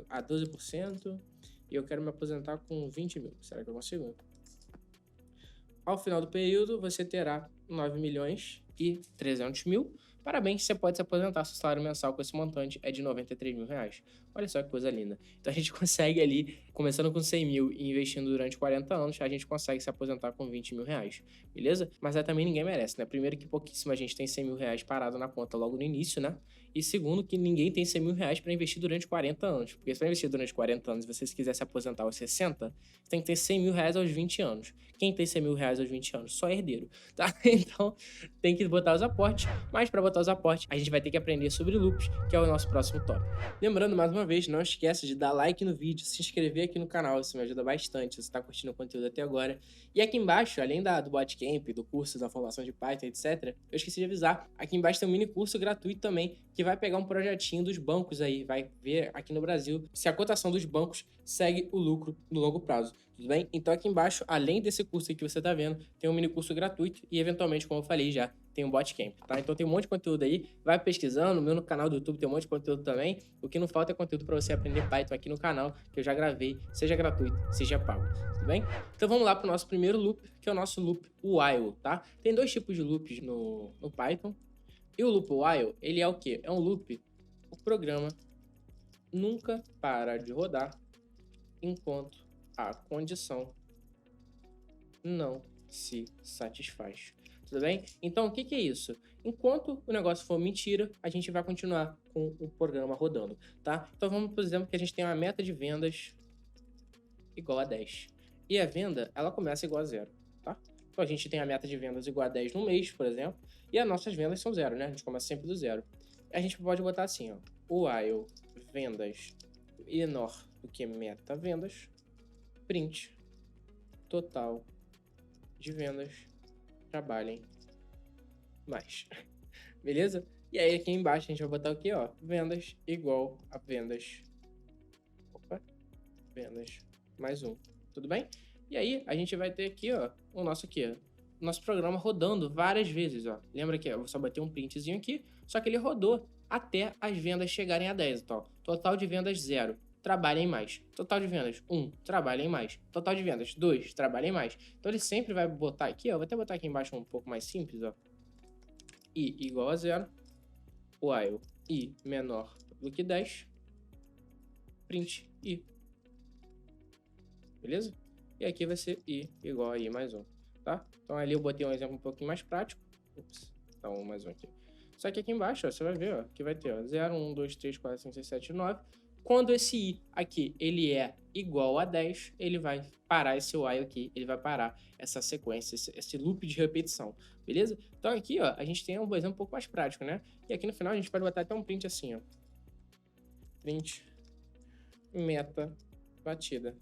a 12% e eu quero me aposentar com 20 mil. Será que eu consigo? Ao final do período, você terá 9 milhões e 300 mil. Parabéns, você pode se aposentar. Seu salário mensal com esse montante é de 93 mil reais. Olha só que coisa linda. Então a gente consegue ali, começando com 100 mil e investindo durante 40 anos, a gente consegue se aposentar com 20 mil reais, beleza? Mas aí também ninguém merece, né? Primeiro que pouquíssima gente tem 100 mil reais parado na conta logo no início, né? E segundo que ninguém tem 100 mil reais para investir durante 40 anos. Porque se você investir durante 40 anos e você quiser se aposentar aos 60, você tem que ter 100 mil reais aos 20 anos. Quem tem 100 mil reais aos 20 anos? Só herdeiro, tá? Então tem que botar os aportes, mas para botar os aportes a gente vai ter que aprender sobre loops, que é o nosso próximo tópico. Lembrando mais uma vez, não esqueça de dar like no vídeo, se inscrever aqui no canal, isso me ajuda bastante, se você está curtindo o conteúdo até agora. E aqui embaixo, além do Bootcamp, do curso da formação de Python, etc., eu esqueci de avisar, aqui embaixo tem um mini curso gratuito também, que vai pegar um projetinho dos bancos aí, vai ver aqui no Brasil se a cotação dos bancos segue o lucro no longo prazo, tudo bem? Então aqui embaixo, além desse curso aqui que você está vendo, tem um mini curso gratuito e eventualmente, como eu falei já, tem um Bootcamp, tá? Então tem um monte de conteúdo aí, vai pesquisando, no meu canal do YouTube tem um monte de conteúdo também, o que não falta é conteúdo para você aprender Python aqui no canal, que eu já gravei, seja gratuito, seja pago, tudo bem? Então vamos lá para o nosso primeiro loop, que é o nosso loop while, tá? Tem dois tipos de loops no Python, e o loop while, ele é o quê? É um loop, o programa nunca para de rodar enquanto a condição não se satisfaz. Tudo bem? Então, o que é isso? Enquanto o negócio for mentira, a gente vai continuar com o programa rodando, tá? Então, vamos, por exemplo, que a gente tem uma meta de vendas igual a 10. E a venda, ela começa igual a 0, tá? Então, a gente tem a meta de vendas igual a 10 no mês, por exemplo, e as nossas vendas são 0, né? A gente começa sempre do 0. A gente pode botar assim, ó, while vendas menor do que meta vendas, print total de vendas trabalhem mais. Beleza? E aí aqui embaixo a gente vai botar o quê, ó? Vendas igual a vendas. Opa. Vendas mais 1. Tudo bem? E aí a gente vai ter aqui, ó, o nosso aqui, ó, nosso programa rodando várias vezes, ó. Lembra que eu só botei um printzinho aqui, só que ele rodou até as vendas chegarem a 10, então. Total de vendas 0. Trabalhem mais. Total de vendas 1, trabalhem mais. Total de vendas 2, trabalhem mais. Então ele sempre vai botar aqui, ó, vou até botar aqui embaixo um pouco mais simples, ó. I igual a 0, while I menor do que 10, print I. Beleza? E aqui vai ser I igual a I mais 1, tá? Então ali eu botei um exemplo um pouquinho mais prático. Ups, dá um mais um aqui. Só que aqui embaixo, ó, você vai ver, ó, que vai ter, ó, 0, 1, 2, 3, 4, 5, 6, 7, 9. Quando esse i aqui ele é igual a 10, ele vai parar esse while aqui, ele vai parar essa sequência, esse loop de repetição, beleza? Então aqui, ó, a gente tem um exemplo um pouco mais prático, né? E aqui no final a gente pode botar até um print assim, ó. Print meta batida.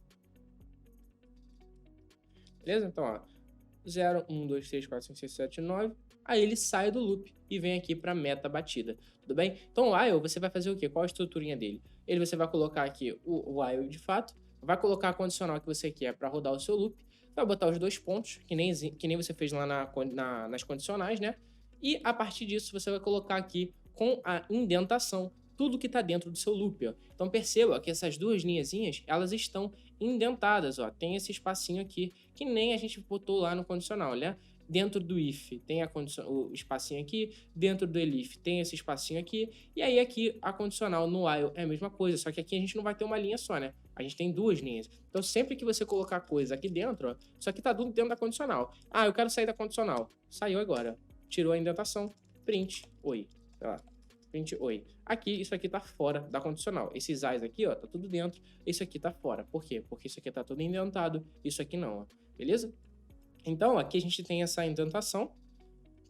Beleza? Então, ó, 0, 1, 2, 3, 4, 5, 6, 7, 9. Aí ele sai do loop e vem aqui para meta batida, tudo bem? Então o while, você vai fazer o quê? Qual a estruturinha dele? Você vai colocar aqui o while de fato, vai colocar a condicional que você quer para rodar o seu loop, vai botar os dois pontos, que nem você fez lá nas condicionais, né? E a partir disso você vai colocar aqui com a indentação tudo que está dentro do seu loop, ó. Então perceba que essas duas linhazinhas, elas estão indentadas, ó. Tem esse espacinho aqui, que nem a gente botou lá no condicional, né? Dentro do if tem o espacinho aqui, dentro do elif tem esse espacinho aqui, e aí aqui a condicional no while é a mesma coisa, só que aqui a gente não vai ter uma linha só, né? A gente tem duas linhas. Então sempre que você colocar coisa aqui dentro, ó, isso aqui tá tudo dentro da condicional. Ah, eu quero sair da condicional. Saiu agora. Tirou a indentação, print, oi. Tá lá. Print, oi. Aqui, isso aqui tá fora da condicional. Esses A's aqui, ó, tá tudo dentro. Isso aqui tá fora. Por quê? Porque isso aqui tá tudo indentado, isso aqui não, ó. Beleza? Então, aqui a gente tem essa indentação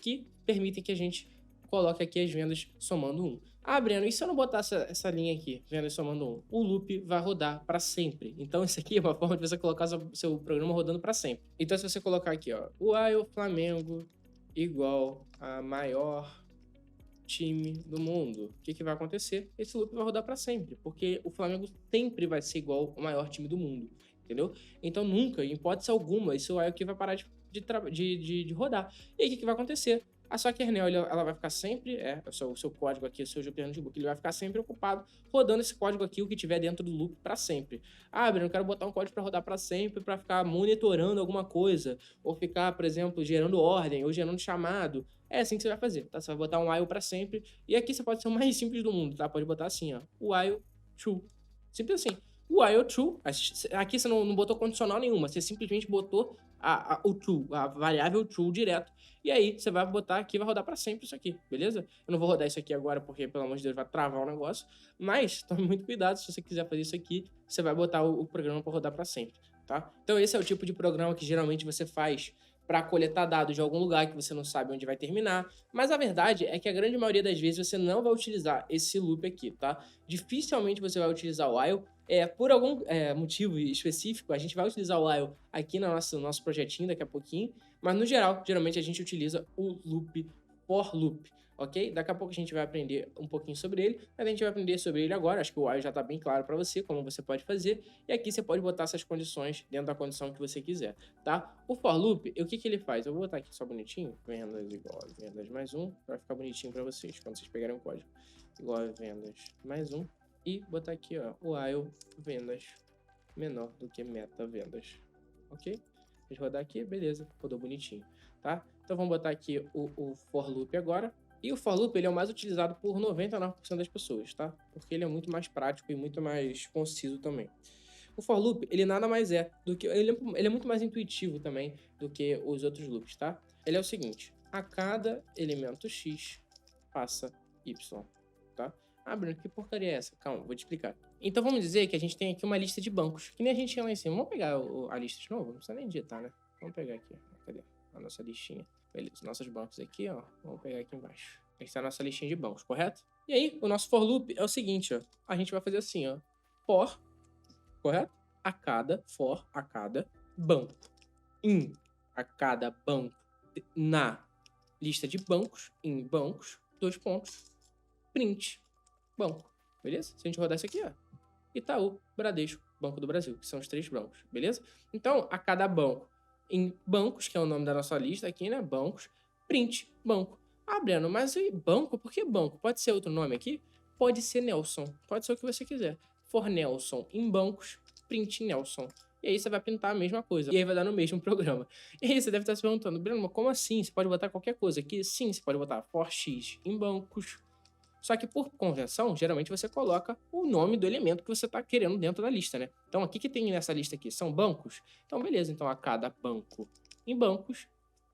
que permite que a gente coloque aqui as vendas somando 1. Ah, Breno, e se eu não botar essa linha aqui, vendas somando 1? O loop vai rodar para sempre. Então, isso aqui é uma forma de você colocar seu programa rodando para sempre. Então, se você colocar aqui, ó, while Flamengo igual a maior time do mundo, o que vai acontecer? Esse loop vai rodar para sempre, porque o Flamengo sempre vai ser igual ao maior time do mundo, entendeu? Então nunca, em hipótese alguma, esse while aqui vai parar de rodar. E aí o que vai acontecer? A sua kernel ela vai ficar sempre, o seu código aqui, o seu Jupyter Notebook, ele vai ficar sempre ocupado rodando esse código aqui, o que tiver dentro do loop para sempre. Ah, Breno, eu quero botar um código para rodar para sempre, para ficar monitorando alguma coisa, ou ficar, por exemplo, gerando ordem, ou gerando chamado. É assim que você vai fazer, tá? Você vai botar um while para sempre, e aqui você pode ser o mais simples do mundo, tá? Pode botar assim, ó, while true. Simples assim. While true, aqui você não botou condicional nenhuma, você simplesmente botou o true, a variável true direto. E aí, você vai botar aqui, vai rodar para sempre isso aqui, beleza? Eu não vou rodar isso aqui agora porque, pelo amor de Deus, vai travar o negócio. Mas, tome muito cuidado, se você quiser fazer isso aqui, você vai botar o programa para rodar para sempre, tá? Então, esse é o tipo de programa que geralmente você faz para coletar dados de algum lugar que você não sabe onde vai terminar. Mas a verdade é que a grande maioria das vezes você não vai utilizar esse loop aqui, tá? Dificilmente você vai utilizar o while. Por algum motivo específico, a gente vai utilizar o while aqui no nosso projetinho daqui a pouquinho, mas no geral, geralmente a gente utiliza o loop for loop, ok? Daqui a pouco a gente vai aprender um pouquinho sobre ele, mas a gente vai aprender sobre ele agora. Acho que o while já está bem claro para você, como você pode fazer, e aqui você pode botar essas condições dentro da condição que você quiser, tá? O for loop, o que ele faz? Eu vou botar aqui só bonitinho, vendas igual a vendas mais 1, vai ficar bonitinho para vocês, quando vocês pegarem o código. Igual a vendas mais 1. E botar aqui, ó, while vendas menor do que meta vendas, ok? A gente rodar aqui, beleza, rodou bonitinho, tá? Então vamos botar aqui o for loop agora. E o for loop, ele é o mais utilizado por 99% das pessoas, tá? Porque ele é muito mais prático e muito mais conciso também. O for loop, ele nada mais é do que... Ele é muito mais intuitivo também do que os outros loops, tá? Ele é o seguinte, a cada elemento X passa Y, tá? Ah, Bruno, que porcaria é essa? Calma, vou te explicar. Então vamos dizer que a gente tem aqui uma lista de bancos, que nem a gente tinha lá em cima. Vamos pegar a lista de novo? Não precisa nem digitar, né? Vamos pegar aqui. Cadê? A nossa listinha. Beleza, nossos bancos aqui, ó. Vamos pegar aqui embaixo. Aqui está a nossa listinha de bancos, correto? E aí, o nosso for loop é o seguinte, ó. A gente vai fazer assim, ó. For, correto? A cada banco. A cada banco na lista de bancos, em bancos, 2 pontos, print, banco, beleza? Se a gente rodar isso aqui, ó, Itaú, Bradesco, Banco do Brasil, que são os 3 bancos, beleza? Então, a cada banco, em bancos, que é o nome da nossa lista aqui, né? Bancos, print, banco. Ah, Breno, mas e banco? Por que banco? Pode ser outro nome aqui? Pode ser Nelson, pode ser o que você quiser. For Nelson em bancos, print Nelson. E aí você vai pintar a mesma coisa. E aí vai dar no mesmo programa. E aí você deve estar se perguntando, Breno, mas como assim? Você pode botar qualquer coisa aqui? Sim, você pode botar for X em bancos. Só que por convenção, geralmente você coloca o nome do elemento que você está querendo dentro da lista, né? Então, aqui que tem nessa lista aqui são bancos. Então, beleza. Então, a cada banco em bancos,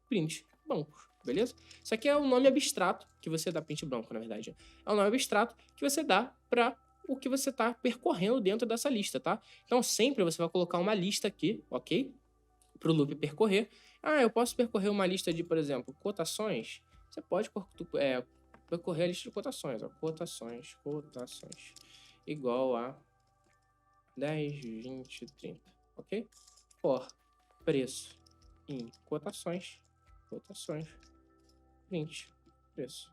print bancos, beleza? Isso aqui é um nome abstrato que você dá, print banco, na verdade. É um nome abstrato que você dá para o que você está percorrendo dentro dessa lista, tá? Então, sempre você vai colocar uma lista aqui, ok? Para o loop percorrer. Ah, eu posso percorrer uma lista de, por exemplo, cotações. Você pode percorrer a lista de cotações, ó. Cotações, igual a 10, 20, 30, ok? For preço em cotações, print, preço,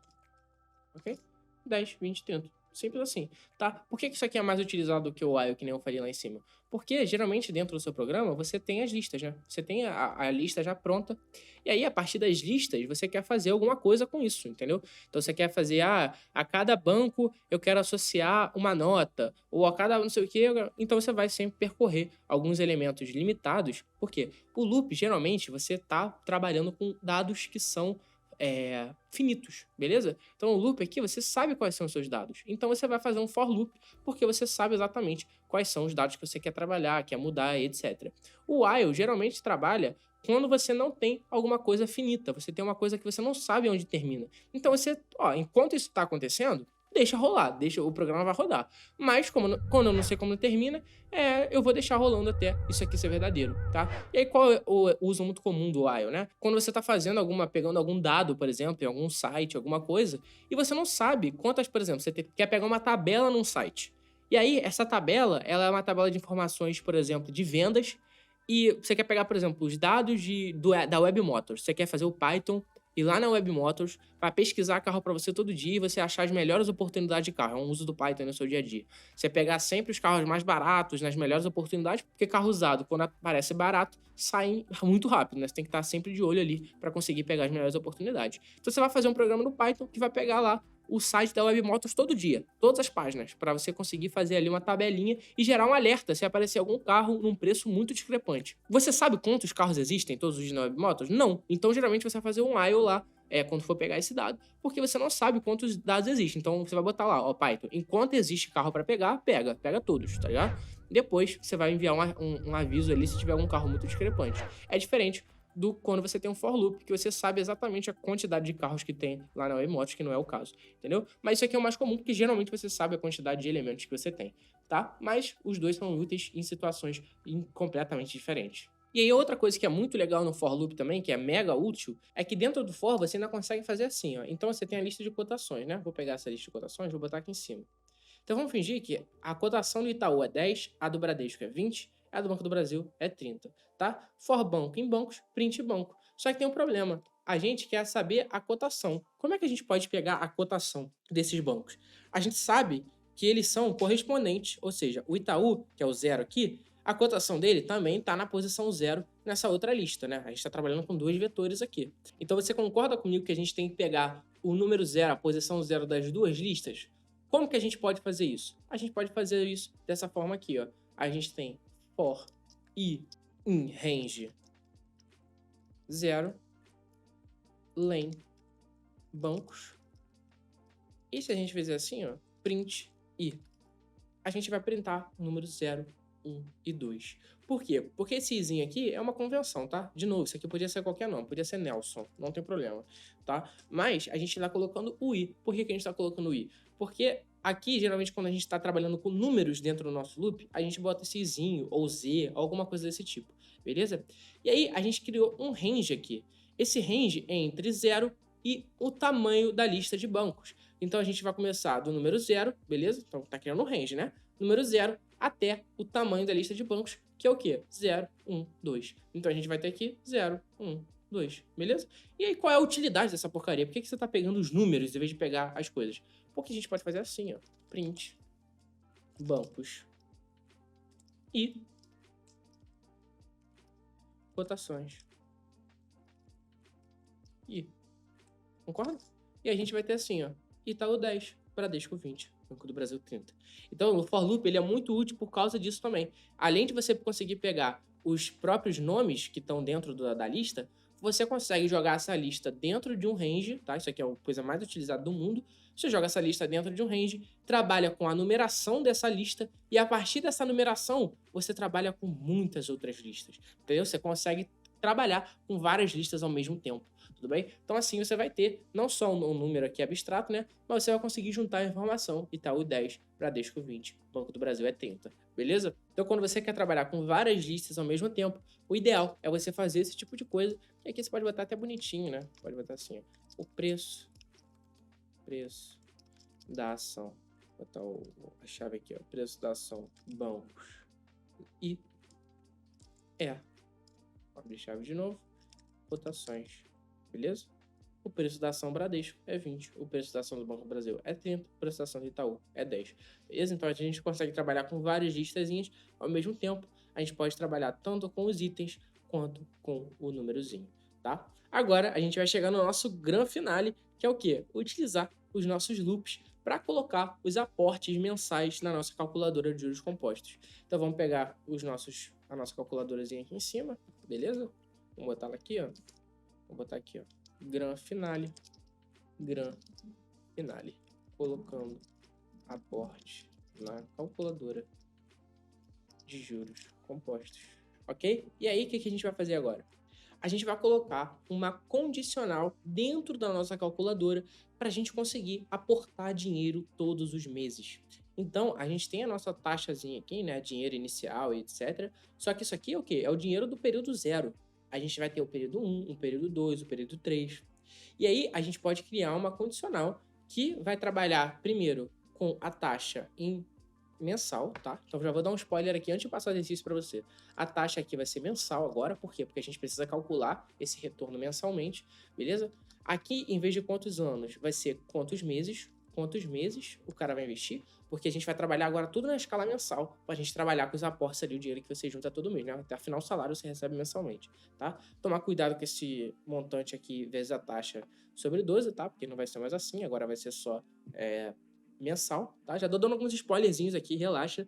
ok? 10, 20, 30. Simples assim, tá? Por que isso aqui é mais utilizado do que o while, que nem eu falei lá em cima? Porque, geralmente, dentro do seu programa, você tem as listas, né? Você tem a lista já pronta. E aí, a partir das listas, você quer fazer alguma coisa com isso, entendeu? Então, você quer fazer, a cada banco eu quero associar uma nota, ou a cada não sei o quê. Então, você vai sempre percorrer alguns elementos limitados. Por quê? O loop, geralmente, você tá trabalhando com dados que são finitos, beleza? Então o loop aqui, você sabe quais são os seus dados. Então você vai fazer um for loop, porque você sabe exatamente quais são os dados que você quer trabalhar, quer mudar, etc. O while geralmente trabalha quando você não tem alguma coisa finita, você tem uma coisa que você não sabe onde termina. Então você, enquanto isso está acontecendo, deixa rolar, deixa o programa vai rodar. Mas quando eu não sei como termina, eu vou deixar rolando até isso aqui ser verdadeiro, tá? E aí qual é o uso muito comum do while, né? Quando você tá fazendo pegando algum dado, por exemplo, em algum site, alguma coisa, e você não sabe quantas, por exemplo, quer pegar uma tabela num site. E aí essa tabela, ela é uma tabela de informações, por exemplo, de vendas, e você quer pegar, por exemplo, os dados da Web Motors. Você quer fazer o Python ir lá na Web Motors para pesquisar carro para você todo dia e você achar as melhores oportunidades de carro. É um uso do Python no seu dia a dia. Você pegar sempre os carros mais baratos, nas melhores oportunidades, porque carro usado, quando aparece barato, sai muito rápido, né? Você tem que estar sempre de olho ali para conseguir pegar as melhores oportunidades. Então você vai fazer um programa no Python que vai pegar lá o site da Web Motors todo dia, todas as páginas, para você conseguir fazer ali uma tabelinha e gerar um alerta se aparecer algum carro num preço muito discrepante. Você sabe quantos carros existem todos os dias na Web Motors? Não. Então, geralmente, você vai fazer um while lá, quando for pegar esse dado, porque você não sabe quantos dados existem. Então, você vai botar lá, Python, enquanto existe carro para pegar, pega todos, tá ligado? Depois, você vai enviar um aviso ali se tiver algum carro muito discrepante. É diferente do quando você tem um for loop, que você sabe exatamente a quantidade de carros que tem lá na Web Motors, que não é o caso, entendeu? Mas isso aqui é o mais comum, porque geralmente você sabe a quantidade de elementos que você tem, tá? Mas os dois são úteis em situações completamente diferentes. E aí outra coisa que é muito legal no for loop também, que é mega útil, é que dentro do for você ainda consegue fazer assim, ó. Então você tem a lista de cotações, né? Vou pegar essa lista de cotações, vou botar aqui em cima. Então vamos fingir que a cotação do Itaú é 10, a do Bradesco é 20, a do Banco do Brasil é 30, tá? For banco em bancos, print banco. Só que tem um problema. A gente quer saber a cotação. Como é que a gente pode pegar a cotação desses bancos? A gente sabe que eles são correspondentes, ou seja, o Itaú, que é o 0 aqui, a cotação dele também está na posição 0 nessa outra lista, né? A gente está trabalhando com dois vetores aqui. Então você concorda comigo que a gente tem que pegar o número 0, a posição 0 das duas listas? Como que a gente pode fazer isso? A gente pode fazer isso dessa forma aqui, ó. A gente tem for i in range 0 len bancos. E se a gente fizer assim, ó, print i, a gente vai printar o número 0, 1 e 2. Por quê? Porque esse izinho aqui é uma convenção, tá? De novo, isso aqui podia ser qualquer nome, podia ser Nelson, não tem problema, tá? Mas a gente está colocando o i. Por que a gente está colocando o i? Porque aqui, geralmente, quando a gente está trabalhando com números dentro do nosso loop, a gente bota esse izinho, ou z, alguma coisa desse tipo, beleza? E aí, a gente criou um range aqui. Esse range é entre 0 e o tamanho da lista de bancos. Então, a gente vai começar do número 0, beleza? Então, tá criando um range, né? Número 0 até o tamanho da lista de bancos, que é o quê? 0, 1, 2. Então, a gente vai ter aqui 0, 1, 2, beleza? E aí, qual é a utilidade dessa porcaria? Por que você tá pegando os números em vez de pegar as coisas? Porque a gente pode fazer assim, ó. Print bancos e cotações. E concorda? E a gente vai ter assim, ó. Itaú 10, Bradesco 20, Banco do Brasil 30. Então, o for loop ele é muito útil por causa disso também. Além de você conseguir pegar os próprios nomes que estão dentro da lista, você consegue jogar essa lista dentro de um range, tá? Isso aqui é a coisa mais utilizada do mundo. Você joga essa lista dentro de um range, trabalha com a numeração dessa lista e a partir dessa numeração, você trabalha com muitas outras listas, entendeu? Você consegue trabalhar com várias listas ao mesmo tempo, tudo bem? Então assim você vai ter não só um número aqui abstrato, né? Mas você vai conseguir juntar a informação. Itaú 10, Bradesco 20, Banco do Brasil é 30, beleza? Então quando você quer trabalhar com várias listas ao mesmo tempo, o ideal é você fazer esse tipo de coisa. E aqui você pode botar até bonitinho, né? Pode botar assim, ó, o preço da ação. Vou botar a chave aqui, ó, preço da ação, bancos e abrir chave de novo, cotações, beleza? o preço da ação Bradesco é 20, o preço da ação do Banco do Brasil é 30, o preço da ação do Itaú é 10. Beleza? Então a gente consegue trabalhar com várias listazinhas ao mesmo tempo. A gente pode trabalhar tanto com os itens quanto com o númerozinho, tá? Agora a gente vai chegar no nosso grand finale, que é o quê? Utilizar os nossos loops para colocar os aportes mensais na nossa calculadora de juros compostos. Então vamos pegar a nossa calculadorazinha aqui em cima, beleza? Vamos botar ela aqui, ó. Vou botar aqui, ó. Gran finale. Colocando aporte na calculadora de juros compostos. Ok? E aí, o que a gente vai fazer agora? A gente vai colocar uma condicional dentro da nossa calculadora para a gente conseguir aportar dinheiro todos os meses. Então, a gente tem a nossa taxazinha aqui, né? Dinheiro inicial e etc. Só que isso aqui é o quê? É o dinheiro do período 0. A gente vai ter o período 1, o período 2, o período 3. E aí, a gente pode criar uma condicional que vai trabalhar primeiro com a taxa em mensal, tá? Então já vou dar um spoiler aqui antes de passar o exercício para você. A taxa aqui vai ser mensal agora, por quê? Porque a gente precisa calcular esse retorno mensalmente, beleza? Aqui, em vez de quantos anos, vai ser quantos meses o cara vai investir, porque a gente vai trabalhar agora tudo na escala mensal, pra gente trabalhar com os aportes ali, o dinheiro que você junta todo mês, né? Até afinal o salário você recebe mensalmente, tá? Tomar cuidado com esse montante aqui vezes a taxa sobre 12, tá? Porque não vai ser mais assim, agora vai ser só mensal, tá? Já tô dando alguns spoilerzinhos aqui, relaxa,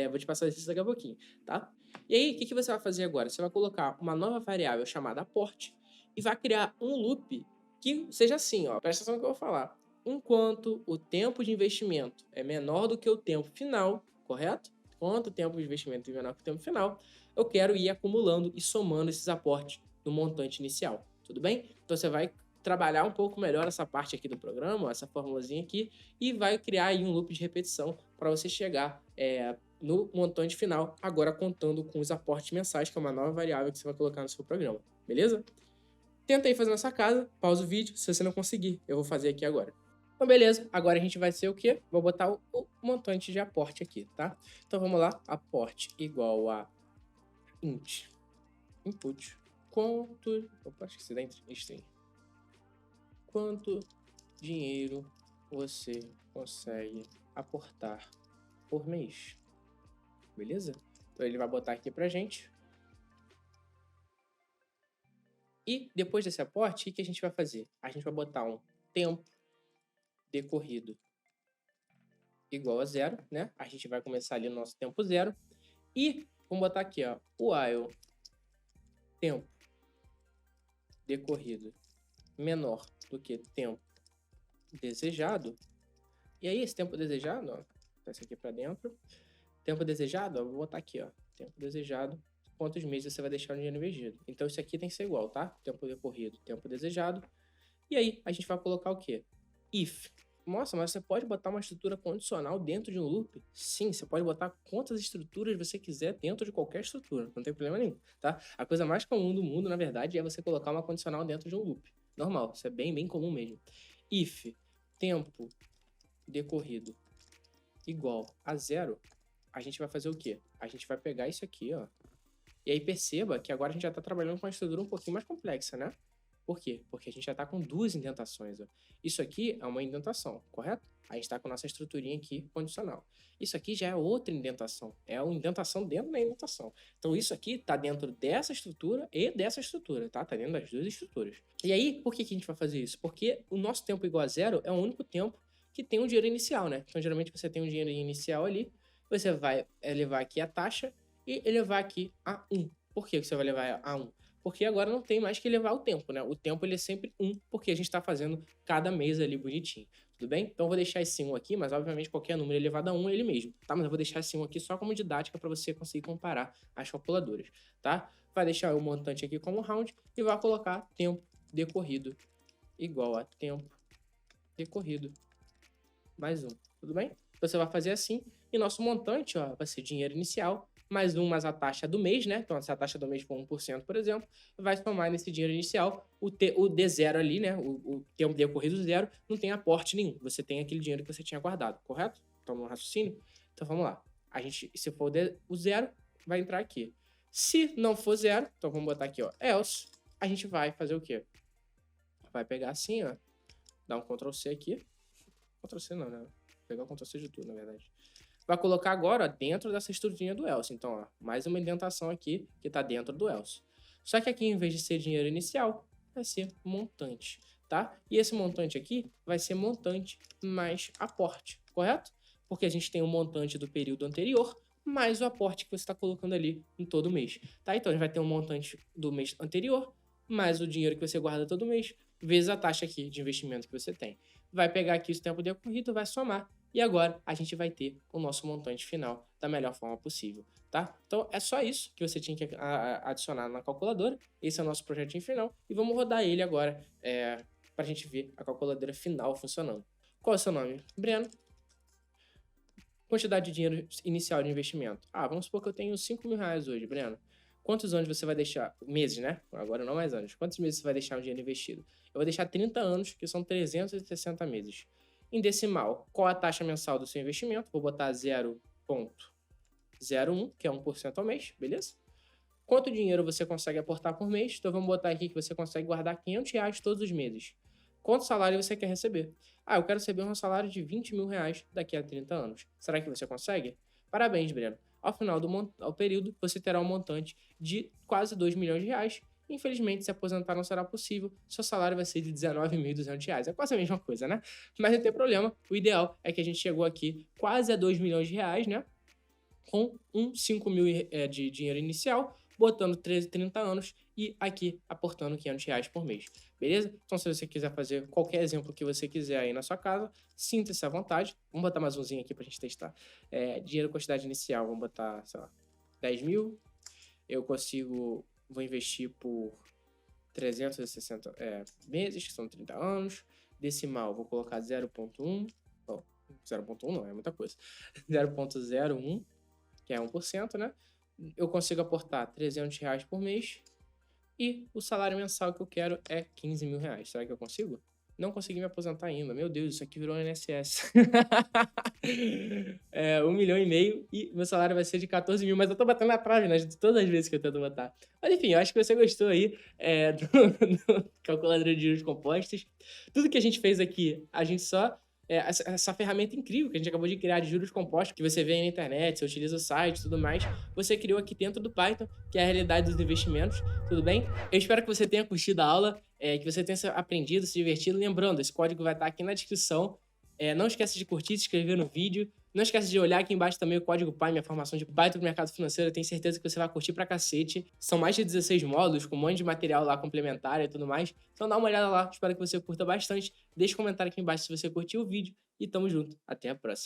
vou te passar isso daqui a pouquinho, tá? E aí, o que você vai fazer agora? Você vai colocar uma nova variável chamada aporte e vai criar um loop que seja assim, ó, presta atenção no que eu vou falar. Enquanto o tempo de investimento é menor do que o tempo final, correto? Enquanto o tempo de investimento é menor que o tempo final, eu quero ir acumulando e somando esses aportes no montante inicial, tudo bem? Então você vai trabalhar um pouco melhor essa parte aqui do programa, essa formulazinha aqui, e vai criar aí um loop de repetição para você chegar no montante final, agora contando com os aportes mensais, que é uma nova variável que você vai colocar no seu programa, beleza? Tenta aí fazer nessa casa, pausa o vídeo, se você não conseguir, eu vou fazer aqui agora. Então, beleza, agora a gente vai ser o quê? Vou botar o montante de aporte aqui, tá? Então, vamos lá, aporte igual a input, quanto... Opa, esqueci da string. Quanto dinheiro você consegue aportar por mês, beleza? Então, ele vai botar aqui pra gente. E depois desse aporte, o que a gente vai fazer? A gente vai botar um tempo decorrido igual a 0, né? A gente vai começar ali no nosso tempo 0. E vamos botar aqui, ó, while tempo decorrido menor do que tempo desejado. E aí, esse tempo desejado, ó, tá isso aqui para dentro. Tempo desejado, ó, vou botar aqui, ó, tempo desejado, quantos meses você vai deixar o dinheiro investido. Então, isso aqui tem que ser igual, tá? Tempo decorrido, tempo desejado. E aí, a gente vai colocar o quê? If. Nossa, mas você pode botar uma estrutura condicional dentro de um loop? Sim, você pode botar quantas estruturas você quiser dentro de qualquer estrutura, não tem problema nenhum, tá? A coisa mais comum do mundo, na verdade, é você colocar uma condicional dentro de um loop. Normal, isso é bem, bem comum mesmo. If tempo decorrido igual a 0, a gente vai fazer o quê? A gente vai pegar isso aqui, ó. E aí perceba que agora a gente já está trabalhando com uma estrutura um pouquinho mais complexa, né? Por quê? Porque a gente já está com duas indentações. Ó. Isso aqui é uma indentação, correto? A gente está com a nossa estruturinha aqui condicional. Isso aqui já é outra indentação. É uma indentação dentro da indentação. Então isso aqui está dentro dessa estrutura e dessa estrutura, tá? Está dentro das duas estruturas. E aí, por que a gente vai fazer isso? Porque o nosso tempo igual a 0 é o único tempo que tem um dinheiro inicial, né? Então geralmente você tem um dinheiro inicial ali, você vai levar aqui a taxa e elevar aqui a 1. Por que você vai levar a 1? Porque agora não tem mais que levar o tempo, né? O tempo ele é sempre 1, porque a gente está fazendo cada mês ali bonitinho, tudo bem? Então eu vou deixar esse 1 aqui, mas obviamente qualquer número elevado a 1 é ele mesmo, tá? Mas eu vou deixar esse 1 aqui só como didática para você conseguir comparar as calculadoras, tá? Vai deixar o montante aqui como round e vai colocar tempo decorrido igual a tempo decorrido mais 1, tudo bem? Você vai fazer assim e nosso montante, ó, vai ser dinheiro inicial mais a taxa do mês, né? Então, se a taxa do mês for 1%, por exemplo, vai somar nesse dinheiro inicial o D0 ali, né? O tempo decorrido 0, não tem aporte nenhum. Você tem aquele dinheiro que você tinha guardado, correto? Então, no raciocínio. Então, vamos lá. Se for o 0, vai entrar aqui. Se não for 0, então vamos botar aqui, ó, else, a gente vai fazer o quê? vai pegar assim, ó, dá um Ctrl C aqui. Ctrl C não, né? Vou pegar o Ctrl C de tudo, na verdade. Vai colocar agora, ó, dentro dessa estruturinha do else. Então, ó, mais uma indentação aqui que tá dentro do else. Só que aqui, em vez de ser dinheiro inicial, vai ser montante, tá? E esse montante aqui vai ser montante mais aporte, correto? Porque a gente tem o montante do período anterior, mais o aporte que você está colocando ali em todo mês, tá? Então, a gente vai ter um montante do mês anterior, mais o dinheiro que você guarda todo mês, vezes a taxa aqui de investimento que você tem. Vai pegar aqui o tempo decorrido, vai somar, e agora a gente vai ter o nosso montante final da melhor forma possível, tá? Então, é só isso que você tinha que adicionar na calculadora. Esse é o nosso projetinho final, e vamos rodar ele agora para a gente ver a calculadora final funcionando. Qual é o seu nome? Breno. Quantidade de dinheiro inicial de investimento. Vamos supor que eu tenho 5 mil reais hoje, Breno. Quantos anos você vai deixar? Meses, né? Agora não mais anos. Quantos meses você vai deixar o dinheiro investido? Eu vou deixar 30 anos, que são 360 meses. Em decimal, qual a taxa mensal do seu investimento? Vou botar 0,01, que é 1% ao mês, beleza? Quanto dinheiro você consegue aportar por mês? Então vamos botar aqui que você consegue guardar 500 reais todos os meses. Quanto salário você quer receber? Eu quero receber um salário de 20 mil reais daqui a 30 anos. Será que você consegue? Parabéns, Breno. Ao final do período, você terá um montante de quase 2 milhões de reais. Infelizmente, se aposentar não será possível. Seu salário vai ser de 19.200 reais. É quase a mesma coisa, né? Mas não tem problema. O ideal é que a gente chegou aqui quase a 2 milhões de reais, né? Com 5 mil de dinheiro inicial, botando 30 anos e aqui aportando 500 reais por mês, beleza? Então, se você quiser fazer qualquer exemplo que você quiser aí na sua casa, sinta-se à vontade. Vamos botar mais umzinho aqui pra gente testar. Dinheiro, quantidade inicial, vamos botar, sei lá, 10 mil. Vou investir por 360 meses, que são 30 anos. Decimal, vou colocar 0,1. 0,1 não, é muita coisa. 0,01. que é 1%, né? Eu consigo aportar 300 reais por mês e o salário mensal que eu quero é 15 mil reais. Será que eu consigo? Não consegui me aposentar ainda. Meu Deus, isso aqui virou um INSS. 1,5 milhão e meu salário vai ser de 14 mil, mas eu tô batendo na trave, né? De todas as vezes que eu tento botar. Mas enfim, eu acho que você gostou aí do calculadora de juros compostos. Tudo que a gente fez aqui, a gente só essa ferramenta incrível que a gente acabou de criar de juros compostos, que você vê aí na internet, você utiliza o site e tudo mais, você criou aqui dentro do Python, que é a realidade dos investimentos, tudo bem? Eu espero que você tenha curtido a aula, que você tenha aprendido, se divertido. Lembrando, esse código vai estar aqui na descrição. Não esquece de curtir, se inscrever no vídeo. Não esquece de olhar aqui embaixo também o código PAI, minha formação de Python no mercado financeiro. Eu tenho certeza que você vai curtir pra cacete. São mais de 16 módulos, com um monte de material lá complementar e tudo mais. Então dá uma olhada lá, espero que você curta bastante. Deixa um comentário aqui embaixo se você curtiu o vídeo. E tamo junto, até a próxima.